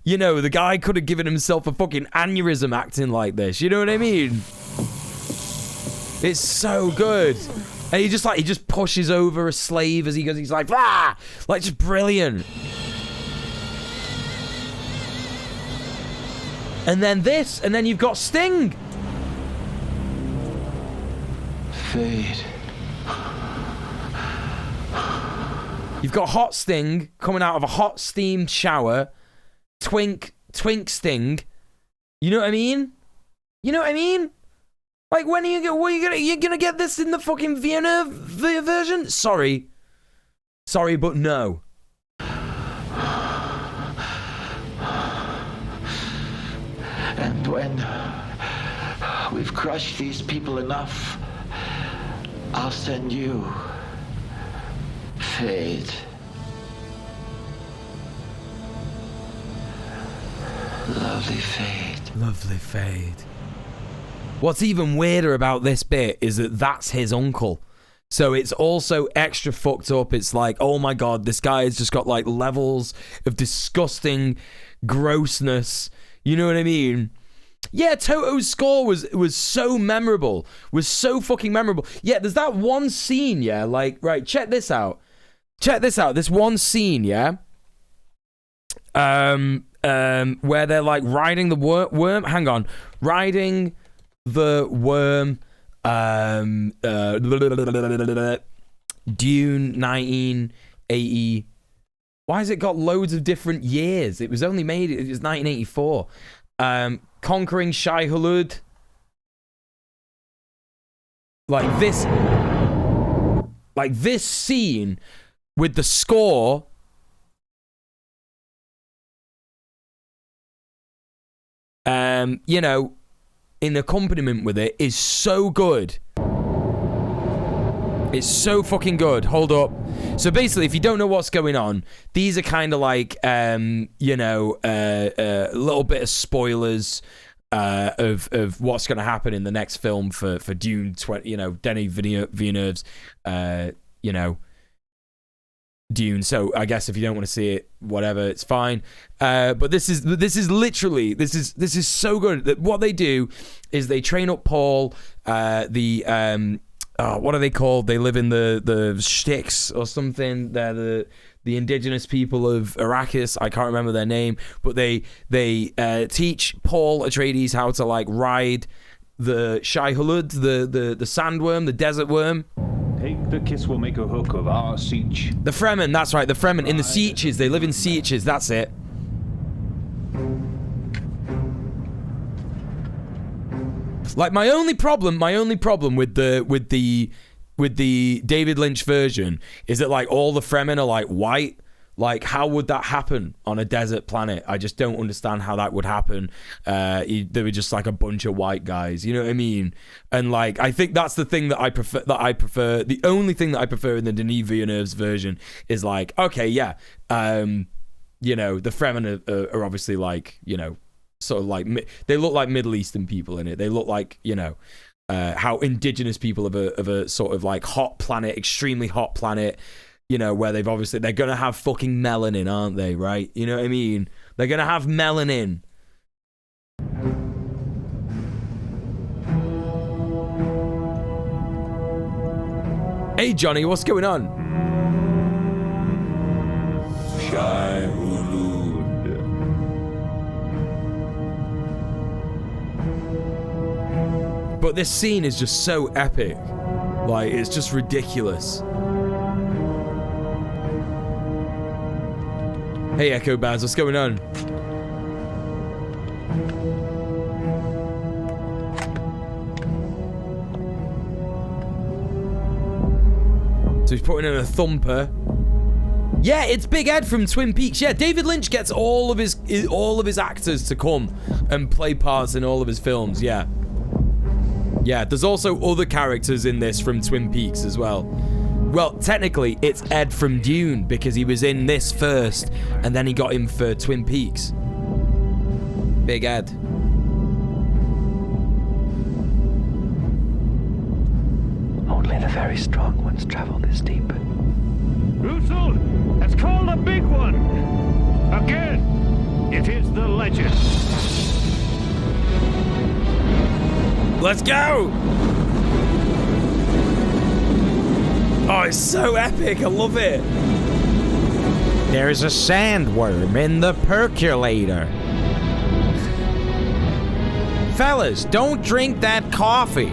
You know, the guy could have given himself a fucking aneurysm acting like this. You know what I mean? It's so good. And he just pushes over a slave as he goes. He's like, ah! Like, just brilliant. And then this, and then you've got Sting. Fade. You've got hot Sting coming out of a hot steamed shower. Twink Sting. You know what I mean? Like, when are you gonna get this in the fucking Vienna version? Sorry, but no. And when we've crushed these people enough, I'll send you Fade. Lovely Fade. What's even weirder about this bit is that that's his uncle. So it's also extra fucked up. It's like, oh my god, this guy has just got like levels of disgusting grossness. You know what I mean? Yeah, Toto's score was so memorable. Was so fucking memorable. Yeah, there's that one scene, yeah, like, right, check this out. This one scene, yeah? Where they're like riding the worm. Hang on. Riding the worm. Dune 1980. Why has it got loads of different years? It was 1984. Conquering Shai Hulud. Like this scene with the score. You know, in accompaniment with it is so good. It's so fucking good. Hold up. So basically, if you don't know what's going on, these are kind of like, you know, a little bit of spoilers of what's going to happen in the next film for Dune. You know, Denis Villeneuve's, you know, Dune. So I guess if you don't want to see it, whatever, it's fine. But this is literally this is so good that what they do is they train up Paul, the what are they called? They live in the sticks or something. They're the indigenous people of Arrakis. I can't remember their name, but they teach Paul Atreides how to like ride the Shai Hulud, the sandworm, the desert worm. Take the kiss will make a hook of our siege. The Fremen, that's right, the Fremen in the Sieges. They live in Sieges, that's it. Like my only problem with the David Lynch version is that like all the Fremen are like white. Like, how would that happen on a desert planet? I just don't understand how that would happen. They were just like a bunch of white guys, you know what I mean? And like, I think that's the thing that I prefer. The only thing that I prefer in the Denis Villeneuve's version is like, okay, yeah, you know, the Fremen are obviously like, you know, sort of like they look like Middle Eastern people in it. They look like, you know, how indigenous people of a sort of like hot planet, extremely hot planet. You know, where they're gonna have fucking melanin, aren't they, right? You know what I mean? They're gonna have melanin. Hey, Johnny, what's going on? Shai Hulud. But this scene is just so epic. Like, it's just ridiculous. Hey, Echo Baz, what's going on? So he's putting in a thumper. Yeah, it's Big Ed from Twin Peaks. Yeah, David Lynch gets all of his actors to come and play parts in all of his films. Yeah. Yeah, there's also other characters in this from Twin Peaks as well. Well, technically, it's Ed from Dune, because he was in this first, and then he got him for Twin Peaks. Big Ed. Only the very strong ones travel this deep. Russell has called a big one. Again, it is the legend. Let's go! Oh, it's so epic. I love it. There's a sandworm in the percolator. Fellas, don't drink that coffee.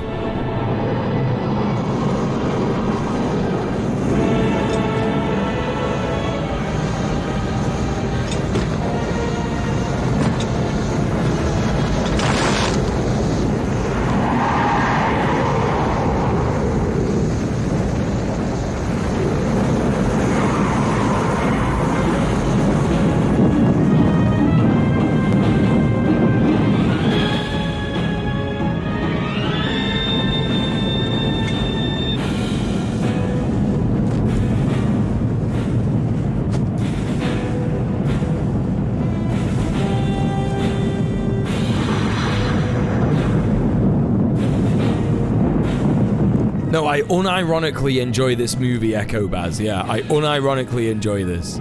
No, I unironically enjoy this movie, Echo Baz. Yeah, I unironically enjoy this.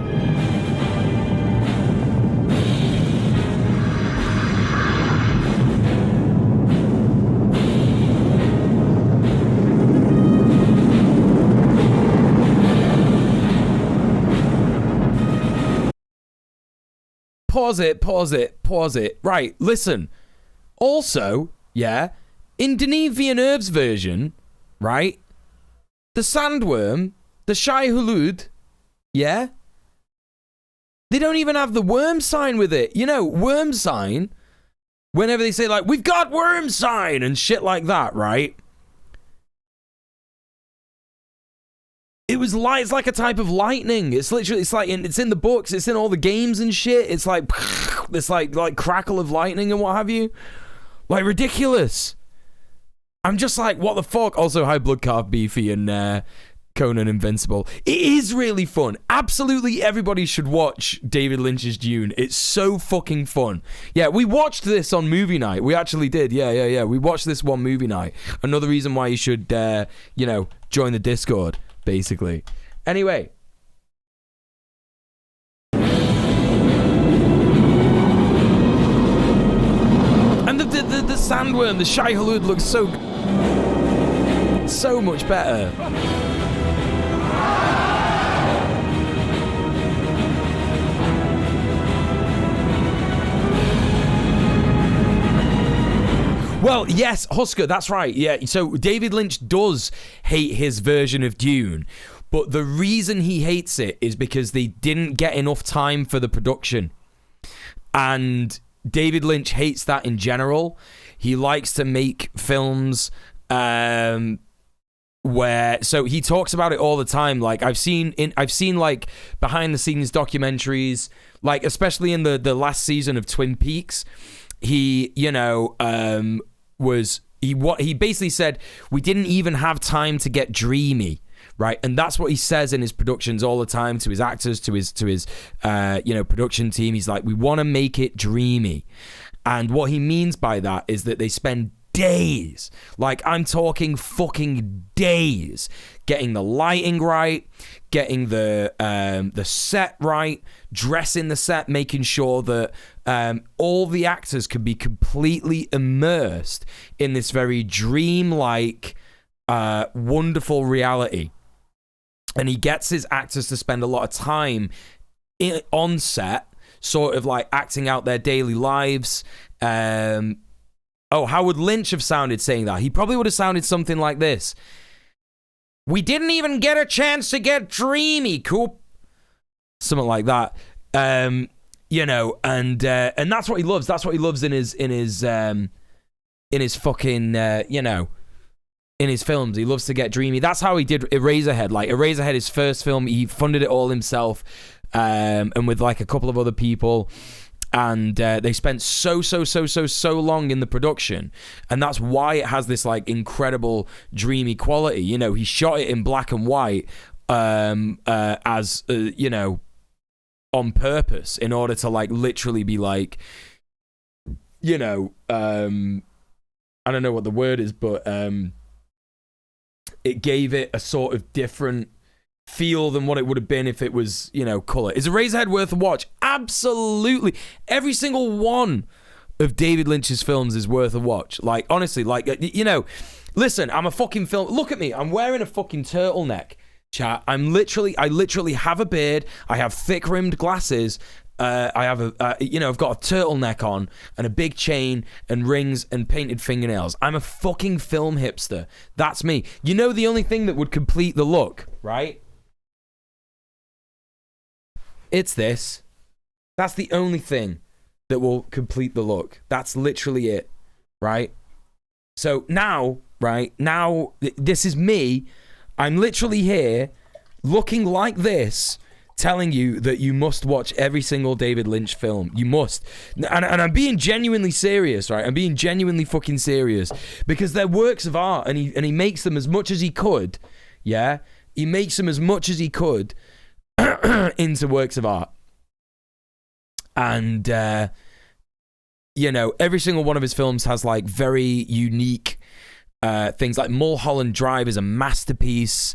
Pause it. Right, listen. Also, yeah, in Denis Villeneuve's version, right, the sandworm, the Shai Hulud, yeah, they don't even have the worm sign with it. You know, worm sign, whenever they say, like, we've got worm sign and shit like that, right? It's like a type of lightning. It's literally, it's in the books, it's in all the games and shit. It's like, this like crackle of lightning and what have you. Like, ridiculous. I'm just like, what the fuck? Also, hi, Bloodcarved Beefy and Conan Invincible. It is really fun. Absolutely everybody should watch David Lynch's Dune. It's so fucking fun. Yeah, we watched this on movie night. We actually did. Yeah. We watched this one movie night. Another reason why you should, join the Discord, basically. Anyway. And the sandworm, the Shai Hulud looks so... So much better. Well, yes, Husker, that's right. Yeah, so David Lynch does hate his version of Dune, but the reason he hates it is because they didn't get enough time for the production. And David Lynch hates that in general. He likes to make films where, so he talks about it all the time. Like I've seen like behind the scenes documentaries, like especially in the last season of Twin Peaks, he, you know, he basically said we didn't even have time to get dreamy, right? And that's what he says in his productions all the time to his actors, to his production team. He's like, we want to make it dreamy. And what he means by that is that they spend days, like I'm talking fucking days, getting the lighting right, getting the set right, dressing the set, making sure that all the actors can be completely immersed in this very dreamlike, wonderful reality. And he gets his actors to spend a lot of time on set, sort of like acting out their daily lives. How would Lynch have sounded saying that? He probably would have sounded something like this. We didn't even get a chance to get dreamy, Coop. Something like that. You know, and that's what he loves. That's what he loves in his fucking in his films. He loves to get dreamy. That's how he did Eraserhead. Like Eraserhead, his first film, he funded it all himself, and with like a couple of other people. And they spent so long in the production, and that's why it has this like incredible dreamy quality. You know, he shot it in black and white as you know, on purpose, in order to like literally be like, you know, I don't know what the word is, but it gave it a sort of different feel than what it would have been if it was, you know, color. Is Eraserhead worth a watch? Absolutely. Every single one of David Lynch's films is worth a watch. Like, honestly, like, you know, listen, I'm a fucking film. Look at me. I'm wearing a fucking turtleneck, chat. I literally have a beard. I have thick rimmed glasses. I have I've got a turtleneck on and a big chain and rings and painted fingernails. I'm a fucking film hipster. That's me. You know, the only thing that would complete the look, right? It's this. That's the only thing that will complete the look. That's literally it, right? So now, this is me. I'm literally here looking like this, telling you that you must watch every single David Lynch film. You must. And I'm being genuinely serious, right? I'm being genuinely fucking serious, because they're works of art, and he makes them as much as he could, yeah? He makes them as much as he could into works of art. And you know, every single one of his films has like very unique things. Like Mulholland Drive is a masterpiece.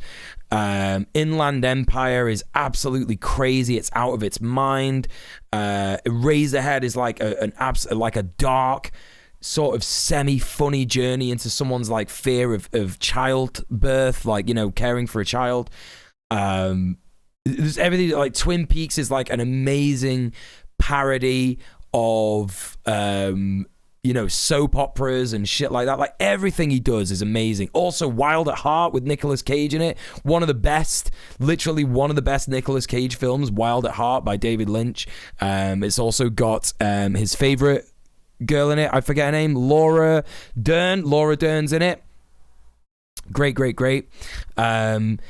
Inland Empire is absolutely crazy. It's out of its mind. Eraserhead is like a dark, sort of semi-funny journey into someone's like fear of childbirth, like, you know, caring for a child. There's everything. Like Twin Peaks is like an amazing parody of you know, soap operas and shit like that. Like everything he does is amazing. Also Wild at Heart with Nicolas Cage in it. One of the best Nicolas Cage films, Wild at Heart by David Lynch. It's also got his favorite girl in it. I forget her name. Laura Dern. Laura Dern's in it. Great. I've seen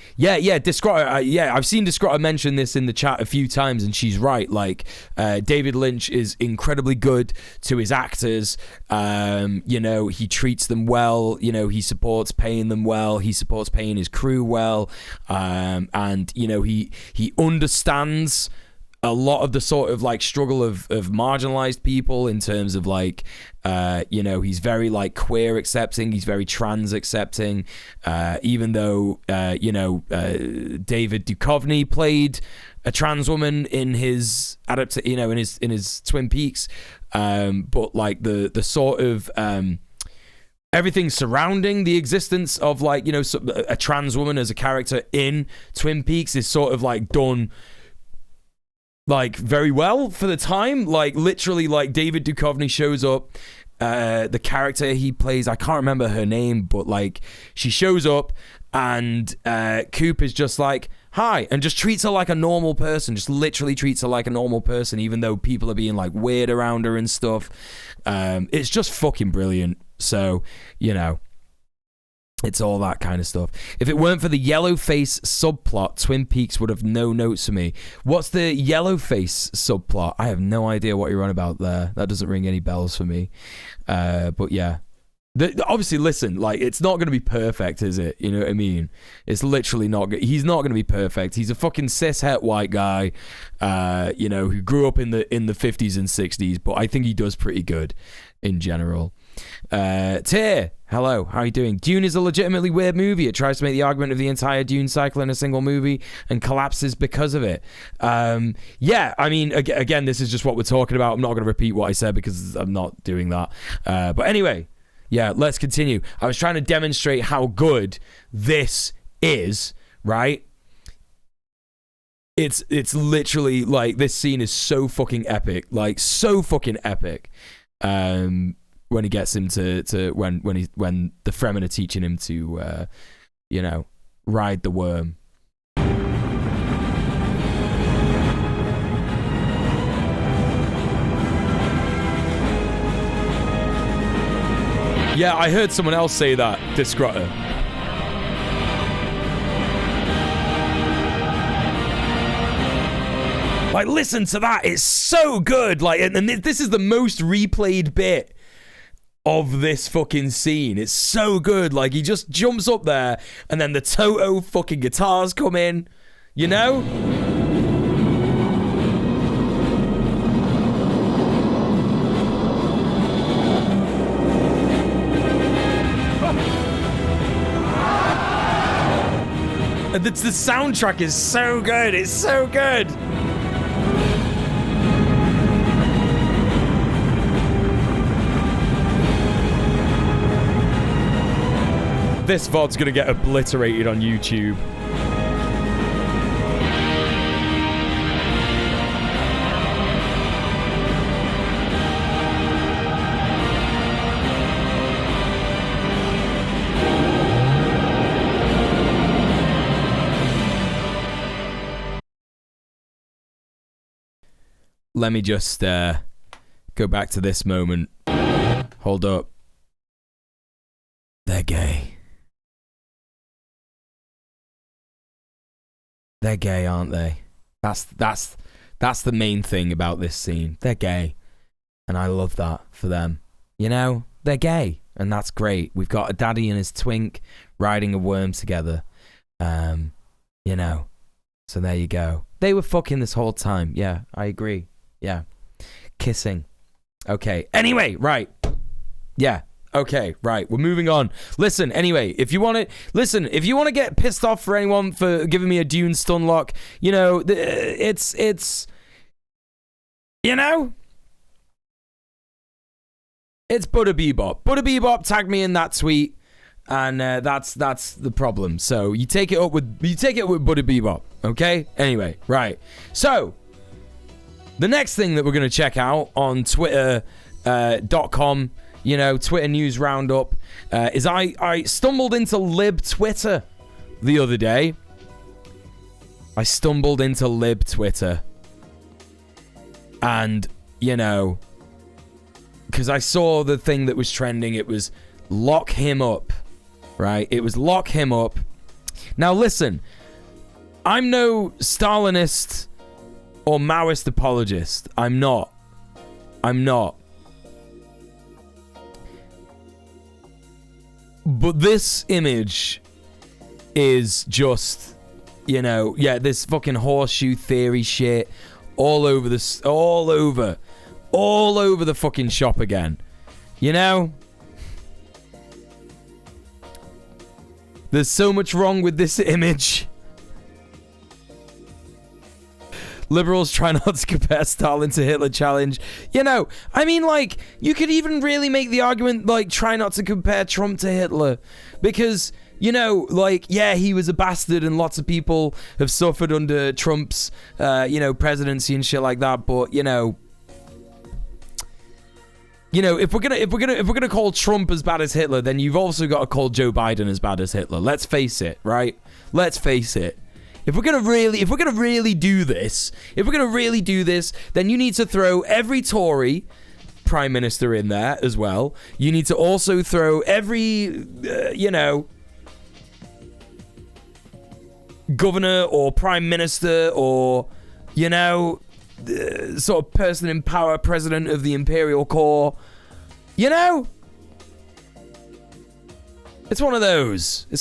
Discrotta mention this in the chat a few times, and she's right. Like, David Lynch is incredibly good to his actors. You know, he treats them well. You know, he supports paying them well. He supports paying his crew well. And, you know, he understands a lot of the sort of like struggle of marginalized people in terms of like, you know, he's very like queer accepting, he's very trans accepting, even though, you know, David Duchovny played a trans woman in his in his Twin Peaks, but like the sort of everything surrounding the existence of, like, you know, a trans woman as a character in Twin Peaks is sort of like done like very well for the time. Like, literally, like, David Duchovny shows up, the character he plays, I can't remember her name, but like she shows up and Coop is just like, hi, and just treats her like a normal person, just literally treats her like a normal person, even though people are being like weird around her and stuff. It's just fucking brilliant. So, you know, it's all that kind of stuff. If it weren't for the Yellowface subplot, Twin Peaks would have no notes for me. What's the Yellowface subplot? I have no idea what you're on about there. That doesn't ring any bells for me. But yeah. Obviously, listen, like, it's not going to be perfect, is it? You know what I mean? It's literally not. He's not going to be perfect. He's a fucking cis-het white guy, you know, who grew up in the 50s and 60s, but I think he does pretty good in general. Tyr, hello, how are you doing? Dune is a legitimately weird movie. It tries to make the argument of the entire Dune cycle in a single movie and collapses because of it. Yeah, I mean, again, this is just what we're talking about. I'm not going to repeat what I said because I'm not doing that. But anyway, yeah, let's continue. I was trying to demonstrate how good this is, right? It's literally like, this scene is so fucking epic, like so fucking epic. When he gets him to when the Fremen are teaching him to you know, ride the worm. Yeah, I heard someone else say that, Discrotter. Like, listen to that. It's so good. Like, and this is the most replayed bit of this fucking scene. It's so good. Like, he just jumps up there and then the Toto fucking guitars come in, you know? The soundtrack is so good. It's so good. This VOD's gonna get obliterated on YouTube. Let me just go back to this moment. Hold up. They're gay. They're gay, aren't they? That's the main thing about this scene. They're gay. And I love that for them. You know, they're gay. And that's great. We've got a daddy and his twink riding a worm together. You know. So there you go. They were fucking this whole time. Yeah, I agree. Yeah. Kissing. Okay. Anyway, right. Yeah. Okay, right. We're moving on. Listen, anyway, if you want to get pissed off for anyone for giving me a Dune Stunlock, you know, it's you know, it's Butter Bebop. Butter Bebop tagged me in that tweet, and that's the problem. So you take it up with Butter Bebop, okay? Anyway, right. So the next thing that we're gonna check out on Twitter.com. You know, Twitter news roundup, is I stumbled into Lib Twitter the other day. I stumbled into Lib Twitter. And, you know, because I saw the thing that was trending, it was lock him up, right? It was lock him up. Now, listen, I'm no Stalinist or Maoist apologist. I'm not. But this image is just, you know, yeah, this fucking horseshoe theory shit all over the fucking shop again. You know? There's so much wrong with this image. Liberals try not to compare Stalin to Hitler challenge. You know, I mean, like, you could even really make the argument, like, try not to compare Trump to Hitler. Because, you know, like, yeah, he was a bastard and lots of people have suffered under Trump's, you know, presidency and shit like that. But, you know, if we're gonna call Trump as bad as Hitler, then you've also got to call Joe Biden as bad as Hitler. Let's face it, right? Let's face it. If we're gonna really do this, then you need to throw every Tory prime minister in there as well. You need to also throw every, governor or prime minister or, sort of person in power, president of the Imperial Corps. You know? It's one of those. Like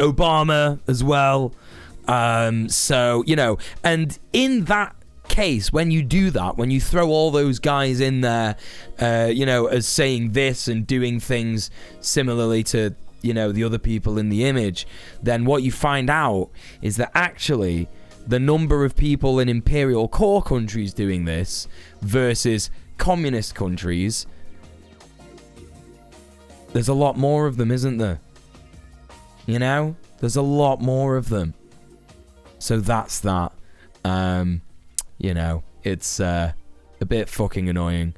Obama as well. So, you know, and in that case, when you do that, when you throw all those guys in there, as saying this and doing things similarly to, the other people in the image, then what you find out is that actually the number of people in imperial core countries doing this versus communist countries, there's a lot more of them, isn't there? There's a lot more of them. So that's that. It's a bit fucking annoying.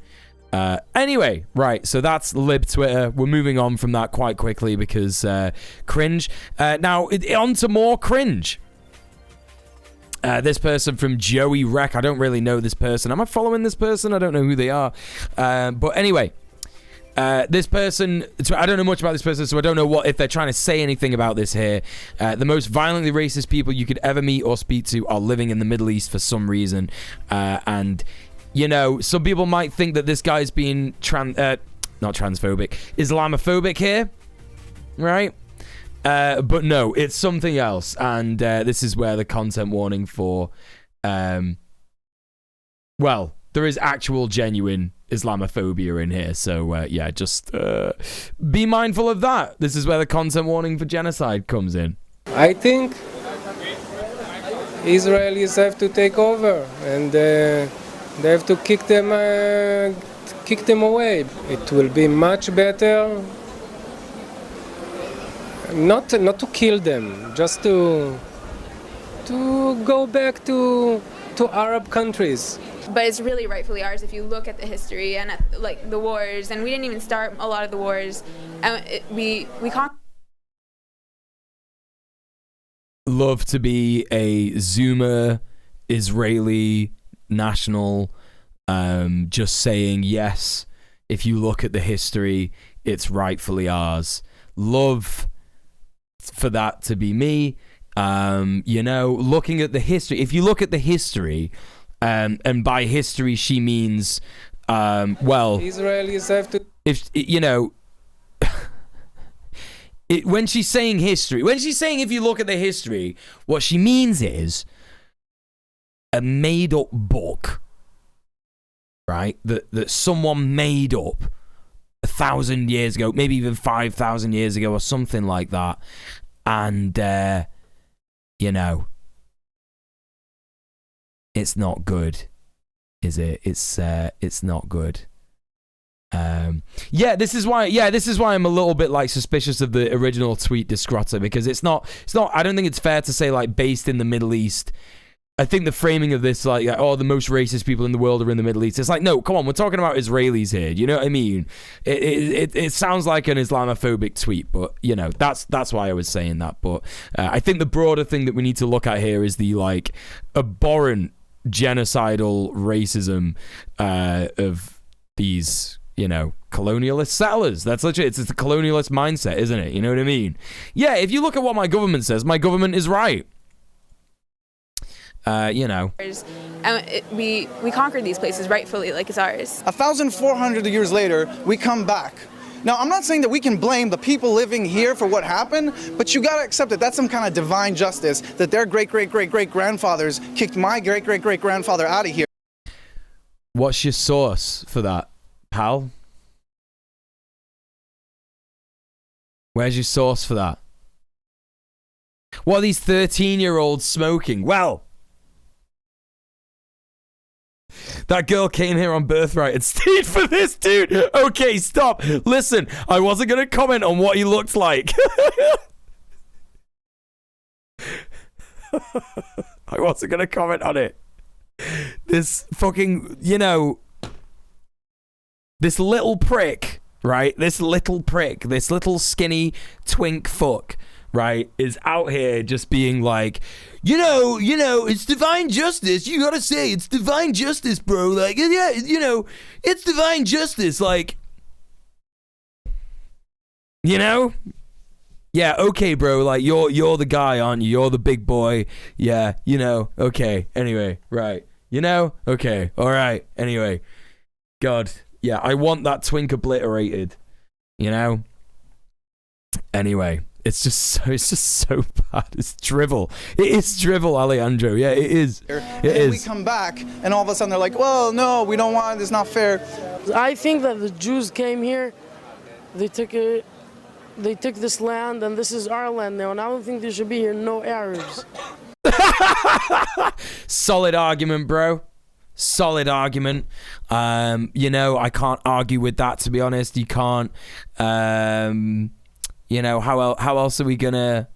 Anyway, right, so that's Lib Twitter. We're moving on from that quite quickly because cringe. Now, on to more cringe. This person from Joey Rec. I don't really know this person. Am I following this person? I don't know who they are. But anyway, this person, I don't know much about this person, so I don't know if they're trying to say anything about this here. The most violently racist people you could ever meet or speak to are living in the Middle East for some reason. And, some people might think that this guy's being not transphobic, Islamophobic here, right? But no, it's something else. And this is where the content warning for, there is actual genuine Islamophobia in here. So, just be mindful of that. This is where the content warning for genocide comes in. I think Israelis have to take over and they have to kick them away. It will be much better. Not to kill them, just to go back to Arab countries. But it's really rightfully ours if you look at the history and at the wars, and we didn't even start a lot of the wars. We conquered. Love to be a Zoomer Israeli national, just saying yes. If you look at the history, it's rightfully ours. Love for that to be me. Looking at the history. If you look at the history, and by history she means, Israelis have to. When she's saying history, if you look at the history, what she means is a made-up book, right? That someone made up 1,000 years ago, maybe even 5,000 years ago, or something like that, and it's not good, is it? It's not good. This is why I'm a little bit suspicious of the original tweet Discrotter, because it's not I don't think it's fair to say based in the Middle East. I think the framing of this the most racist people in the world are in the Middle East. It's no, come on, we're talking about Israelis here. You know what I mean? It sounds like an Islamophobic tweet, but that's why I was saying that. But I think the broader thing that we need to look at here is the abhorrent genocidal racism of these colonialist settlers. That's legit. It's the colonialist mindset, isn't it? You know what I mean? Yeah, if you look at what my government says, my government is right. And we conquered these places rightfully, it's ours. 1,400 years later, we come back. Now, I'm not saying that we can blame the people living here for what happened, but you gotta accept that that's some kind of divine justice, that their great-great-great-great-grandfathers kicked my great-great-great-grandfather out of here. What's your source for that, pal? Where's your source for that? What are these 13-year-olds smoking? Well, That girl came here on birthright and stayed for this dude. Okay, stop. Listen, I wasn't going to comment on what he looked like. I wasn't going to comment on it. This fucking, this little prick, right? This little skinny twink fuck, right, is out here just being like, it's divine justice. You gotta say it's divine justice, bro. Like, yeah, it's divine justice. Like, yeah, okay, bro. Like, you're the guy, aren't you? You're the big boy. Yeah, okay. Anyway, right. Okay. All right. Anyway, God, yeah, I want that twink obliterated. Anyway. It's just so bad. It's drivel. It is drivel, Alejandro. Yeah, it is. We come back, and all of a sudden they're like, well, no, we don't want it. It's not fair. I think that the Jews came here. They took this land, and this is our land now. And I don't think there should be here no Arabs. Solid argument, bro. Solid argument. I can't argue with that, to be honest. You can't. How else are we gonna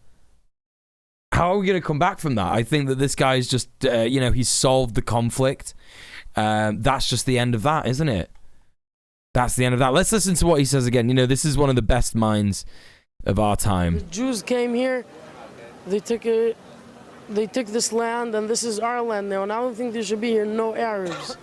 come back from that? I think that this guy's just, he's solved the conflict. That's just the end of that, isn't it? That's the end of that. Let's listen to what he says again. This is one of the best minds of our time. The Jews came here. They took this land, and this is our land now. And I don't think there should be here no Arabs.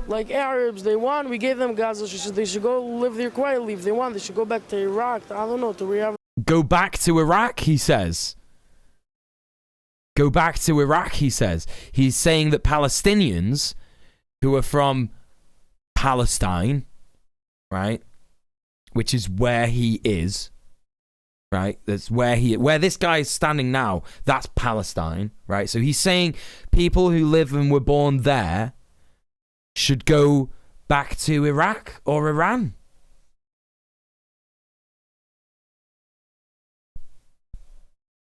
Like Arabs, we gave them Gaza. They should go live there quietly if they want. They should go back to Iraq. I don't know, to wherever. Go back to Iraq, he says. Go back to Iraq, he says. He's saying that Palestinians who are from Palestine, right, which is where he is, right, that's where this guy is standing now, that's Palestine, right? So he's saying people who live and were born there should go back to Iraq or Iran.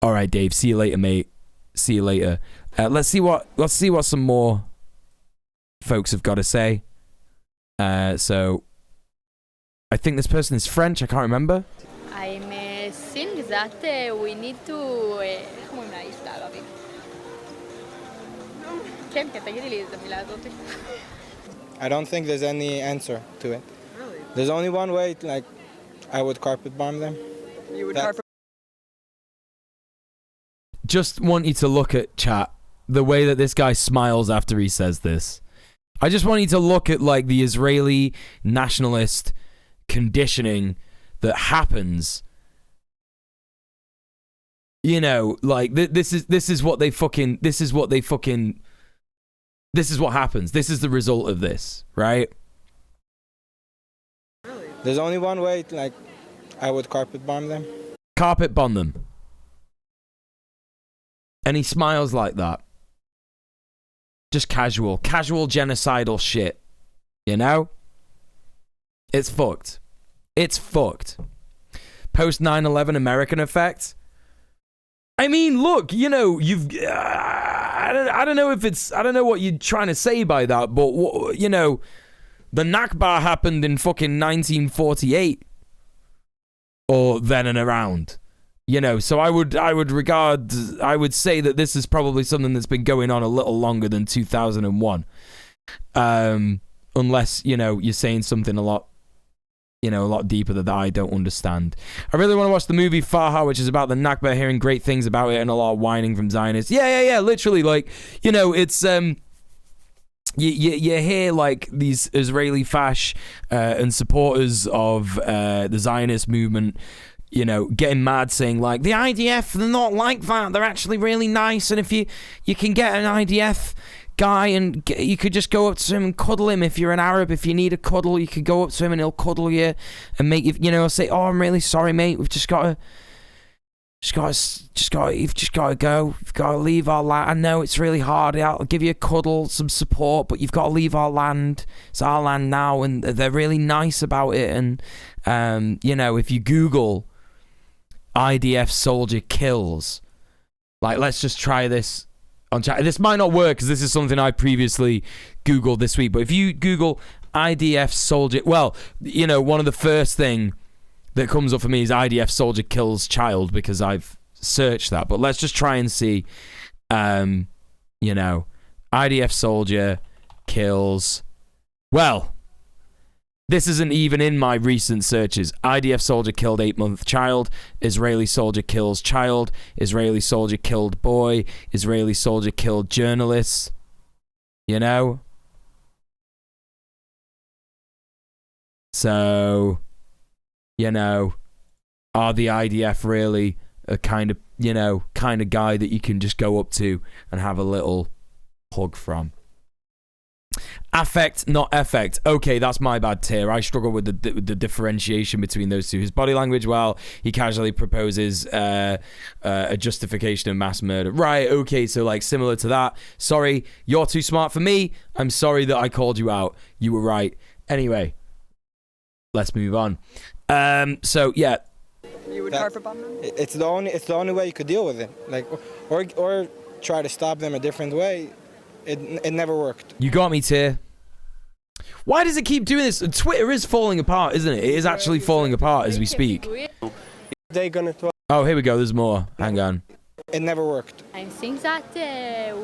All right, Dave. See you later, mate. See you later. Let's see what some more folks have got to say. So, I think this person is French. I can't remember. I may think that we need to. I don't think there's any answer to it. Really? There's only one way. Like, I would carpet bomb them. You would carpet. Just want you to look at chat, the way that this guy smiles after he says this. I just want you to look at like the Israeli nationalist conditioning that happens. Like this is what happens. This is the result of this, right? Really? There's only one way. Like, I would carpet bomb them. Carpet bomb them. And he smiles like that. Just casual genocidal shit. It's fucked. It's fucked. Post 9/11 American effect. I mean, look, you've. I don't know what you're trying to say by that, but the Nakba happened in fucking 1948, or then and around. So I would say that this is probably something that's been going on a little longer than 2001. Unless, you're saying something a lot deeper that I don't understand. I really want to watch the movie Faha, which is about the Nakba, hearing great things about it and a lot of whining from Zionists. Yeah, literally, like, it's, you hear, like, these Israeli fash and supporters of the Zionist movement, getting mad, saying like, the IDF, they're not like that, they're actually really nice, and if you can get an IDF guy and you could just go up to him and cuddle him. If you're an Arab, if you need a cuddle, you could go up to him and he'll cuddle you and make you, say, oh, I'm really sorry, mate, you've just got to go, you've got to leave our land. I know it's really hard, I'll give you a cuddle, some support, but you've got to leave our land. It's our land now, and they're really nice about it. And if you Google IDF soldier kills, like, let's just try this on chat. This might not work because this is something I previously Googled this week. But if you Google IDF soldier, well, you know, one of the first thing that comes up for me is IDF soldier kills child because I've searched that. But let's just try and see, you know, IDF soldier kills, well, this isn't even in my recent searches. IDF soldier killed 8-month child. Israeli soldier kills child. Israeli soldier killed boy. Israeli soldier killed journalists. You know? So, you know, are the IDF really a kind of, you know, kind of guy that you can just go up to and have a little hug from? Affect, not effect. Okay, that's my bad tier. I struggle with the differentiation between those two. His body language, well, he casually proposes a justification of mass murder. Right, okay, so like similar to that. Sorry, you're too smart for me. I'm sorry that I called you out. You were right. Anyway, let's move on. So yeah. You would carpet bomb them? It's the only way you could deal with it. Like, or try to stop them a different way. It never worked. You got me, Tier. Why does it keep doing this? Twitter is falling apart, isn't it? It is actually falling apart as we speak. Oh, here we go. There's more. Hang on. It never worked. I think that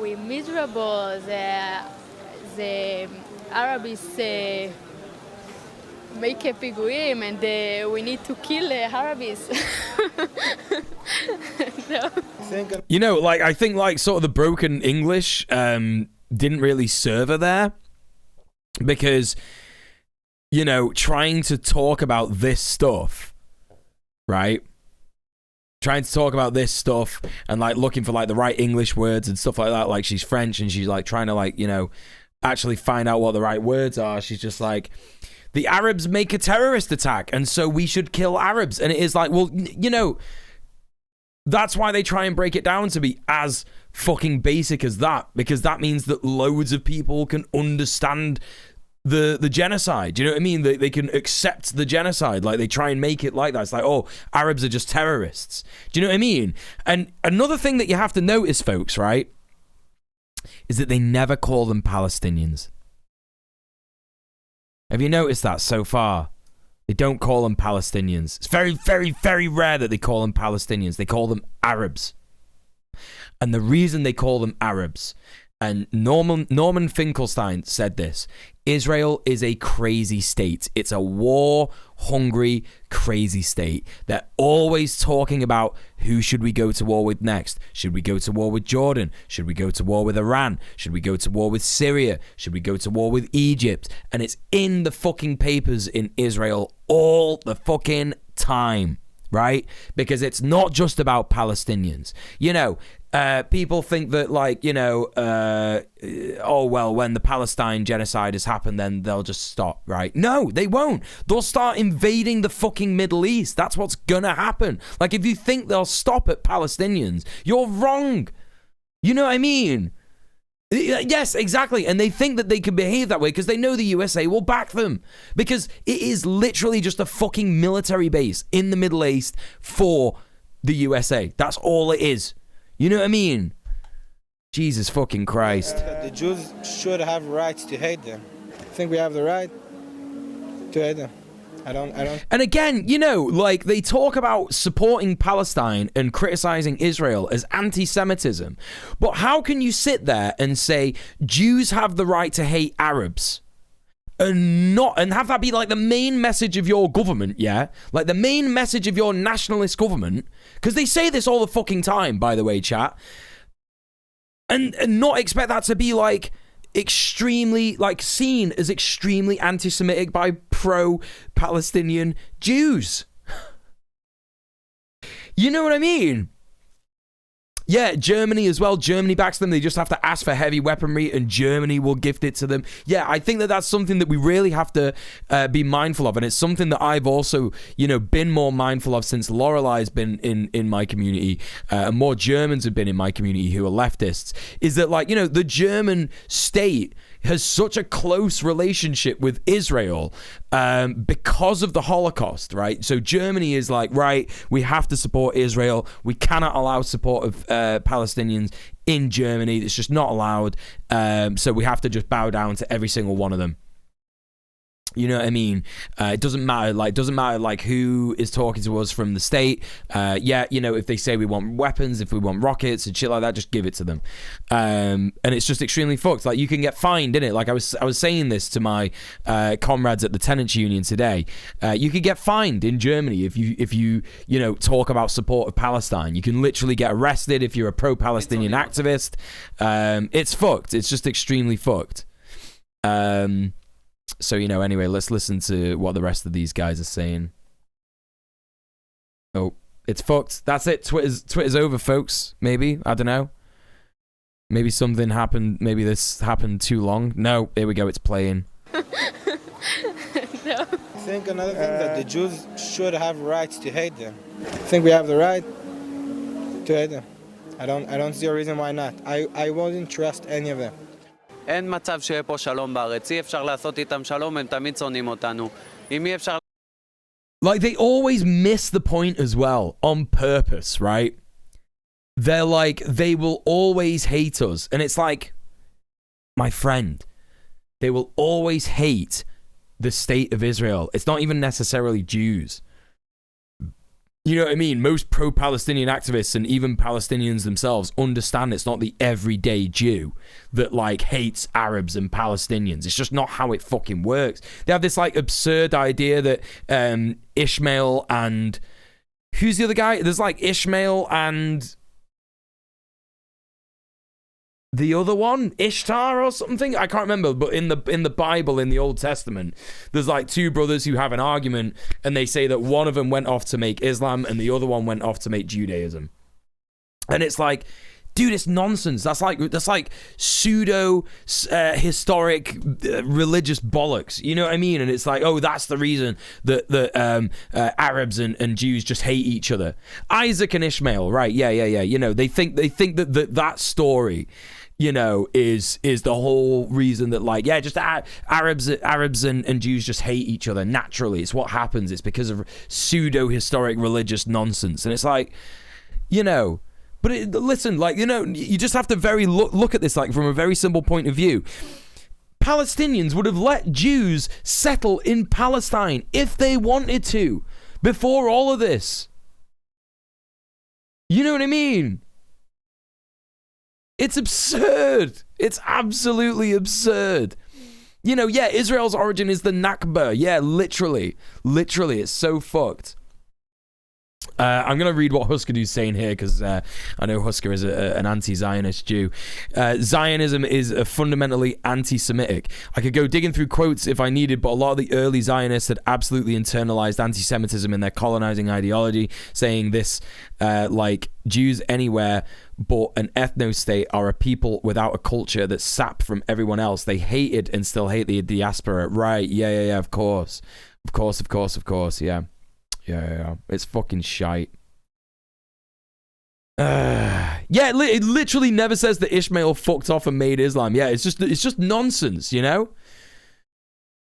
we're miserable. The Arabs make a piguim and we need to kill Arabs. No. You know, like, I think, like, sort of the broken English didn't really serve her there. Because, you know, trying to talk about this stuff, right? Trying to talk about this stuff and, like, looking for, like, the right English words and stuff like that. Like, she's French and she's, like, trying to, like, you know, actually find out what the right words are. She's just like, the Arabs make a terrorist attack and so we should kill Arabs. And it is like, well, you know, that's why they try and break it down to be as fucking basic as that, because that means that loads of people can understand the genocide. Do you know what I mean? They can accept the genocide. Like, they try and make it like that. It's like, oh, Arabs are just terrorists. Do you know what I mean? And another thing that you have to notice, folks, right, is that they never call them Palestinians. Have you noticed that so far? They don't call them Palestinians. It's very, very, very rare that they call them Palestinians. They call them Arabs. And the reason they call them Arabs, and Norman Finkelstein said this, Israel is a crazy state. It's a war-hungry, crazy state. They're always talking about who should we go to war with next. Should we go to war with Jordan? Should we go to war with Iran? Should we go to war with Syria? Should we go to war with Egypt? And it's in the fucking papers in Israel all the fucking time, right? Because it's not just about Palestinians. You know, people think that, like, you know, oh, well, when the Palestine genocide has happened, then they'll just stop, right? No, they won't. They'll start invading the fucking Middle East. That's what's gonna happen. Like, if you think they'll stop at Palestinians, you're wrong. You know what I mean? Yes, exactly. And they think that they can behave that way because they know the USA will back them. Because it is literally just a fucking military base in the Middle East for the USA. That's all it is. You know what I mean? Jesus fucking Christ. The Jews should have rights to hate them. I think we have the right to hate them. I don't. And again, you know, like, they talk about supporting Palestine and criticizing Israel as anti-Semitism. But how can you sit there and say Jews have the right to hate Arabs? And have that be like the main message of your government, yeah? Like the main message of your nationalist government, because they say this all the fucking time, by the way, chat, and not expect that to be like extremely, like, seen as extremely anti-Semitic by pro-Palestinian Jews. You know what I mean? Yeah, Germany as well. Germany backs them. They just have to ask for heavy weaponry and Germany will gift it to them. Yeah, I think that that's something that we really have to be mindful of. And it's something that I've also, you know, been more mindful of since Lorelei's been in my community and more Germans have been in my community who are leftists, is that, like, you know, the German state has such a close relationship with Israel because of the Holocaust, right? So Germany is like, right, we have to support Israel. We cannot allow support of Palestinians in Germany. It's just not allowed. So we have to just bow down to every single one of them. You know what I mean? It doesn't matter like who is talking to us from the state. Yeah, you know, if they say we want weapons, if we want rockets and shit like that, just give it to them. And it's just extremely fucked. Like, you can get fined, innit? Like I was saying this to my comrades at the tenants union today. You could get fined in Germany if you know, talk about support of Palestine. You can literally get arrested if you're a pro-Palestinian activist. It's fucked. It's just extremely fucked. So, you know, anyway, let's listen to what the rest of these guys are saying. Oh, it's fucked. That's it. Twitter's over, folks. Maybe. I don't know. Maybe something happened. Maybe this happened too long. No, here we go. It's playing. No. I think another thing that the Jews should have rights to hate them. I think we have the right to hate them. I don't see a reason why not. I wouldn't trust any of them. אין מצב שיהיה פה שלום בארץ. אי אפשר לעשות איתם שלום, הם תמיד שונאים אותנו. אם אי אפשר... Like, they always miss the point as well, on purpose, right? They're like, they will always hate us. And it's like, my friend, they will always hate the state of Israel. It's not even necessarily Jews. You know what I mean? Most pro-Palestinian activists and even Palestinians themselves understand it's not the everyday Jew that, like, hates Arabs and Palestinians. It's just not how it fucking works. They have this, like, absurd idea that Ishmael and... Who's the other guy? There's, like, Ishmael and... the other one, Ishtar or something, I can't remember, but in the Bible, in the Old Testament, there's like two brothers who have an argument, and they say that one of them went off to make Islam and the other one went off to make Judaism. And it's like, dude, it's nonsense. That's like pseudo historic religious bollocks. You know what I mean? And it's like, oh, that's the reason that Arabs and Jews just hate each other. Isaac and Ishmael, right? Yeah. You know, they think that story, you know, is the whole reason that, like, yeah, just Arabs and Jews just hate each other naturally. It's what happens. It's because of pseudo historic religious nonsense. And it's like, you know. But listen, like, you know, you just have to look at this, like, from a very simple point of view. Palestinians would have let Jews settle in Palestine if they wanted to before all of this. You know what I mean? It's absurd. It's absolutely absurd. You know, yeah, Israel's origin is the Nakba. Yeah, literally. Literally, it's so fucked. I'm going to read what Husker's saying here, because I know Husker is an anti-Zionist Jew. Zionism is fundamentally anti-Semitic. I could go digging through quotes if I needed, but a lot of the early Zionists had absolutely internalized anti-Semitism in their colonizing ideology, saying this, like, Jews anywhere but an ethno-state are a people without a culture that sap from everyone else. They hated and still hate the diaspora. Right, yeah, of course. Of course, yeah. Yeah. It's fucking shite. Yeah, it literally never says that Ishmael fucked off and made Islam. Yeah, it's just nonsense, you know?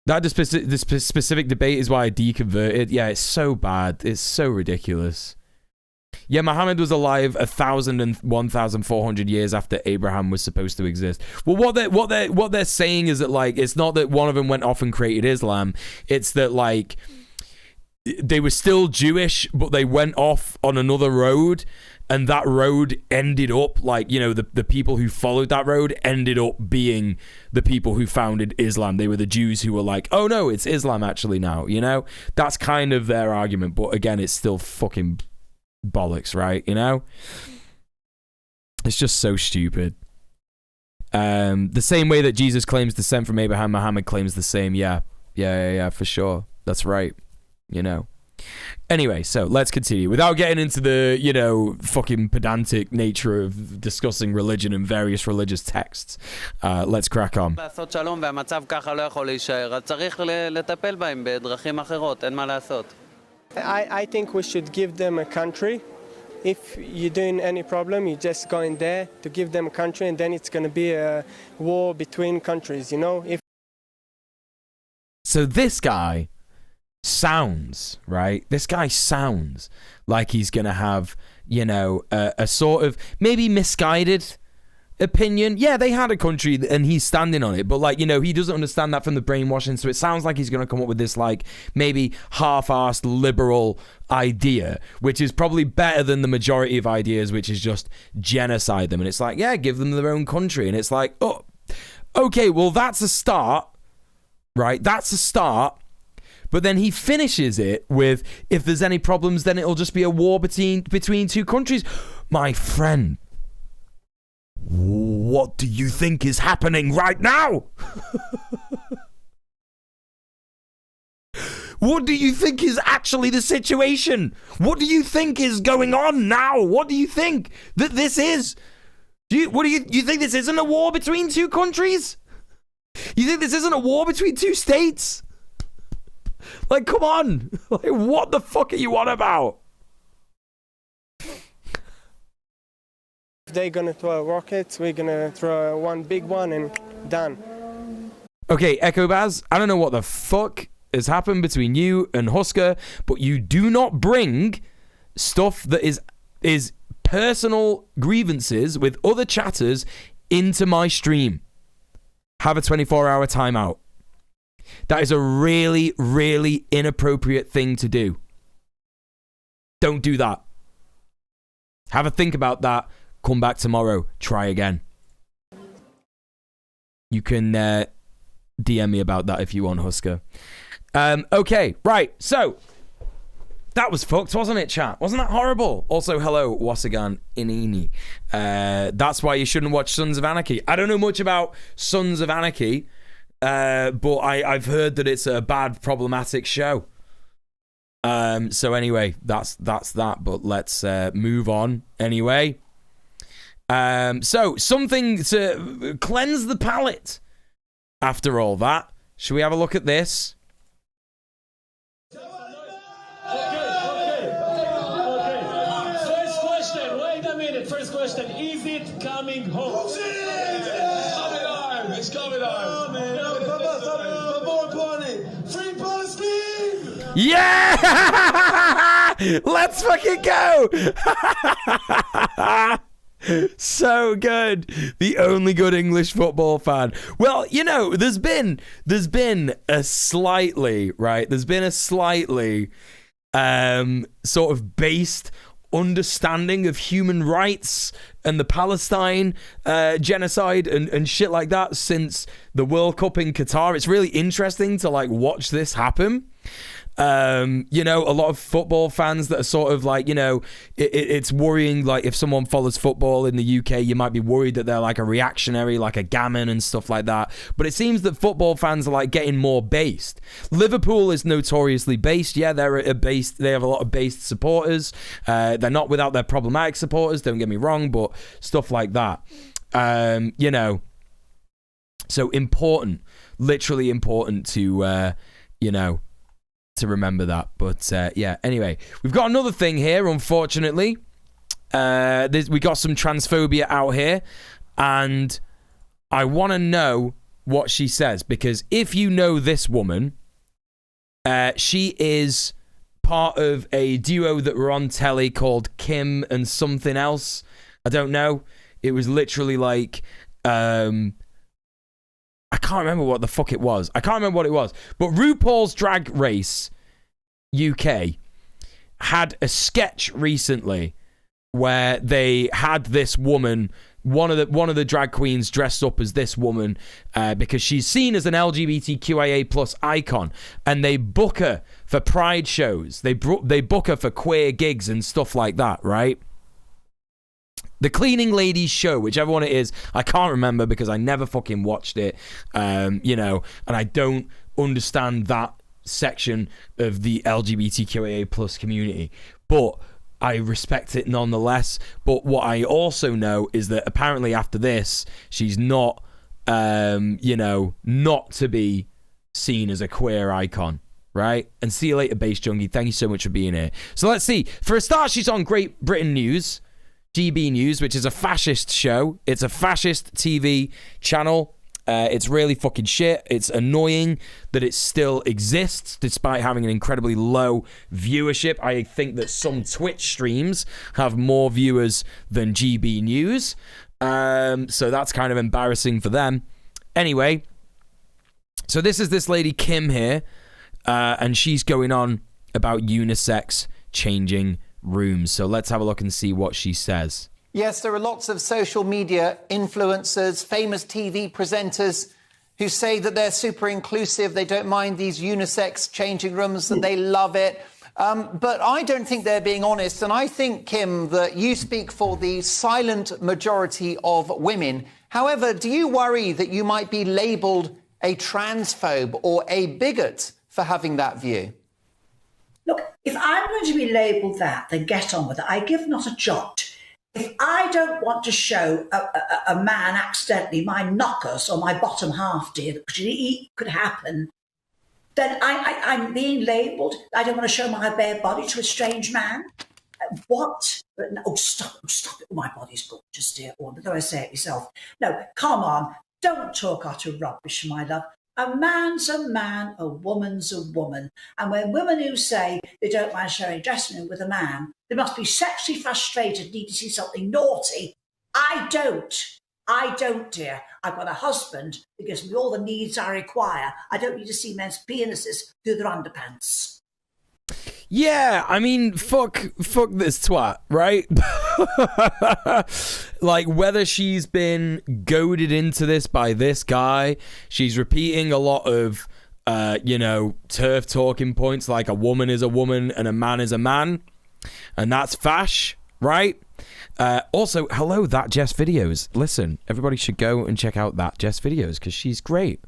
That the specific debate is why I deconverted. Yeah, it's so bad. It's so ridiculous. Yeah, Muhammad was alive 1,000 and 1,400 years after Abraham was supposed to exist. Well, what they're saying is that, like, it's not that one of them went off and created Islam. It's that, like, they were still Jewish, but they went off on another road, and that road ended up, like, you know, the people who followed that road ended up being the people who founded Islam. They were the Jews who were like, oh no, it's Islam actually now, you know? That's kind of their argument, but again, it's still fucking bollocks, right? You know? It's just so stupid. The same way that Jesus claims descent from Abraham, Muhammad claims the same. Yeah, for sure. That's right. You know. Anyway, so let's continue. Without getting into the, you know, fucking pedantic nature of discussing religion and various religious texts, let's crack on. לעשות שלום והמצב ככה לא יכול להישאר, אז צריך לטפל בהם בדרכים אחרות, אין מה לעשות. I think we should give them a country if you're doing any problem, you just go in there to give them a country, and then it's going to be a war between countries, you know? So this guy sounds, right? This guy sounds like he's going to have, you know, a sort of maybe misguided opinion. Yeah, they had a country and he's standing on it, but like, you know, he doesn't understand that from the brainwashing, so it sounds like he's going to come up with this like maybe half-assed liberal idea, which is probably better than the majority of ideas, which is just genocide them. And it's like, yeah, give them their own country. And it's like, oh, okay, well, that's a start, right? That's a start. But then he finishes it with, if there's any problems, then it'll just be a war between two countries. My friend, what do you think is happening right now? What do you think is actually the situation? What do you think is going on now? What do you think that this is? You think this isn't a war between two countries? You think this isn't a war between two states? Like, come on. Like, what the fuck are you on about? If they're going to throw rockets, we're going to throw one big one and done. Okay, Echo Baz, I don't know what the fuck has happened between you and Husker, but you do not bring stuff that is personal grievances with other chatters into my stream. Have a 24-hour timeout. That is a really, really inappropriate thing to do. Don't do that. Have a think about that. Come back tomorrow. Try again. You can DM me about that if you want, Husker. Okay, right. So, that was fucked, wasn't it, chat? Wasn't that horrible? Also, hello, Wasagan Inini. That's why you shouldn't watch Sons of Anarchy. I don't know much about Sons of Anarchy, but I've heard that it's a bad, problematic show. So anyway, that's that. But let's move on anyway. So something to cleanse the palate. After all that, should we have a look at this? Okay. First question. Wait a minute. First question. Is it coming home? It's coming home. Free Palestine! Yeah! Let's fucking go! So good. The only good English football fan. Well, you know, there's been a slightly, right? There's been a slightly sort of based understanding of human rights and the Palestine genocide and shit like that since the World Cup in Qatar. It's really interesting to like watch this happen. You know, a lot of football fans that are sort of like, you know, it's worrying, like if someone follows football in the UK, you might be worried that they're like a reactionary, like a gammon and stuff like that. But it seems that football fans are like getting more based. Liverpool is notoriously based. Yeah, they have a lot of based supporters. They're not without their problematic supporters, don't get me wrong, but stuff like that. You know, so important, literally important to, you know, to remember that. But yeah, anyway, we've got another thing here, unfortunately. We got some transphobia out here, and I want to know what she says, because if you know this woman, she is part of a duo that were on telly called Kim and something else. I don't know. It was literally like I can't remember what the fuck it was. I can't remember what it was. But RuPaul's Drag Race UK had a sketch recently where they had this woman, one of the drag queens dressed up as this woman because she's seen as an LGBTQIA plus icon, and they book her for pride shows. They book her for queer gigs and stuff like that, right? The Cleaning Ladies show, whichever one it is, I can't remember because I never fucking watched it, you know, and I don't understand that section of the LGBTQIA plus community, but I respect it nonetheless. But what I also know is that apparently after this, she's not, you know, not to be seen as a queer icon. right? And see you later, Bass Junkie. Thank you so much for being here. So let's see. For a start, she's on Great Britain News, GB News, which is a fascist show. It's a fascist TV channel. It's really fucking shit. It's annoying that it still exists despite having an incredibly low viewership. I think that some Twitch streams have more viewers than GB News. So that's kind of embarrassing for them. Anyway, so this is this lady Kim here, and she's going on about unisex changing rooms. So let's have a look and see what she says. Yes, there are lots of social media influencers, famous TV presenters who say that they're super inclusive, they don't mind these unisex changing rooms, that they love it. But I don't think they're being honest. And I think, Kim, that you speak for the silent majority of women. However, do you worry that you might be labelled a transphobe or a bigot for having that view? Look, if I'm going to be labelled that, then get on with it. I give not a jot. If I don't want to show a man accidentally my knockers or my bottom half, dear, that could happen, then I'm being labelled. I don't want to show my bare body to a strange man. What? But no, stop it. Oh, my body's gorgeous, dear. Or do I say it myself? No, come on. Don't talk utter rubbish, my love. A man's a man, a woman's a woman. And when women who say they don't mind sharing a dressing room with a man, they must be sexually frustrated, need to see something naughty. I don't, dear. I've got a husband who gives me all the needs I require. I don't need to see men's penises through their underpants. Yeah, I mean, fuck this twat, right? Like, whether she's been goaded into this by this guy, she's repeating a lot of, turf talking points like a woman is a woman and a man is a man. And that's fash, right? Also, hello, That Jess Videos. Listen, everybody should go and check out That Jess Videos because she's great.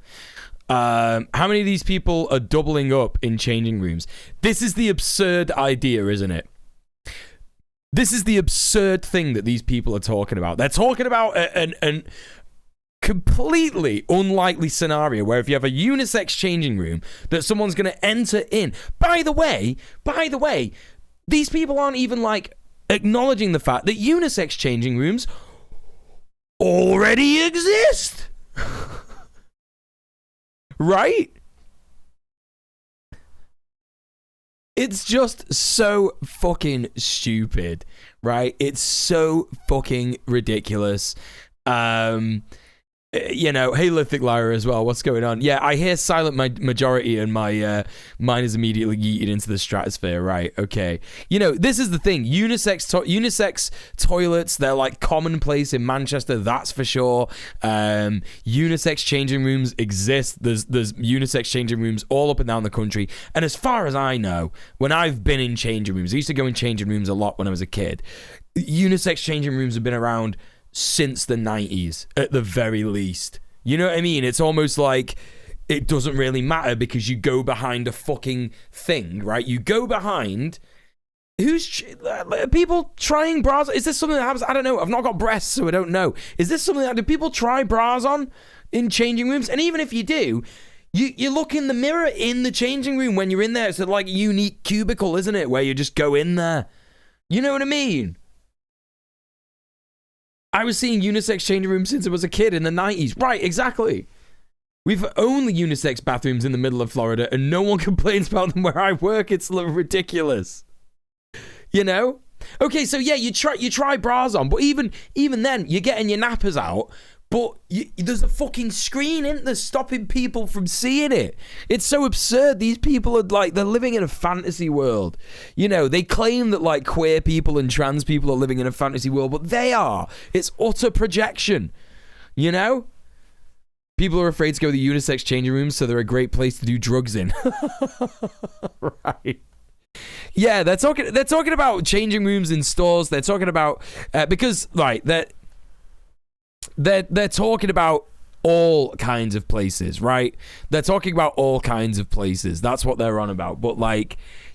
How many of these people are doubling up in changing rooms? This is the absurd idea, isn't it? This is the absurd thing that these people are talking about. They're talking about an completely unlikely scenario where if you have a unisex changing room that someone's going to enter in. By the way, these people aren't even like acknowledging the fact that unisex changing rooms already exist. Right? It's just so fucking stupid, right? It's so fucking ridiculous. Hey, Lithic Lyra as well. What's going on? Yeah, I hear silent majority and my mine is immediately yeeted into the stratosphere, right? Okay. This is the thing. Unisex toilets, they're like commonplace in Manchester, that's for sure. Unisex changing rooms exist. There's unisex changing rooms all up and down the country. And as far as I know, when I've been in changing rooms, I used to go in changing rooms a lot when I was a kid. Unisex changing rooms have been around since the 90s, at the very least. You know what I mean? It's almost like it doesn't really matter because you go behind a fucking thing, right? You go behind... people trying bras? Is this something that happens? I don't know. I've not got breasts, so I don't know. Is this something that... Do people try bras on in changing rooms? And even if you do, you look in the mirror in the changing room when you're in there. It's like a unique cubicle, isn't it? Where you just go in there. You know what I mean? I was seeing unisex changing rooms since I was a kid in the 90s. Right, exactly. We've only unisex bathrooms in the middle of Florida and no one complains about them where I work. It's ridiculous. Okay, so yeah, you try bras on, but even then, you're getting your nappers out, but there's a fucking screen in there stopping people from seeing it. It's so absurd. These people are they're living in a fantasy world. They claim that queer people and trans people are living in a fantasy world, but they are. It's utter projection. People are afraid to go to the unisex changing rooms, so they're a great place to do drugs in. Right. Yeah, they're talking about changing rooms in stores. They're talking about because they're talking about all kinds of places, right? They're talking about all kinds of places. That's what they're on about. But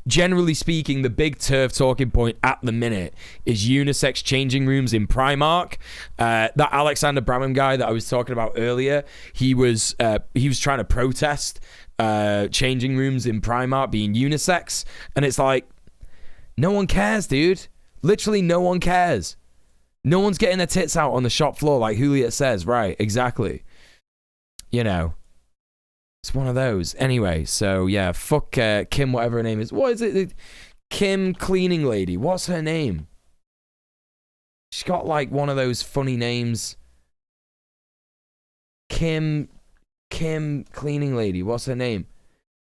generally speaking, the big turf talking point at the minute is unisex changing rooms in Primark. That Alexander Bramham guy that I was talking about earlier, he was trying to protest changing rooms in Primark being unisex, and it's like, no one cares, dude. Literally no one cares. No one's getting their tits out on the shop floor like Juliet says. Right, exactly. You know, it's one of those. Anyway, so yeah, fuck Kim, whatever her name is. What is it? Kim Cleaning Lady. What's her name? She's got like one of those funny names. Kim Cleaning Lady. What's her name?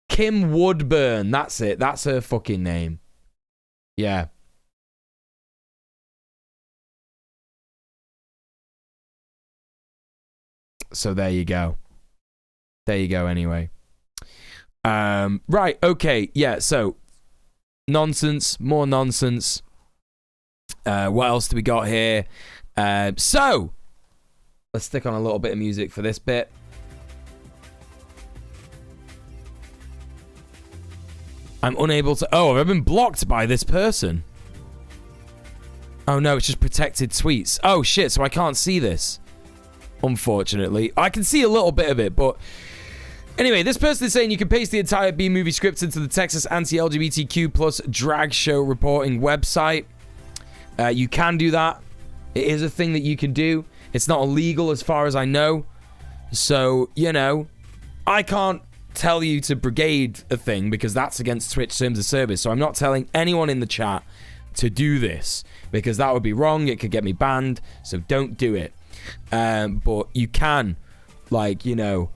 Kim Woodburn. That's it. That's her fucking name. Yeah. So there you go. There you go anyway. Right, okay, yeah, so nonsense, more nonsense. What else do we got here? So let's stick on a little bit of music for this bit. I'm unable to... Oh, I've been blocked by this person. Oh no, it's just protected tweets. Oh shit, so I can't see this. Unfortunately. I can see a little bit of it, but... Anyway, this person is saying you can paste the entire B-movie script into the Texas anti-LGBTQ plus drag show reporting website. You can do that. It is a thing that you can do. It's not illegal as far as I know. So, you know, I can't tell you to brigade a thing because that's against Twitch terms of service. So I'm not telling anyone in the chat to do this because that would be wrong. It could get me banned. So don't do it. But you can, like, you know,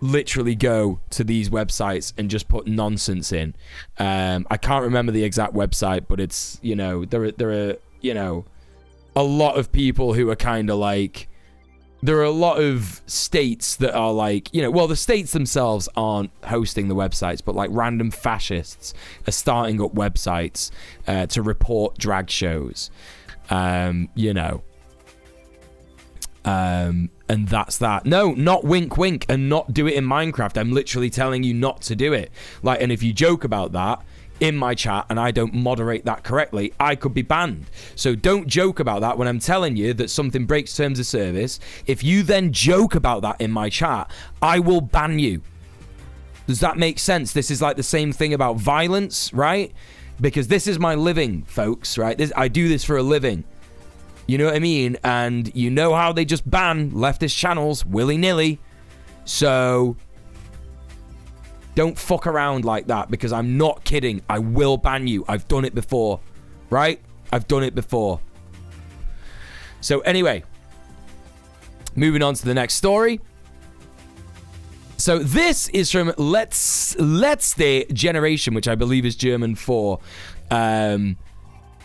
literally go to these websites and just put nonsense in. I can't remember the exact website, but it's, you know, there are, you know, a lot of people who are kind of like, there are a lot of states that are like, you know, well, the states themselves aren't hosting the websites, but like random fascists are starting up websites to report drag shows, you know. And that's that. No, not wink wink and not do it in Minecraft. I'm literally telling you not to do it. Like, and if you joke about that in my chat and I don't moderate that correctly, I could be banned. So don't joke about that when I'm telling you that something breaks terms of service. If you then joke about that in my chat, I will ban you. Does that make sense? This is like the same thing about violence, right? Because this is my living, folks, right? I do this for a living. You know what I mean? And you know how they just ban leftist channels willy-nilly. So don't fuck around like that because I'm not kidding. I will ban you. I've done it before. Right? I've done it before. So anyway, moving on to the next story. So this is from Letzte Generation, which I believe is German for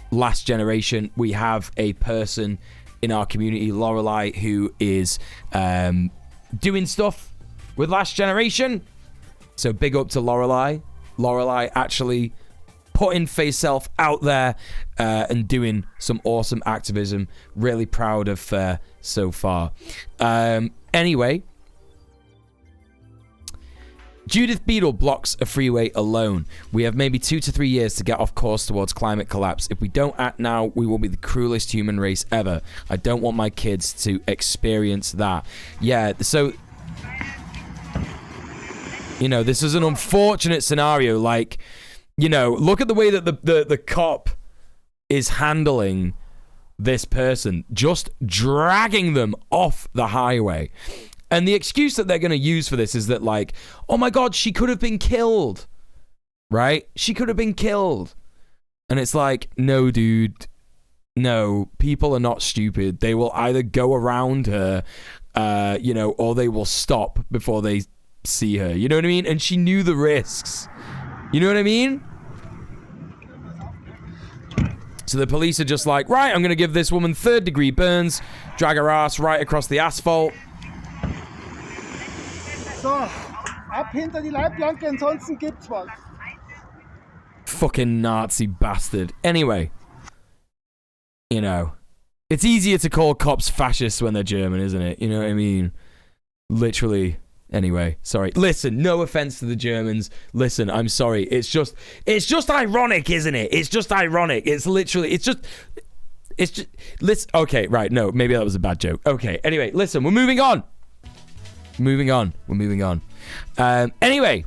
last generation. We have a person in our community, Lorelei, who is doing stuff with last generation. So big up to Lorelei. Lorelei actually putting herself out there and doing some awesome activism. Really proud of so far. Anyway, Judith Beadle blocks a freeway alone. We have maybe 2 to 3 years to get off course towards climate collapse. If we don't act now, we will be the cruelest human race ever. I don't want my kids to experience that. Yeah, so, you know, this is an unfortunate scenario. Like, you know, look at the way that the cop is handling this person, just dragging them off the highway. And the excuse that they're going to use for this is that, like, oh my God, she could have been killed, right? She could have been killed. And it's like, no, dude, no, people are not stupid. They will either go around her, you know, or they will stop before they see her. You know what I mean? And she knew the risks. You know what I mean? So the police are just like, right, I'm going to give this woman 3rd-degree burns, drag her ass right across the asphalt. So, ab hinter die Leitplanke, ansonsten gibt's was. Fucking Nazi bastard. Anyway, you know, it's easier to call cops fascists when they're German, isn't it? You know what I mean? Literally. Anyway, sorry. Listen, no offense to the Germans. Listen, I'm sorry. It's just ironic, isn't it? It's just ironic. Listen, okay, right. No, maybe that was a bad joke. Okay, anyway, listen, we're moving on. We're moving on. Anyway,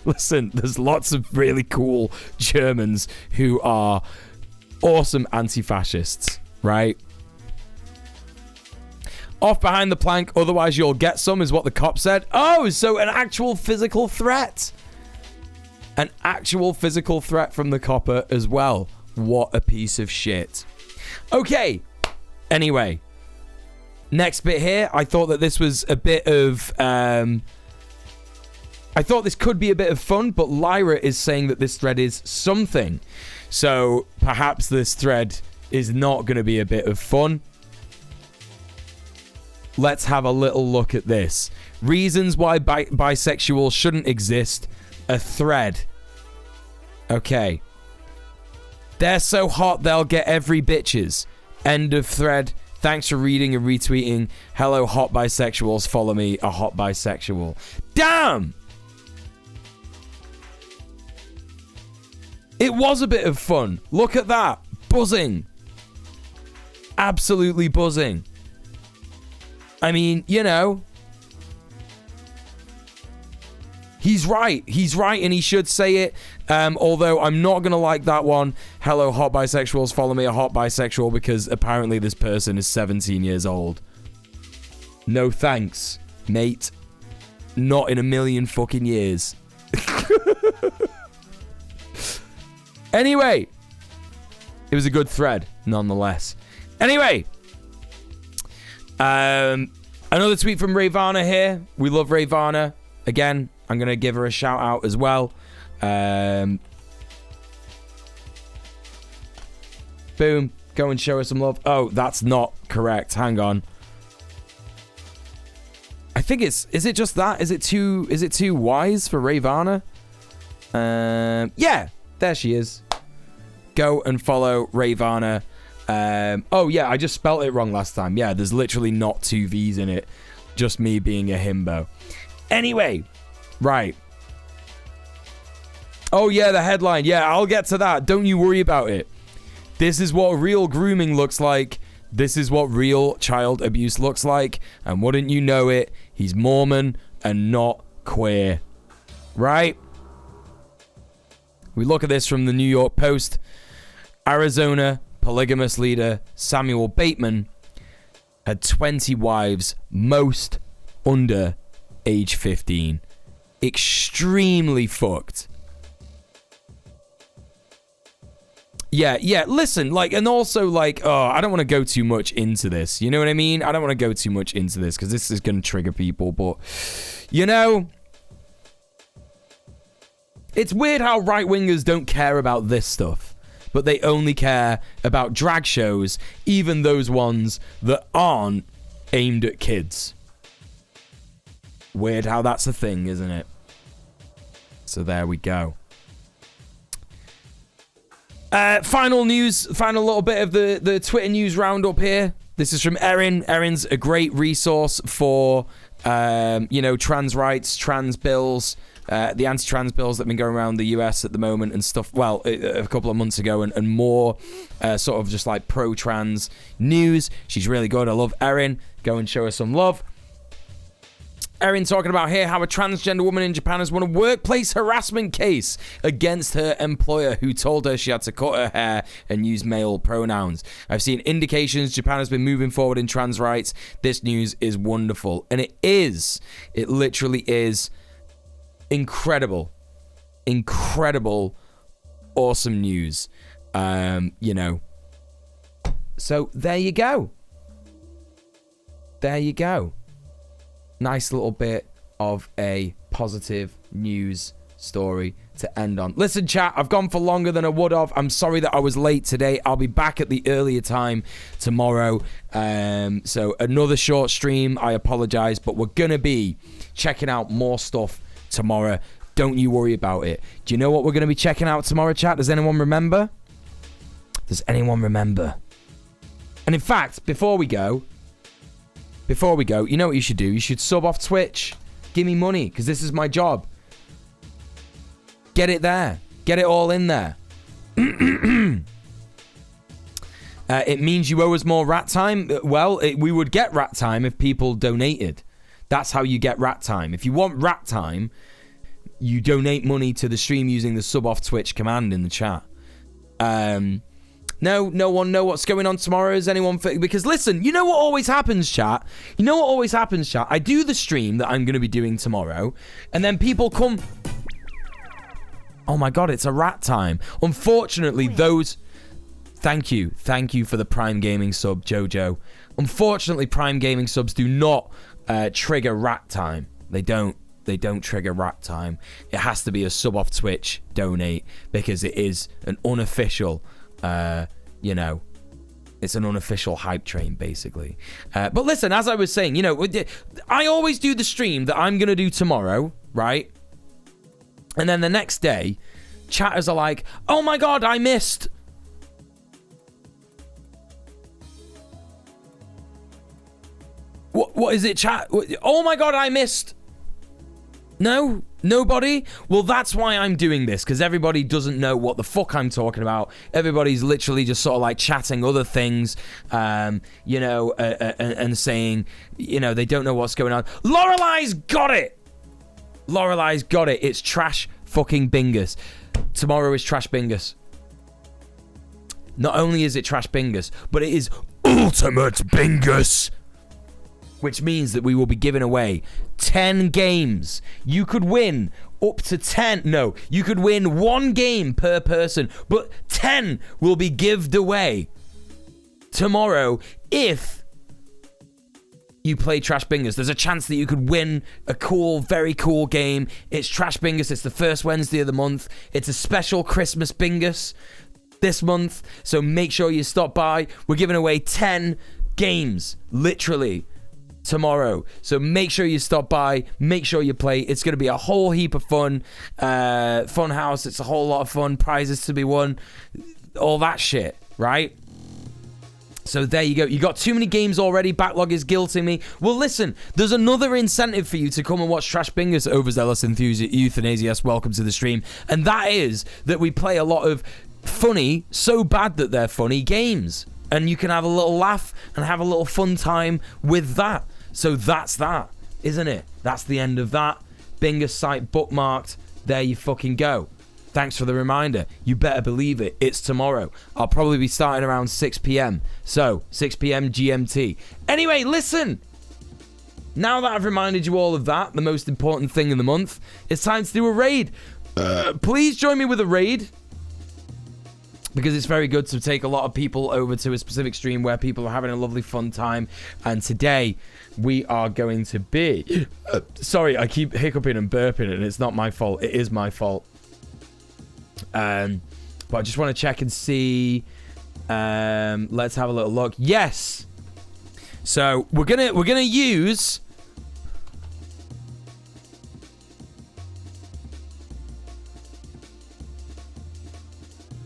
listen, there's lots of really cool Germans who are awesome anti-fascists, right? Off behind the plank, otherwise you'll get some, is what the cop said. Oh, so an actual physical threat. An actual physical threat from the copper as well. What a piece of shit. Okay. Anyway. Next bit here. I thought that this was a bit of... I thought this could be a bit of fun, but Lyra is saying that this thread is something. So perhaps this thread is not going to be a bit of fun. Let's have a little look at this. Reasons why bisexuals shouldn't exist. A thread. Okay. They're so hot they'll get every bitches. End of thread. Thanks for reading and retweeting. Hello, hot bisexuals. Follow me, a hot bisexual. Damn! It was a bit of fun. Look at that. Buzzing. Absolutely buzzing. I mean, you know. He's right, and he should say it. Although I'm not going to like that one. Hello, hot bisexuals, follow me, a hot bisexual, because apparently this person is 17 years old. No thanks, mate. Not in a million fucking years. Anyway. It was a good thread, nonetheless. Anyway. Another tweet from Ravana here. We love Ravana. Again, I'm going to give her a shout out as well. Boom. Go and show her some love. Oh, that's not correct. Hang on. I think is it just that? Is it too wise for Ravana? Yeah. There she is. Go and follow Ravana. Oh, yeah. I just spelt it wrong last time. Yeah, there's literally not 2 V's in it. Just me being a himbo. Anyway. Right. Oh, yeah, the headline. Yeah, I'll get to that. Don't you worry about it. This is what real grooming looks like. This is what real child abuse looks like. And wouldn't you know it, he's Mormon and not queer. Right? We look at this from the New York Post. Arizona polygamous leader Samuel Bateman had 20 wives, most under age 15. Extremely fucked. Yeah, listen, like, and also, like, oh, I don't want to go too much into this, you know what I mean? I don't want to go too much into this, because this is going to trigger people, but, you know, it's weird how right-wingers don't care about this stuff, but they only care about drag shows, even those ones that aren't aimed at kids. Weird how that's a thing, isn't it? So there we go. Final news, final little bit of the Twitter news roundup here. This is from Erin. Erin's a great resource for, trans rights, trans bills, the anti-trans bills that have been going around the US at the moment and stuff. Well, a couple of months ago and more sort of just like pro-trans news. She's really good. I love Erin. Go and show her some love. Erin talking about here how a transgender woman in Japan has won a workplace harassment case against her employer who told her she had to cut her hair and use male pronouns. I've seen indications Japan has been moving forward in trans rights. This news is wonderful. And it is. It literally is incredible. Incredible, awesome news. So there you go. There you go. Nice little bit of a positive news story to end on. Listen, chat, I've gone for longer than I would have. I'm sorry that I was late today. I'll be back at the earlier time tomorrow. So another short stream. I apologize, but we're going to be checking out more stuff tomorrow. Don't you worry about it. Do you know what we're going to be checking out tomorrow, chat? Does anyone remember? Does anyone remember? And in fact, before we go, before we go, you know what you should do? You should sub off Twitch. Give me money, because this is my job. Get it there. Get it all in there. It means you owe us more rat time. Well, we would get rat time if people donated. That's how you get rat time. If you want rat time, you donate money to the stream using the sub off Twitch command in the chat. No one know what's going on tomorrow. Is anyone... Because listen, you know what always happens, chat? You know what always happens, chat? I do the stream that I'm going to be doing tomorrow, and then people come... Oh my god, it's a rat time. Unfortunately, those... Thank you for the Prime Gaming sub, Jojo. Unfortunately, Prime Gaming subs do not trigger rat time. They don't trigger rat time. It has to be a sub off Twitch donate, because it is an unofficial... it's an unofficial hype train, basically. But listen, as I was saying, I always do the stream that I'm going to do tomorrow, right? And then the next day, chatters are like, oh my god, I missed. What is it, chat? Oh my god, I missed. No? Nobody? Well, that's why I'm doing this, because everybody doesn't know what the fuck I'm talking about. Everybody's literally just sort of like chatting other things, and saying, they don't know what's going on. Lorelei's got it! Lorelei's got it. It's Trash fucking Bingus. Tomorrow is Trash Bingus. Not only is it Trash Bingus, but it is Ultimate Bingus. Which means that we will be giving away 10 games. You could win up to 10. No, you could win 1 game per person, but 10 will be given away tomorrow if you play Trash Bingus. There's a chance that you could win a cool, very cool game. It's Trash Bingus. It's the first Wednesday of the month. It's a special Christmas Bingus this month, so make sure you stop by. We're giving away 10 games, literally, tomorrow. So make sure you stop by, make sure you play. It's going to be a whole heap of fun. Fun house, it's a whole lot of fun. Prizes to be won. All that shit, right? So there you go. You got too many games already. Backlog is guilting me. Well, listen, there's another incentive for you to come and watch Trash Bingus. Overzealous Euthanasia. Welcome to the stream. And that is that we play a lot of funny, so bad that they're funny games. And you can have a little laugh and have a little fun time with that. So that's that, isn't it? That's the end of that. Bingus site bookmarked. There you fucking go. Thanks for the reminder. You better believe it. It's tomorrow. I'll probably be starting around 6 p.m. So, 6 p.m. GMT. Anyway, listen. Now that I've reminded you all of that, the most important thing in the month, it's time to do a raid. Please join me with a raid, because it's very good to take a lot of people over to a specific stream where people are having a lovely fun time. And today we are going to be... sorry, I keep hiccuping and burping, and it's not my fault. It is my fault. But I just want to check and see. Let's have a little look. Yes. So we're gonna use...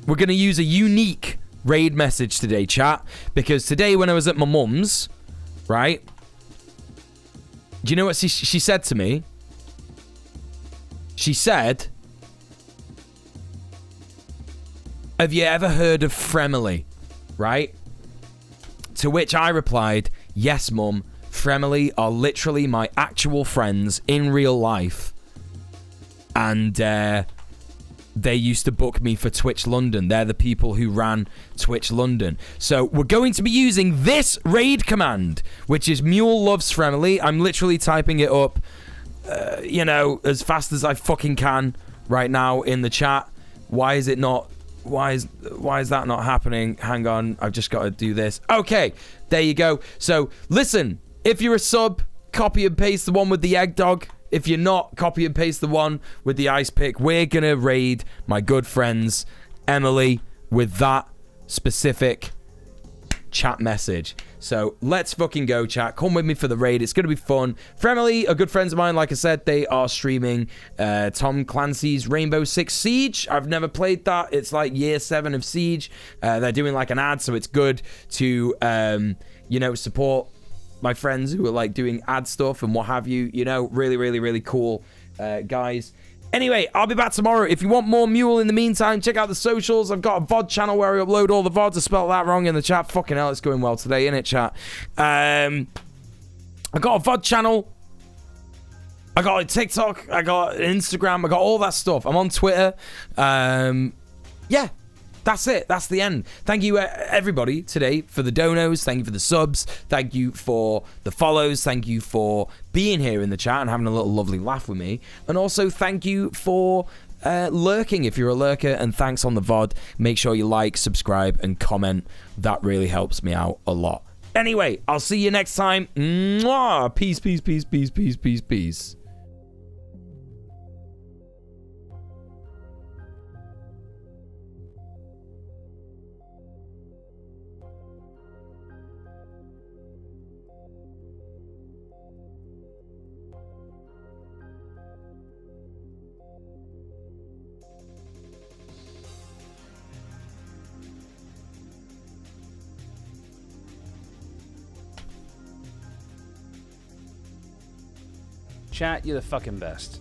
We're going to use a unique raid message today, chat. Because today when I was at my mum's, right? Do you know what she said to me? She said, have you ever heard of Fremily? Right? To which I replied, yes, mum. Fremily are literally my actual friends in real life. And, they used to book me for Twitch London. They're the people who ran Twitch London. So we're going to be using this raid command, which is Mule Loves Fremily. I'm literally typing it up, as fast as I fucking can right now in the chat. Why is it not? Why is that not happening? Hang on, I've just got to do this. Okay, there you go. So listen, if you're a sub, copy and paste the one with the egg dog. If you're not, copy and paste the one with the ice pick. We're going to raid my good friends, Emily, with that specific chat message. So let's fucking go, chat. Come with me for the raid. It's going to be fun. Fremily are good friends of mine. Like I said, they are streaming Tom Clancy's Rainbow Six Siege. I've never played that. It's like year 7 of Siege. They're doing like an ad, so it's good to, support my friends who are like doing ad stuff and what have you. You know, really, really, really cool guys. Anyway, I'll be back tomorrow. If you want more Mule in the meantime, check out the socials. I've got a VOD channel where I upload all the VODs. I spelled that wrong in the chat. Fucking hell, it's going well today, innit, chat? I got a VOD channel. I got a TikTok. I got an Instagram. I got all that stuff. I'm on Twitter. Yeah. That's it. That's the end. Thank you, everybody, today for the donos. Thank you for the subs. Thank you for the follows. Thank you for being here in the chat and having a little lovely laugh with me. And also, thank you for lurking if you're a lurker. And thanks on the VOD. Make sure you like, subscribe, and comment. That really helps me out a lot. Anyway, I'll see you next time. Mwah! Peace, peace, peace, peace, peace, peace, peace. Chat, you're the fucking best.